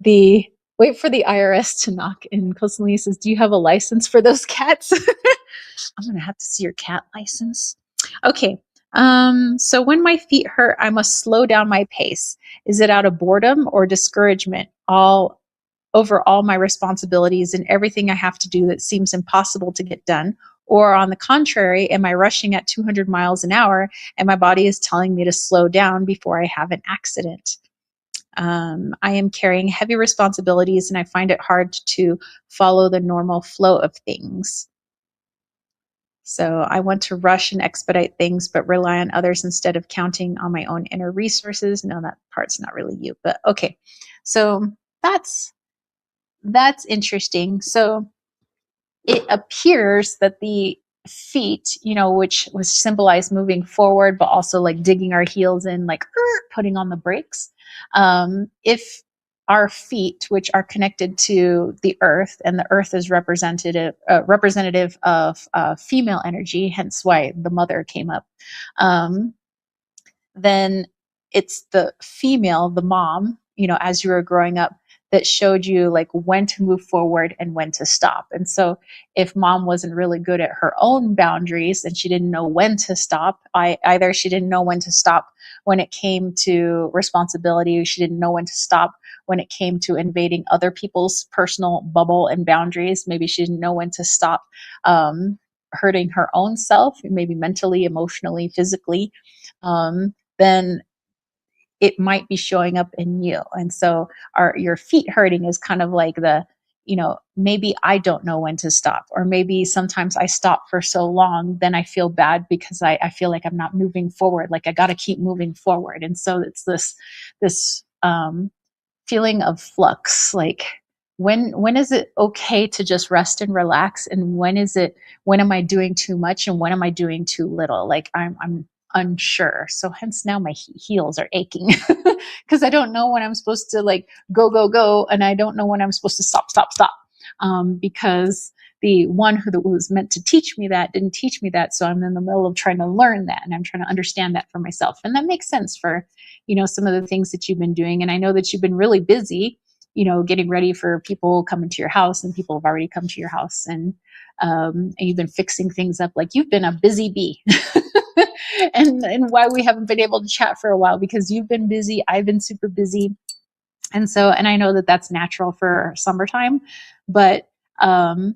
the wait for the IRS to knock. And Costaline says, do you have a license for those cats? I'm gonna have to see your cat license. Okay. So when my feet hurt, I must slow down my pace. Is it out of boredom or discouragement? All over all my responsibilities and everything I have to do that seems impossible to get done? Or on the contrary, am I rushing at 200 miles an hour and my body is telling me to slow down before I have an accident? I am carrying heavy responsibilities and I find it hard to follow the normal flow of things. So I want to rush and expedite things, but rely on others instead of counting on my own inner resources. No, that part's not really you, but okay. So that's interesting. So it appears that the feet, which was symbolized moving forward, but also like digging our heels in, like putting on the brakes. If our feet, which are connected to the earth, and the earth is representative of female energy, hence why the mother came up, then it's the female, the mom, as you were growing up, that showed you like when to move forward and when to stop. And so if mom wasn't really good at her own boundaries and she didn't know when to stop, either she didn't know when to stop when it came to responsibility, she didn't know when to stop when it came to invading other people's personal bubble and boundaries. Maybe she didn't know when to stop hurting her own self, maybe mentally, emotionally, physically. Then it might be showing up in you. And so your feet hurting is kind of like maybe I don't know when to stop, or maybe sometimes I stop for so long, then I feel bad because I feel like I'm not moving forward. Like I got to keep moving forward. And so it's this feeling of flux. Like when is it okay to just rest and relax? And when am I doing too much? And when am I doing too little? Like I'm unsure. So hence now my heels are aching because I don't know when I'm supposed to like go, and I don't know when I'm supposed to stop. Because the one who was meant to teach me that didn't teach me that. So I'm in the middle of trying to learn that, and I'm trying to understand that for myself. And that makes sense for, some of the things that you've been doing. And I know that you've been really busy, getting ready for people coming to your house, and people have already come to your house, and you've been fixing things up. Like you've been a busy bee. and why we haven't been able to chat for a while, because you've been busy. I've been super busy. And I know that that's natural for summertime, but that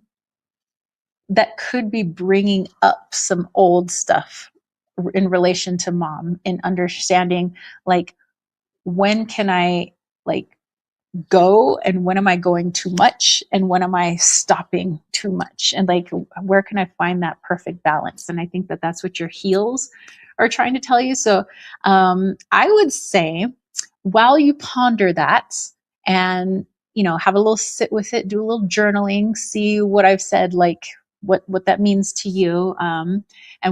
could be bringing up some old stuff in relation to mom, and understanding like, when can I like go, and when am I going too much, and when am I stopping too much, and like where can I find that perfect balance? And I think that that's what your heels are trying to tell you. So I would say, while you ponder that, and have a little sit with it, do a little journaling, see what I've said, like what that means to you, and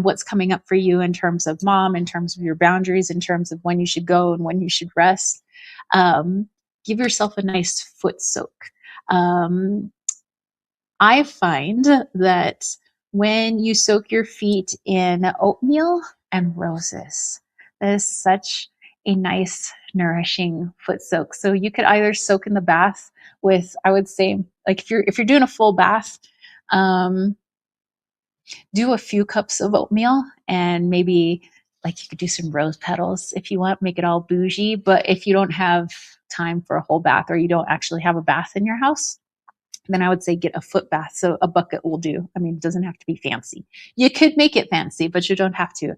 what's coming up for you in terms of mom, in terms of your boundaries, in terms of when you should go and when you should rest. Give yourself a nice foot soak. I find that when you soak your feet in oatmeal and roses, that is such a nice nourishing foot soak. So you could either soak in the bath with, I would say, like if you're doing a full bath, um, do a few cups of oatmeal, and maybe like you could do some rose petals if you want, make it all bougie. But if you don't have time for a whole bath, or you don't actually have a bath in your house, then I would say get a foot bath. So a bucket will do. I mean, it doesn't have to be fancy. You could make it fancy, but you don't have to.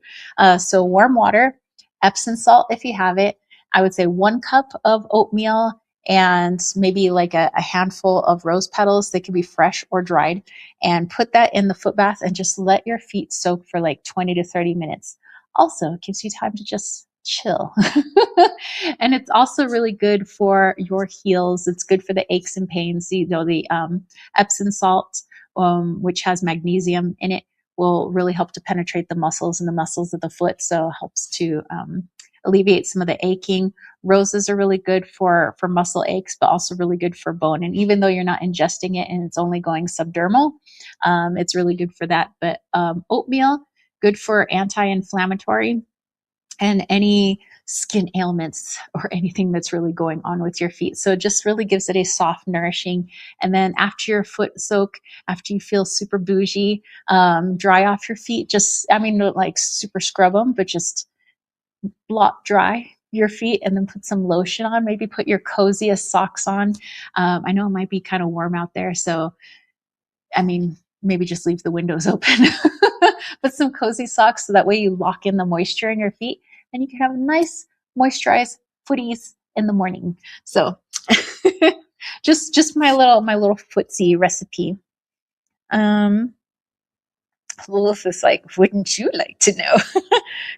So warm water, Epsom salt if you have it. I would say 1 cup of oatmeal, and maybe like a handful of rose petals. They could be fresh or dried, and put that in the foot bath and just let your feet soak for like 20 to 30 minutes. Also, it gives you time to just chill. And it's also really good for your heels. It's good for the aches and pains. You know, the Epsom salt, which has magnesium in it, will really help to penetrate the muscles and the muscles of the foot. So it helps to alleviate some of the aching. Roses are really good for muscle aches, but also really good for bone. And even though you're not ingesting it and it's only going subdermal, it's really good for that. But oatmeal, good for anti-inflammatory and any skin ailments or anything that's really going on with your feet. So it just really gives it a soft, nourishing. And then after your foot soak, after you feel super bougie, dry off your feet. Just, I mean, don't like super scrub them, but just blot dry your feet and then put some lotion on. Maybe put your coziest socks on. I know it might be kind of warm out there. So, I mean, maybe just leave the windows open. Put some cozy socks so that way you lock in the moisture in your feet, and you can have nice moisturized footies in the morning. So just my little footsie recipe. Lilith is like, wouldn't you like to know?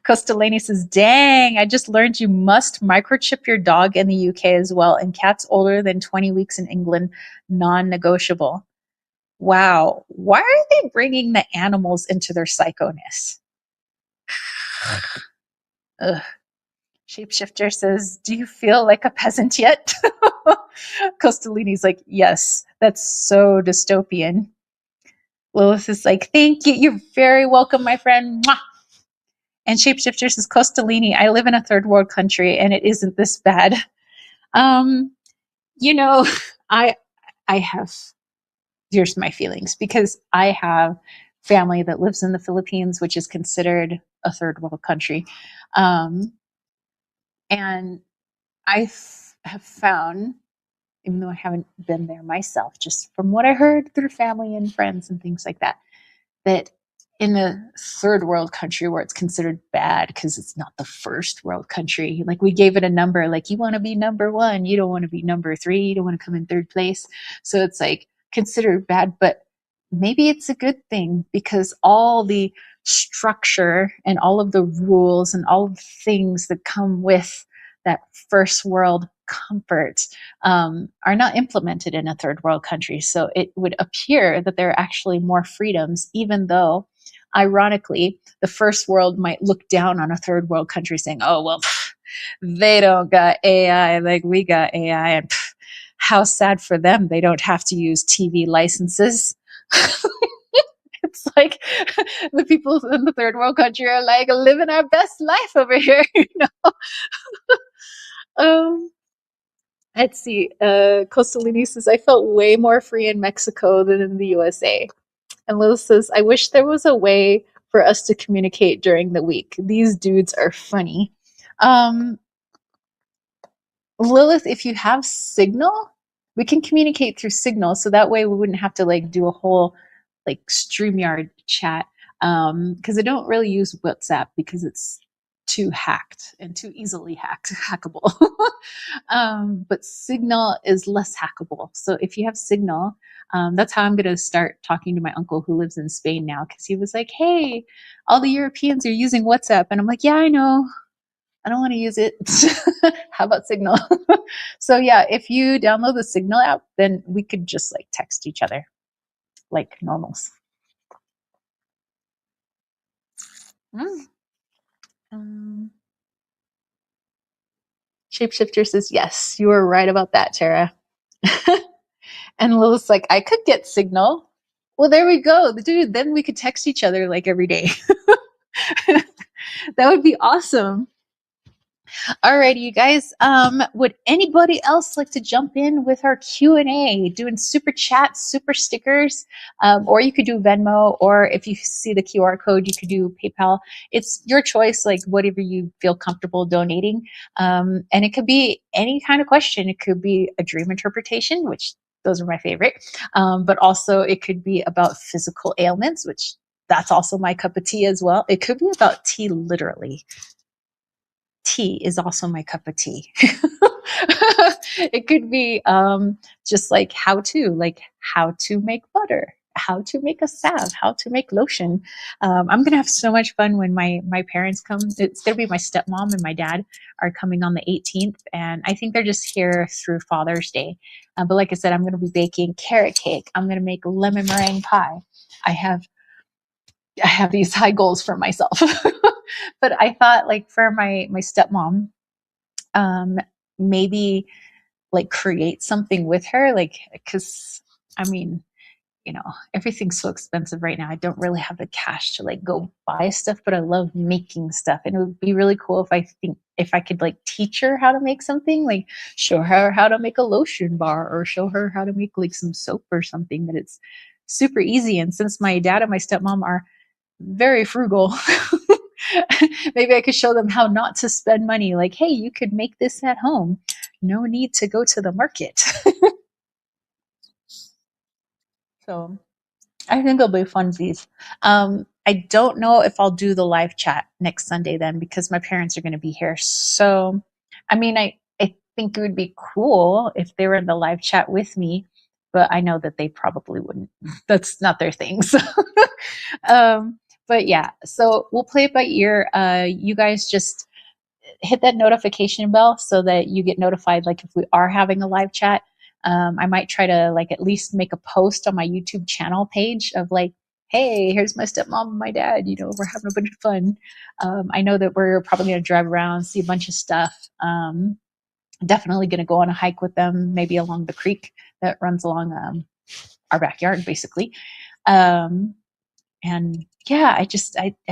Costalani says, dang, I just learned you must microchip your dog in the UK as well, and cats older than 20 weeks in England, non-negotiable. Wow. Why are they bringing the animals into their psychoness? Ugh. Shapeshifter says, do you feel like a peasant yet? Costalini's like, yes, that's so dystopian. Lilith is like, thank you. You're very welcome, my friend. Mwah! And Shapeshifter says, Costalini, I live in a third world country and it isn't this bad. You know, I have, here's my feelings, because I have family that lives in the Philippines, which is considered a third world country. And I have found, even though I haven't been there myself, just from what I heard through family and friends and things like that, that in a third world country where it's considered bad because it's not the first world country, like we gave it a number, like you want to be number 1, you don't want to be number 3, you don't want to come in third place. So it's like considered bad, but maybe it's a good thing, because all the structure and all of the rules and all of the things that come with that first world comfort are not implemented in a third world country. So it would appear that there are actually more freedoms, even though, ironically, the first world might look down on a third world country saying, oh, well, they don't got AI like we got AI. And how sad for them. They don't have to use TV licenses. It's like the people in the third world country are like living our best life over here, you know? Let's see. Costalini says, I felt way more free in Mexico than in the USA. And Lilith says, I wish there was a way for us to communicate during the week. These dudes are funny. Lilith, if you have Signal, we can communicate through Signal. So that way we wouldn't have to like do a whole like StreamYard chat. Because I don't really use WhatsApp because it's too hacked and too easily hackable. But Signal is less hackable. So if you have Signal, that's how I'm going to start talking to my uncle who lives in Spain now, because he was like, hey, all the Europeans are using WhatsApp. And I'm like, yeah, I know. I don't want to use it. How about Signal? So yeah, if you download the Signal app, then we could just like text each other like normals. Shapeshifter says, yes, you were right about that, Tara. And Lilith's like, I could get Signal. Well, there we go. Dude, then we could text each other like every day. That would be awesome. Alrighty, you guys. Would anybody else like to jump in with our Q&A, doing super chats, super stickers, or you could do Venmo, or if you see the QR code, you could do PayPal. It's your choice, like whatever you feel comfortable donating. And it could be any kind of question. It could be a dream interpretation, which those are my favorite. But also it could be about physical ailments, which that's also my cup of tea as well. It could be about tea, literally. Tea is also my cup of tea. It could be just like how to make butter, how to make a salve, how to make lotion. I'm gonna have so much fun when my parents come. It's gonna be my stepmom and my dad are coming on the 18th, and I think they're just here through Father's Day. But like I said, I'm gonna be baking carrot cake. I'm gonna make lemon meringue pie. I have I have these high goals for myself. But I thought, like, for my stepmom, um, maybe like create something with her, like, because I mean, you know, everything's so expensive right now. I don't really have the cash to like go buy stuff, but I love making stuff. And it would be really cool if I could like teach her how to make something, like show her how to make a lotion bar or show her how to make like some soap or something that it's super easy. And since my dad and my stepmom are very frugal, maybe I could show them how not to spend money. Like, hey, you could make this at home. No need to go to the market. So I think it'll be funsies. I don't know if I'll do the live chat next Sunday then because my parents are going to be here. So, I mean, I think it would be cool if they were in the live chat with me, but I know that they probably wouldn't. That's not their thing. So, but yeah, so we'll play it by ear. You guys just hit that notification bell so that you get notified, like if we are having a live chat. I might try to like at least make a post on my YouTube channel page of like, hey, here's my stepmom and my dad, you know, we're having a bunch of fun. I know that we're probably going to drive around, see a bunch of stuff. Definitely going to go on a hike with them, maybe along the creek that runs along our backyard, basically. And yeah, I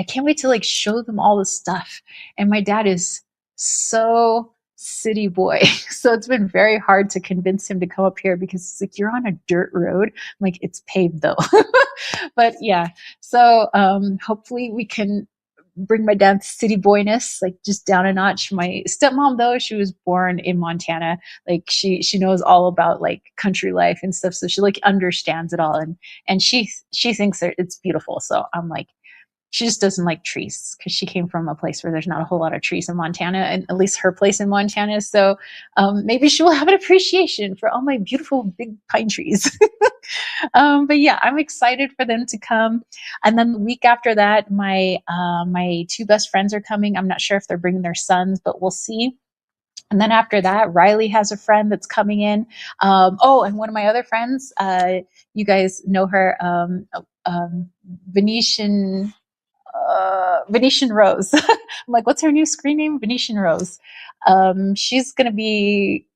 can't wait to like show them all the stuff. And my dad is so city boy. So it's been very hard to convince him to come up here because it's like, you're on a dirt road. I'm like, it's paved though. But yeah, so hopefully we can bring my dad's city boyness like just down a notch. My stepmom though, she was born in Montana. Like she knows all about like country life and stuff, so she like understands it all, and she thinks that it's beautiful. So I'm like, she just doesn't like trees because she came from a place where there's not a whole lot of trees in Montana, and at least her place in Montana. So maybe she will have an appreciation for all my beautiful big pine trees. But yeah, I'm excited for them to come. And then the week after that, my two best friends are coming. I'm not sure if they're bringing their sons, but we'll see. And then after that, Riley has a friend that's coming in. Oh, and one of my other friends, you guys know her, Venetian Venetian Rose. I'm like, what's her new screen name? Venetian Rose. She's going to be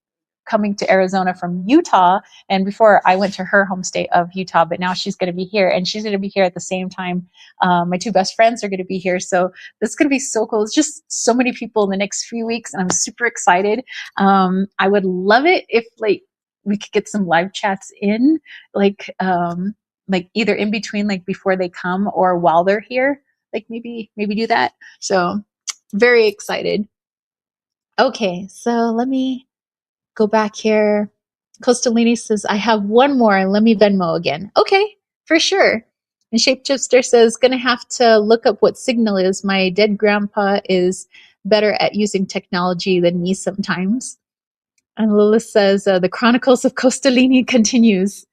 coming to Arizona from Utah. And before I went to her home state of Utah, but now she's going to be here, and she's going to be here at the same time. My two best friends are going to be here. So this is going to be so cool. It's just so many people in the next few weeks, and I'm super excited. I would love it if like we could get some live chats in, like either in between, like before they come or while they're here, like maybe do that. So very excited. Okay, so let me go back here. Costalini says, I have one more. Let me Venmo again. Okay, for sure. And Shapeshifter says, gonna have to look up what signal is. My dead grandpa is better at using technology than me sometimes. And Lilith says, the Chronicles of Costalini continues.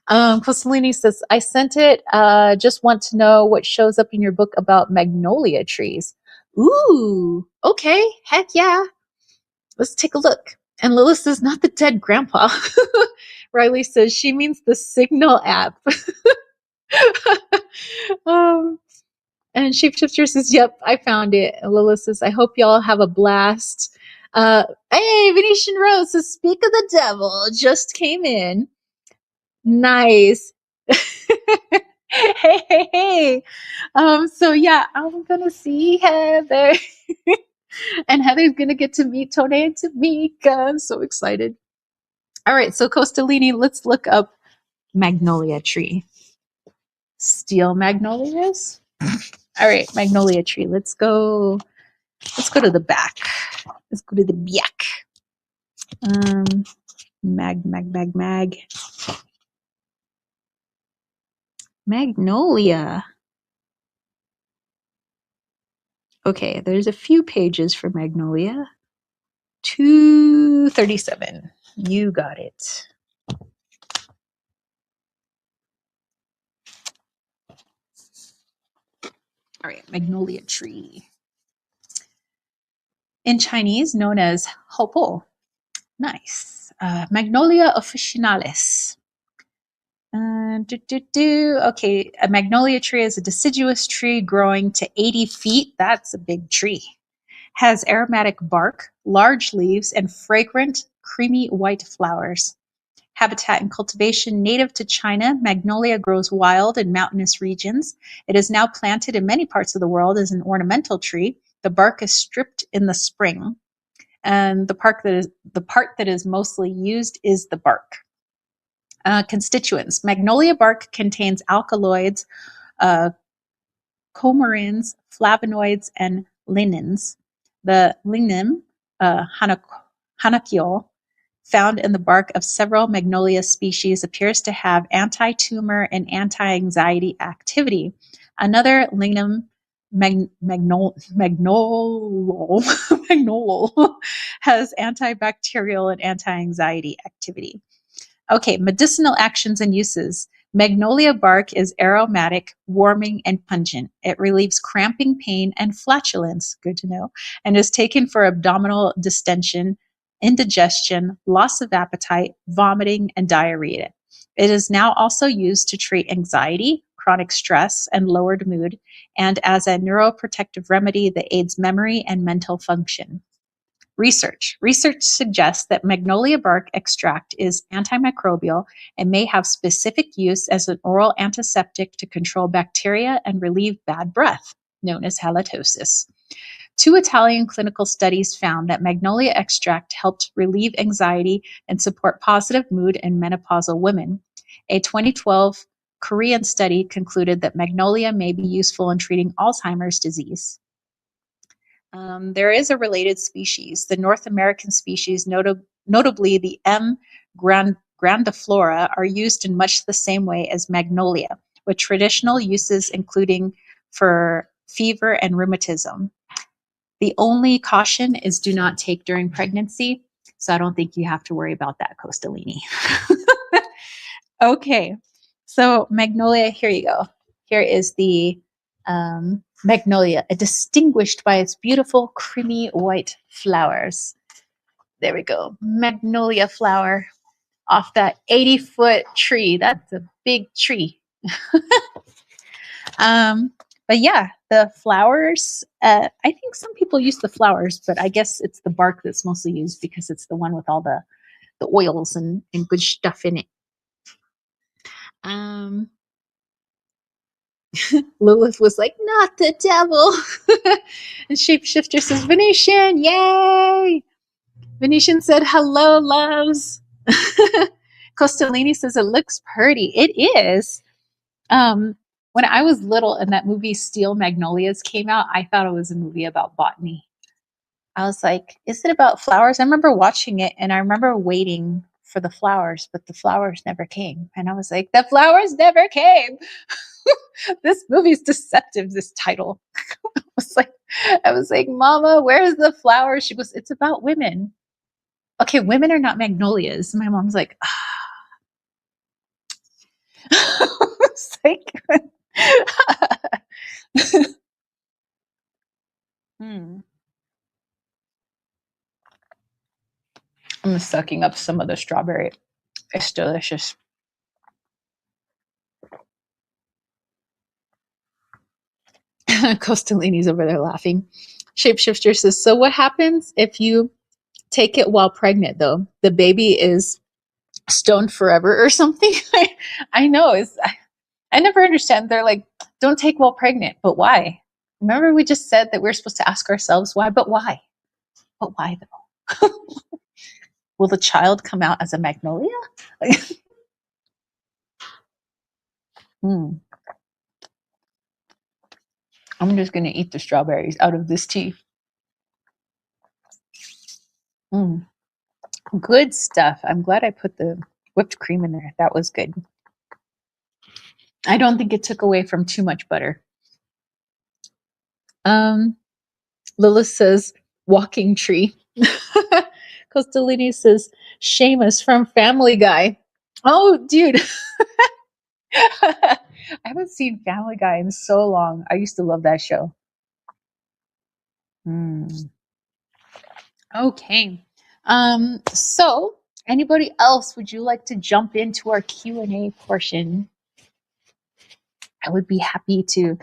Costalini says, I sent it. Just want to know what shows up in your book about magnolia trees. Ooh, okay. Heck yeah. Let's take a look. And Lilith says, not the dead grandpa. Riley says, she means the Signal app. um, and Shapeshifter says, yep, I found it. And Lilith says, I hope y'all have a blast. Hey, Venetian Rose says, speak of the devil, just came in. Nice. Hey. So yeah, I'm gonna see Heather. And Heather's going to get to meet Tony and Tamika. I'm so excited. All right, so Costellini, let's look up magnolia tree. Steel magnolias? All right, magnolia tree. Let's go to the back. Let's go to the back. Mag. Magnolia. Okay, there's a few pages for magnolia. 237. You got it. All right, magnolia tree. In Chinese, known as Herbal. Nice. Magnolia officinalis. Okay, a magnolia tree is a deciduous tree growing to 80 feet. That's a big tree. Has aromatic bark, large leaves, and fragrant, creamy white flowers. Habitat and cultivation native to China, magnolia grows wild in mountainous regions. It is now planted in many parts of the world as an ornamental tree. The bark is stripped in the spring, and the part that is mostly used is the bark. Constituents. Magnolia bark contains alkaloids, coumarins, flavonoids, and lignins. The lignin, hanakiol, found in the bark of several magnolia species, appears to have anti-tumor and anti-anxiety activity. Another lignum, magnolol, has antibacterial and anti-anxiety activity. Okay, medicinal actions and uses. Magnolia bark is aromatic, warming, and pungent. It relieves cramping pain and flatulence, good to know, and is taken for abdominal distension, indigestion, loss of appetite, vomiting, and diarrhea. It is now also used to treat anxiety, chronic stress, and lowered mood, and as a neuroprotective remedy that aids memory and mental function. Research. Research suggests that magnolia bark extract is antimicrobial and may have specific use as an oral antiseptic to control bacteria and relieve bad breath, known as halitosis. 2 Italian clinical studies found that magnolia extract helped relieve anxiety and support positive mood in menopausal women. A 2012 Korean study concluded that magnolia may be useful in treating Alzheimer's disease. There is a related species. The North American species, notably the M. grandiflora, are used in much the same way as magnolia, with traditional uses including for fever and rheumatism. The only caution is do not take during pregnancy, so I don't think you have to worry about that, Costellini. Okay, so magnolia, here you go. Here is the magnolia, distinguished by its beautiful creamy white flowers. There we go. Magnolia flower off that 80-foot tree. That's a big tree. But yeah, the flowers, I think some people use the flowers, but I guess it's the bark that's mostly used because it's the one with all the oils and good stuff in it. Lilith was like, not the devil. And Shapeshifter says, Venetian, yay! Venetian said, hello, loves. Costellini says, it looks pretty. It is. When I was little and that movie Steel Magnolias came out, I thought it was a movie about botany. I was like, is it about flowers? I remember watching it and I remember waiting for the flowers, but the flowers never came. And I was like, the flowers never came. This movie's deceptive, this title. I was like, Mama, where's the flowers? She goes, it's about women. Okay, women are not magnolias. My mom's like, it's like I'm sucking up some of the strawberry. It's delicious. Costellini's over there laughing. Shapeshifter says, so what happens if you take it while pregnant, though? The baby is stoned forever or something? I know. I never understand. They're like, don't take while pregnant, but why? Remember we just said that we're supposed to ask ourselves why, but why? But why though? Will the child come out as a magnolia? Hmm. I'm just going to eat the strawberries out of this tea. Mm. Good stuff. I'm glad I put the whipped cream in there. That was good. I don't think it took away from too much butter. Lilith says, walking tree. Costalini says, Seamus from Family Guy. Oh, dude. I haven't seen Family Guy in so long. I used to love that show. Okay. So anybody else, would you like to jump into our Q&A portion? I would be happy to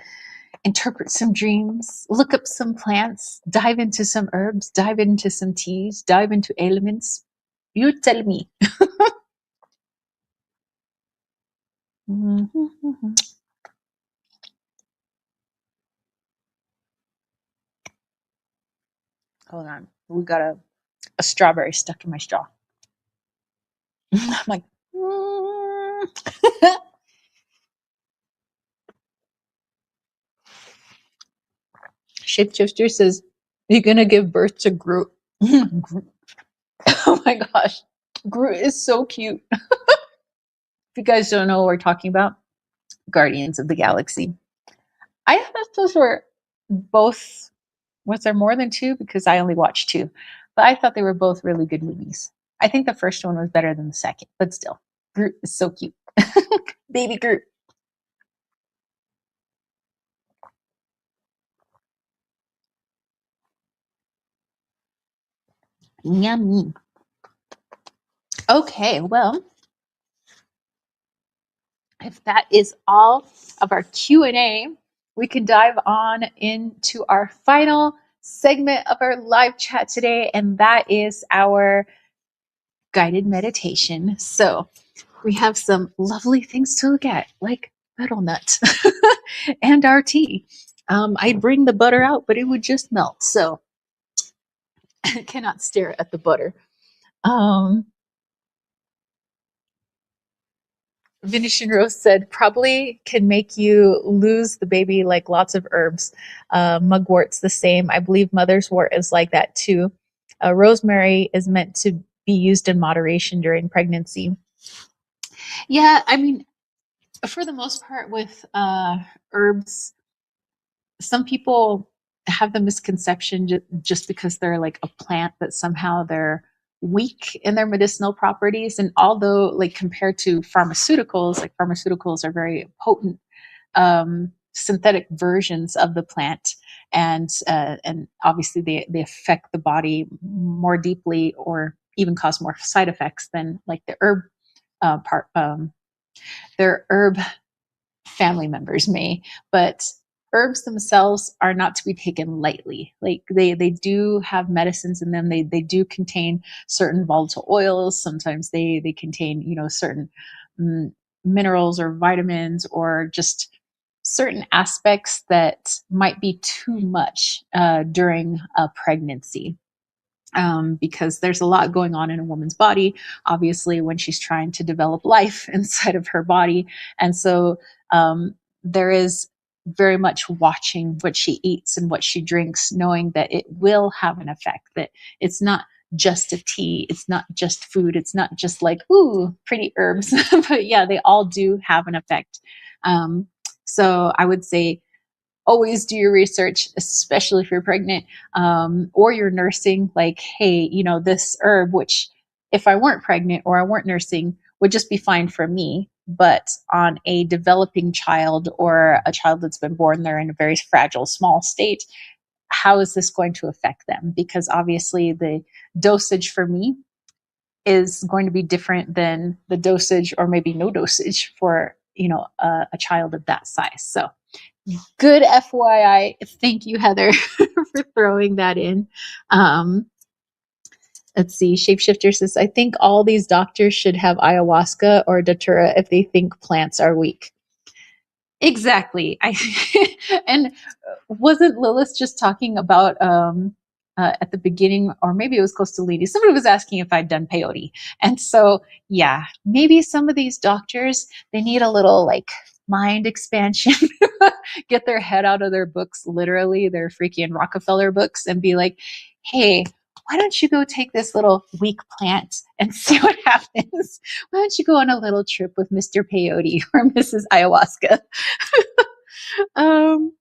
interpret some dreams, look up some plants, dive into some herbs, dive into some teas, dive into elements. You tell me. Hold on. We got a strawberry stuck in my straw. I'm like, Shapeshifter says, you're going to give birth to Groot. Groot. Oh my gosh. Groot is so cute. If you guys don't know what we're talking about, Guardians of the Galaxy. I thought those were both, was there more than two? Because I only watched two. But I thought they were both really good movies. I think the first one was better than the second, but still, Groot is so cute. Baby Groot. Yummy. Okay, well, if that is all of our Q&A, we can dive on into our final segment of our live chat today, and that is our guided meditation. So we have some lovely things to look at, like betel nut and our tea. I'd bring the butter out, but it would just melt. So I cannot stare at the butter. Venetian Rose said, probably can make you lose the baby like lots of herbs. Mugwort's the same. I believe mother's wort is like that too. Rosemary is meant to be used in moderation during pregnancy. Yeah, I mean, for the most part with herbs, some people have the misconception just because they're like a plant that somehow they're weak in their medicinal properties. And although like compared to pharmaceuticals, like pharmaceuticals are very potent synthetic versions of the plant, and obviously they affect the body more deeply or even cause more side effects than like the herb part. Their herb family members may, but herbs themselves are not to be taken lightly. Like they do have medicines in them. They do contain certain volatile oils. Sometimes they contain, you know, certain minerals or vitamins or just certain aspects that might be too much during a pregnancy. Because there's a lot going on in a woman's body, obviously, when she's trying to develop life inside of her body. And so there is very much watching what she eats and what she drinks, knowing that it will have an effect, that it's not just a tea, it's not just food, it's not just like, ooh, pretty herbs, but yeah, they all do have an effect. So I would say, always do your research, especially if you're pregnant or you're nursing. Like, hey, you know, this herb, which if I weren't pregnant or I weren't nursing, would just be fine for me. But on a developing child or a child that's been born, they're in a very fragile, small state. How is this going to affect them? Because obviously the dosage for me is going to be different than the dosage or maybe no dosage for, you know, a child of that size. So good FYI. Thank you, Heather, for throwing that in. Let's see. Shapeshifter says, I think all these doctors should have ayahuasca or datura if they think plants are weak. Exactly. And wasn't Lilith just talking about at the beginning, or maybe it was close to Lady, somebody was asking if I'd done peyote. And so, yeah, maybe some of these doctors, they need a little like mind expansion, get their head out of their books, literally their freaking Rockefeller books, and be like, hey, why don't you go take this little weak plant and see what happens? Why don't you go on a little trip with Mr. Peyote or Mrs. Ayahuasca? um,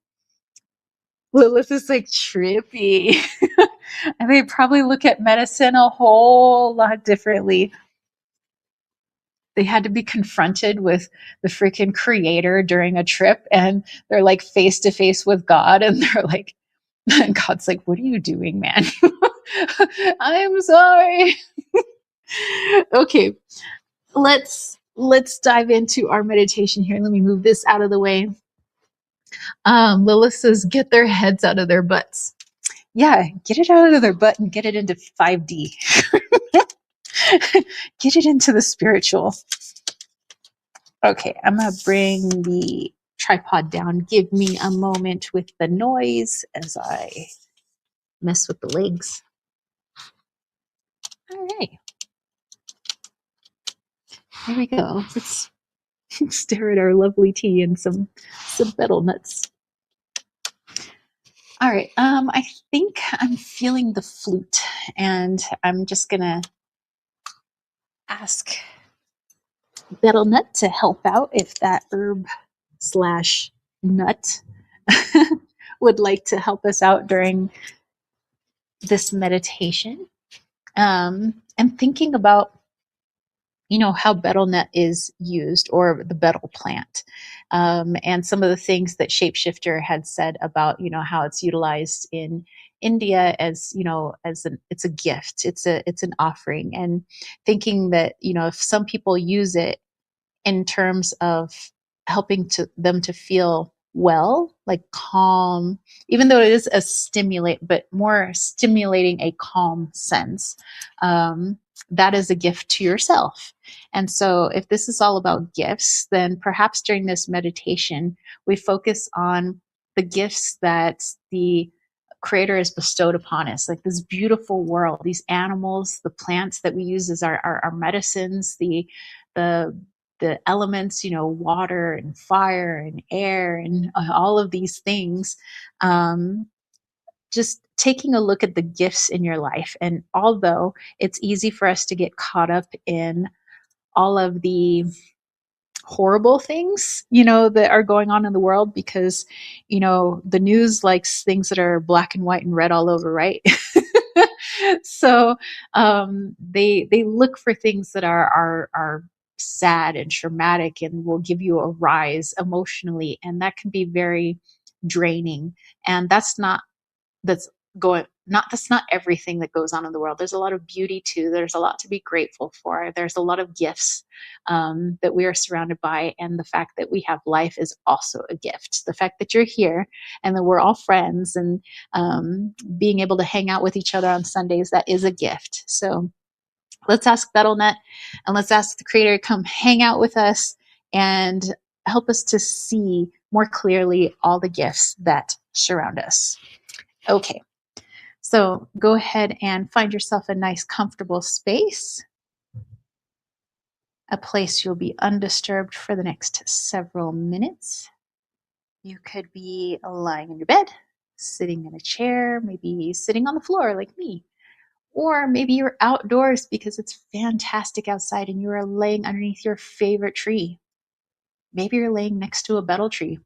Lilith is like trippy. And they probably look at medicine a whole lot differently. They had to be confronted with the freaking creator during a trip, and they're like face to face with God, and they're like, and God's like, what are you doing, man? I'm sorry. Okay, let's dive into our meditation here. Let me move this out of the way. Lilith says, get their heads out of their butts. Yeah, get it out of their butt and get it into 5D. Get it into the spiritual. Okay, I'm going to bring the tripod down. Give me a moment with the noise as I mess with the legs. All right. Here we go. Let's stare at our lovely tea and some betel nuts. All right. I think I'm feeling the flute, and I'm just going to ask betel nut to help out if that herb / nut would like to help us out during this meditation. And thinking about, how betel nut is used, or the betel plant, and some of the things that Shapeshifter had said about, how it's utilized in India as, it's a gift, it's an offering, and thinking that, if some people use it in terms of helping them to feel well, like calm, even though it is a stimulate, but more stimulating a calm sense. That is a gift to yourself. And so if this is all about gifts, then perhaps during this meditation, we focus on the gifts that the creator has bestowed upon us, like this beautiful world, these animals, the plants that we use as our medicines, the elements, water and fire and air and all of these things. Just taking a look at the gifts in your life. And although it's easy for us to get caught up in all of the horrible things, that are going on in the world, because, the news likes things that are black and white and red all over, right? So they look for things that are sad and traumatic and will give you a rise emotionally, and that can be very draining. And that's that's not everything that goes on in the world. There's a lot of beauty too. There's a lot to be grateful for. There's a lot of gifts that we are surrounded by, and the fact that we have life is also a gift. The fact that you're here and that we're all friends, and being able to hang out with each other on Sundays, that is a gift. So let's ask BetelNet, and let's ask the creator to come hang out with us and help us to see more clearly all the gifts that surround us. Okay, so go ahead and find yourself a nice, comfortable space, a place you'll be undisturbed for the next several minutes. You could be lying in your bed, sitting in a chair, maybe sitting on the floor like me. Or maybe you're outdoors because it's fantastic outside and you are laying underneath your favorite tree. Maybe you're laying next to a betel tree,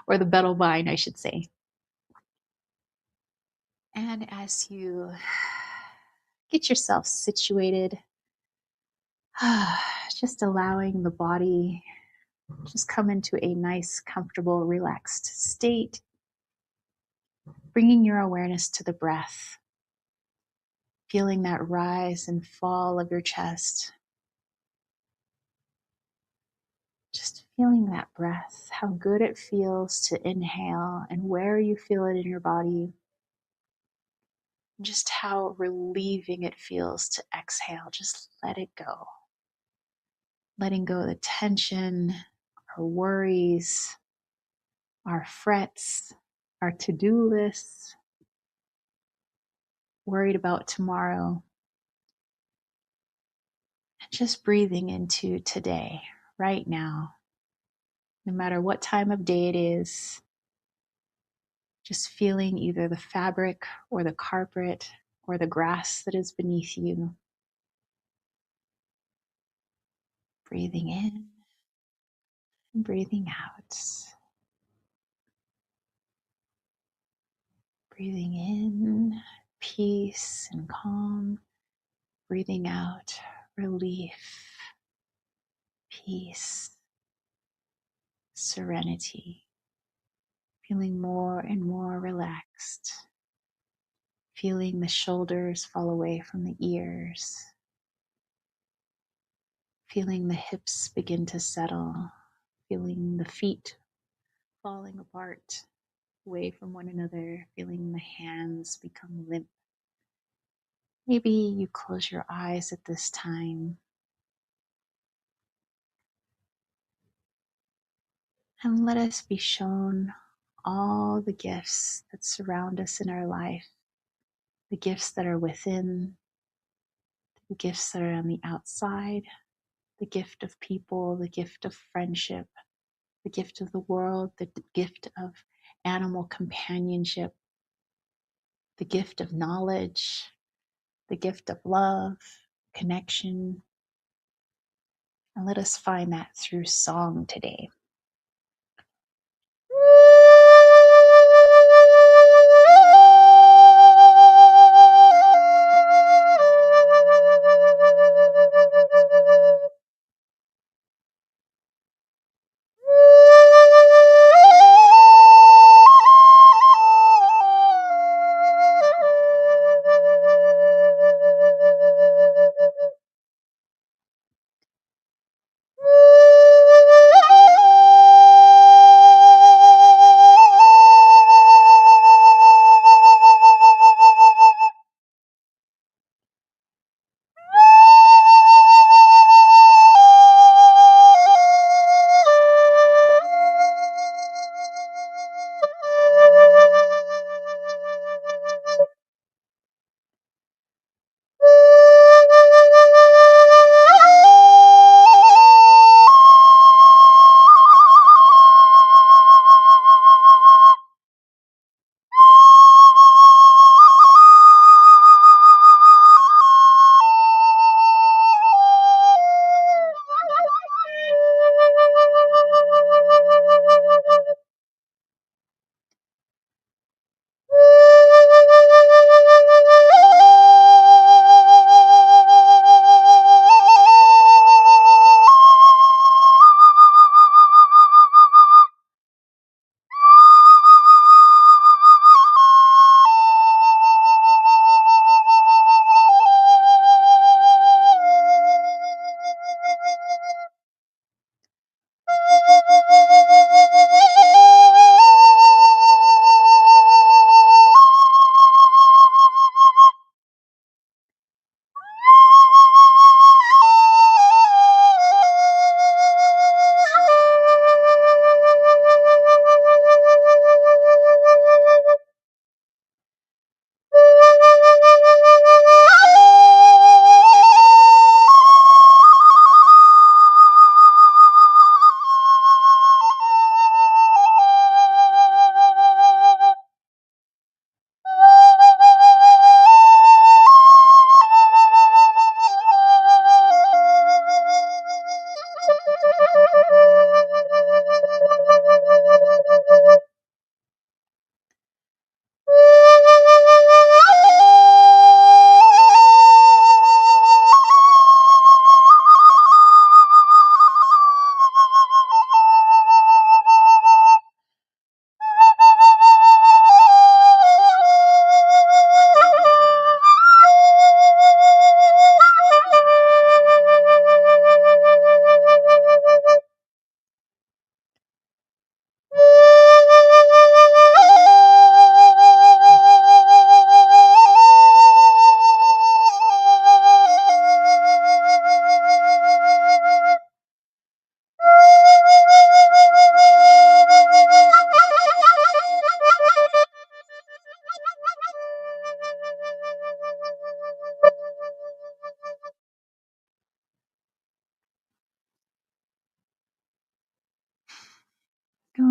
or the betel vine, I should say. And as you get yourself situated, just allowing the body just come into a nice, comfortable, relaxed state, bringing your awareness to the breath, feeling that rise and fall of your chest. Just feeling that breath, how good it feels to inhale and where you feel it in your body. Just how relieving it feels to exhale. Just let it go. Letting go of the tension, our worries, our frets, our to-do lists, worried about tomorrow, and just breathing into today, right now, no matter what time of day it is, just feeling either the fabric or the carpet or the grass that is beneath you. Breathing in and breathing out. Breathing in, peace and calm. Breathing out, relief, peace, serenity. Feeling more and more relaxed. Feeling the shoulders fall away from the ears. Feeling the hips begin to settle. Feeling the feet falling apart, away from one another. Feeling the hands become limp. Maybe you close your eyes at this time. And let us be shown all the gifts that surround us in our life, the gifts that are within, the gifts that are on the outside, the gift of people, the gift of friendship, the gift of the world, the gift of animal companionship, the gift of knowledge, the gift of love, connection. And let us find that through song today.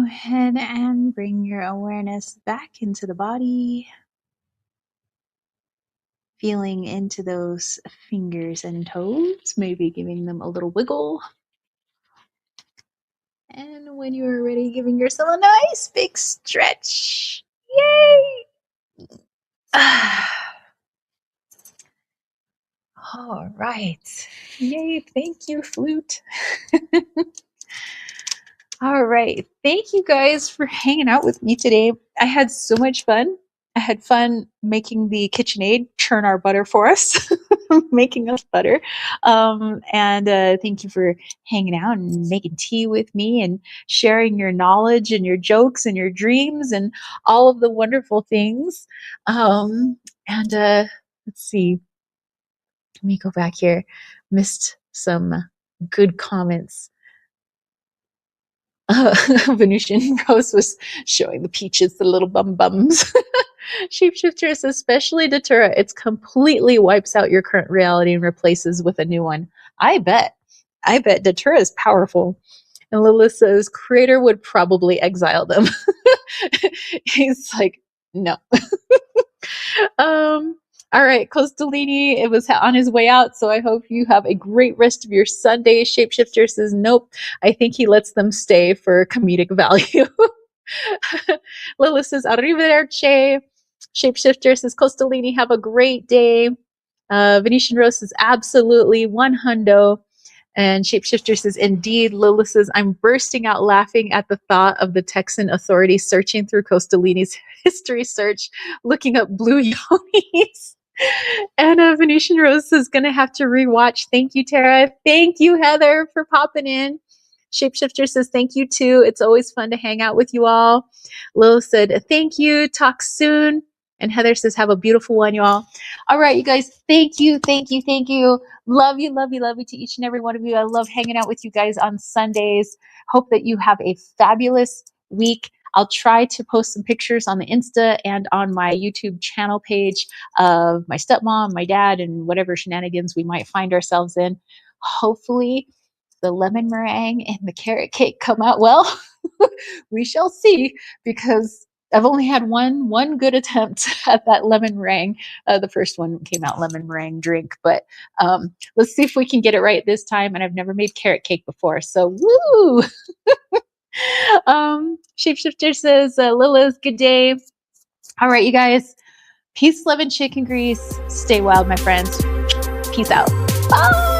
ahead and bring your awareness back into the body, feeling into those fingers and toes, maybe giving them a little wiggle. And when you are ready, giving yourself a nice big stretch. Yay! All right. Yay. Thank you, flute. All right. Thank you guys for hanging out with me today. I had so much fun. I had fun making the KitchenAid churn our butter for us, making us butter. And thank you for hanging out and making tea with me and sharing your knowledge and your jokes and your dreams and all of the wonderful things. And let's see. Let me go back here. Missed some good comments. Venusian Rose was showing the peaches, the little bum bums. Shapeshifters, especially Datura, it's completely wipes out your current reality and replaces with a new one. I bet Datura is powerful. And Lilith says, Creator would probably exile them. He's like, no. All right, Costalini, it was on his way out, so I hope you have a great rest of your Sunday. Shapeshifter says, nope, I think he lets them stay for comedic value. Lilith says, arrivederci. Shapeshifter says, Costalini, have a great day. Venetian Rose says, absolutely, 100. And Shapeshifter says, indeed. Lilith says, I'm bursting out laughing at the thought of the Texan authorities searching through Costalini's history search, looking up blue yonis. And Venetian Rose is going to have to rewatch. Thank you, Tara. Thank you, Heather, for popping in. Shapeshifter says, thank you, too. It's always fun to hang out with you all. Lil said, thank you. Talk soon. And Heather says, have a beautiful one, you all. All right, you guys. Thank you. Thank you. Thank you. Love you, love you, love you to each and every one of you. I love hanging out with you guys on Sundays. Hope that you have a fabulous week. I'll try to post some pictures on the Insta and on my YouTube channel page of my stepmom, my dad, and whatever shenanigans we might find ourselves in. Hopefully, the lemon meringue and the carrot cake come out well. We shall see, because I've only had one good attempt at that lemon meringue. The first one came out lemon meringue drink, but let's see if we can get it right this time. And I've never made carrot cake before, so woo! Shapeshifter says, Lilith, good day. All right, you guys. Peace, love, and chicken grease. Stay wild, my friends. Peace out. Bye.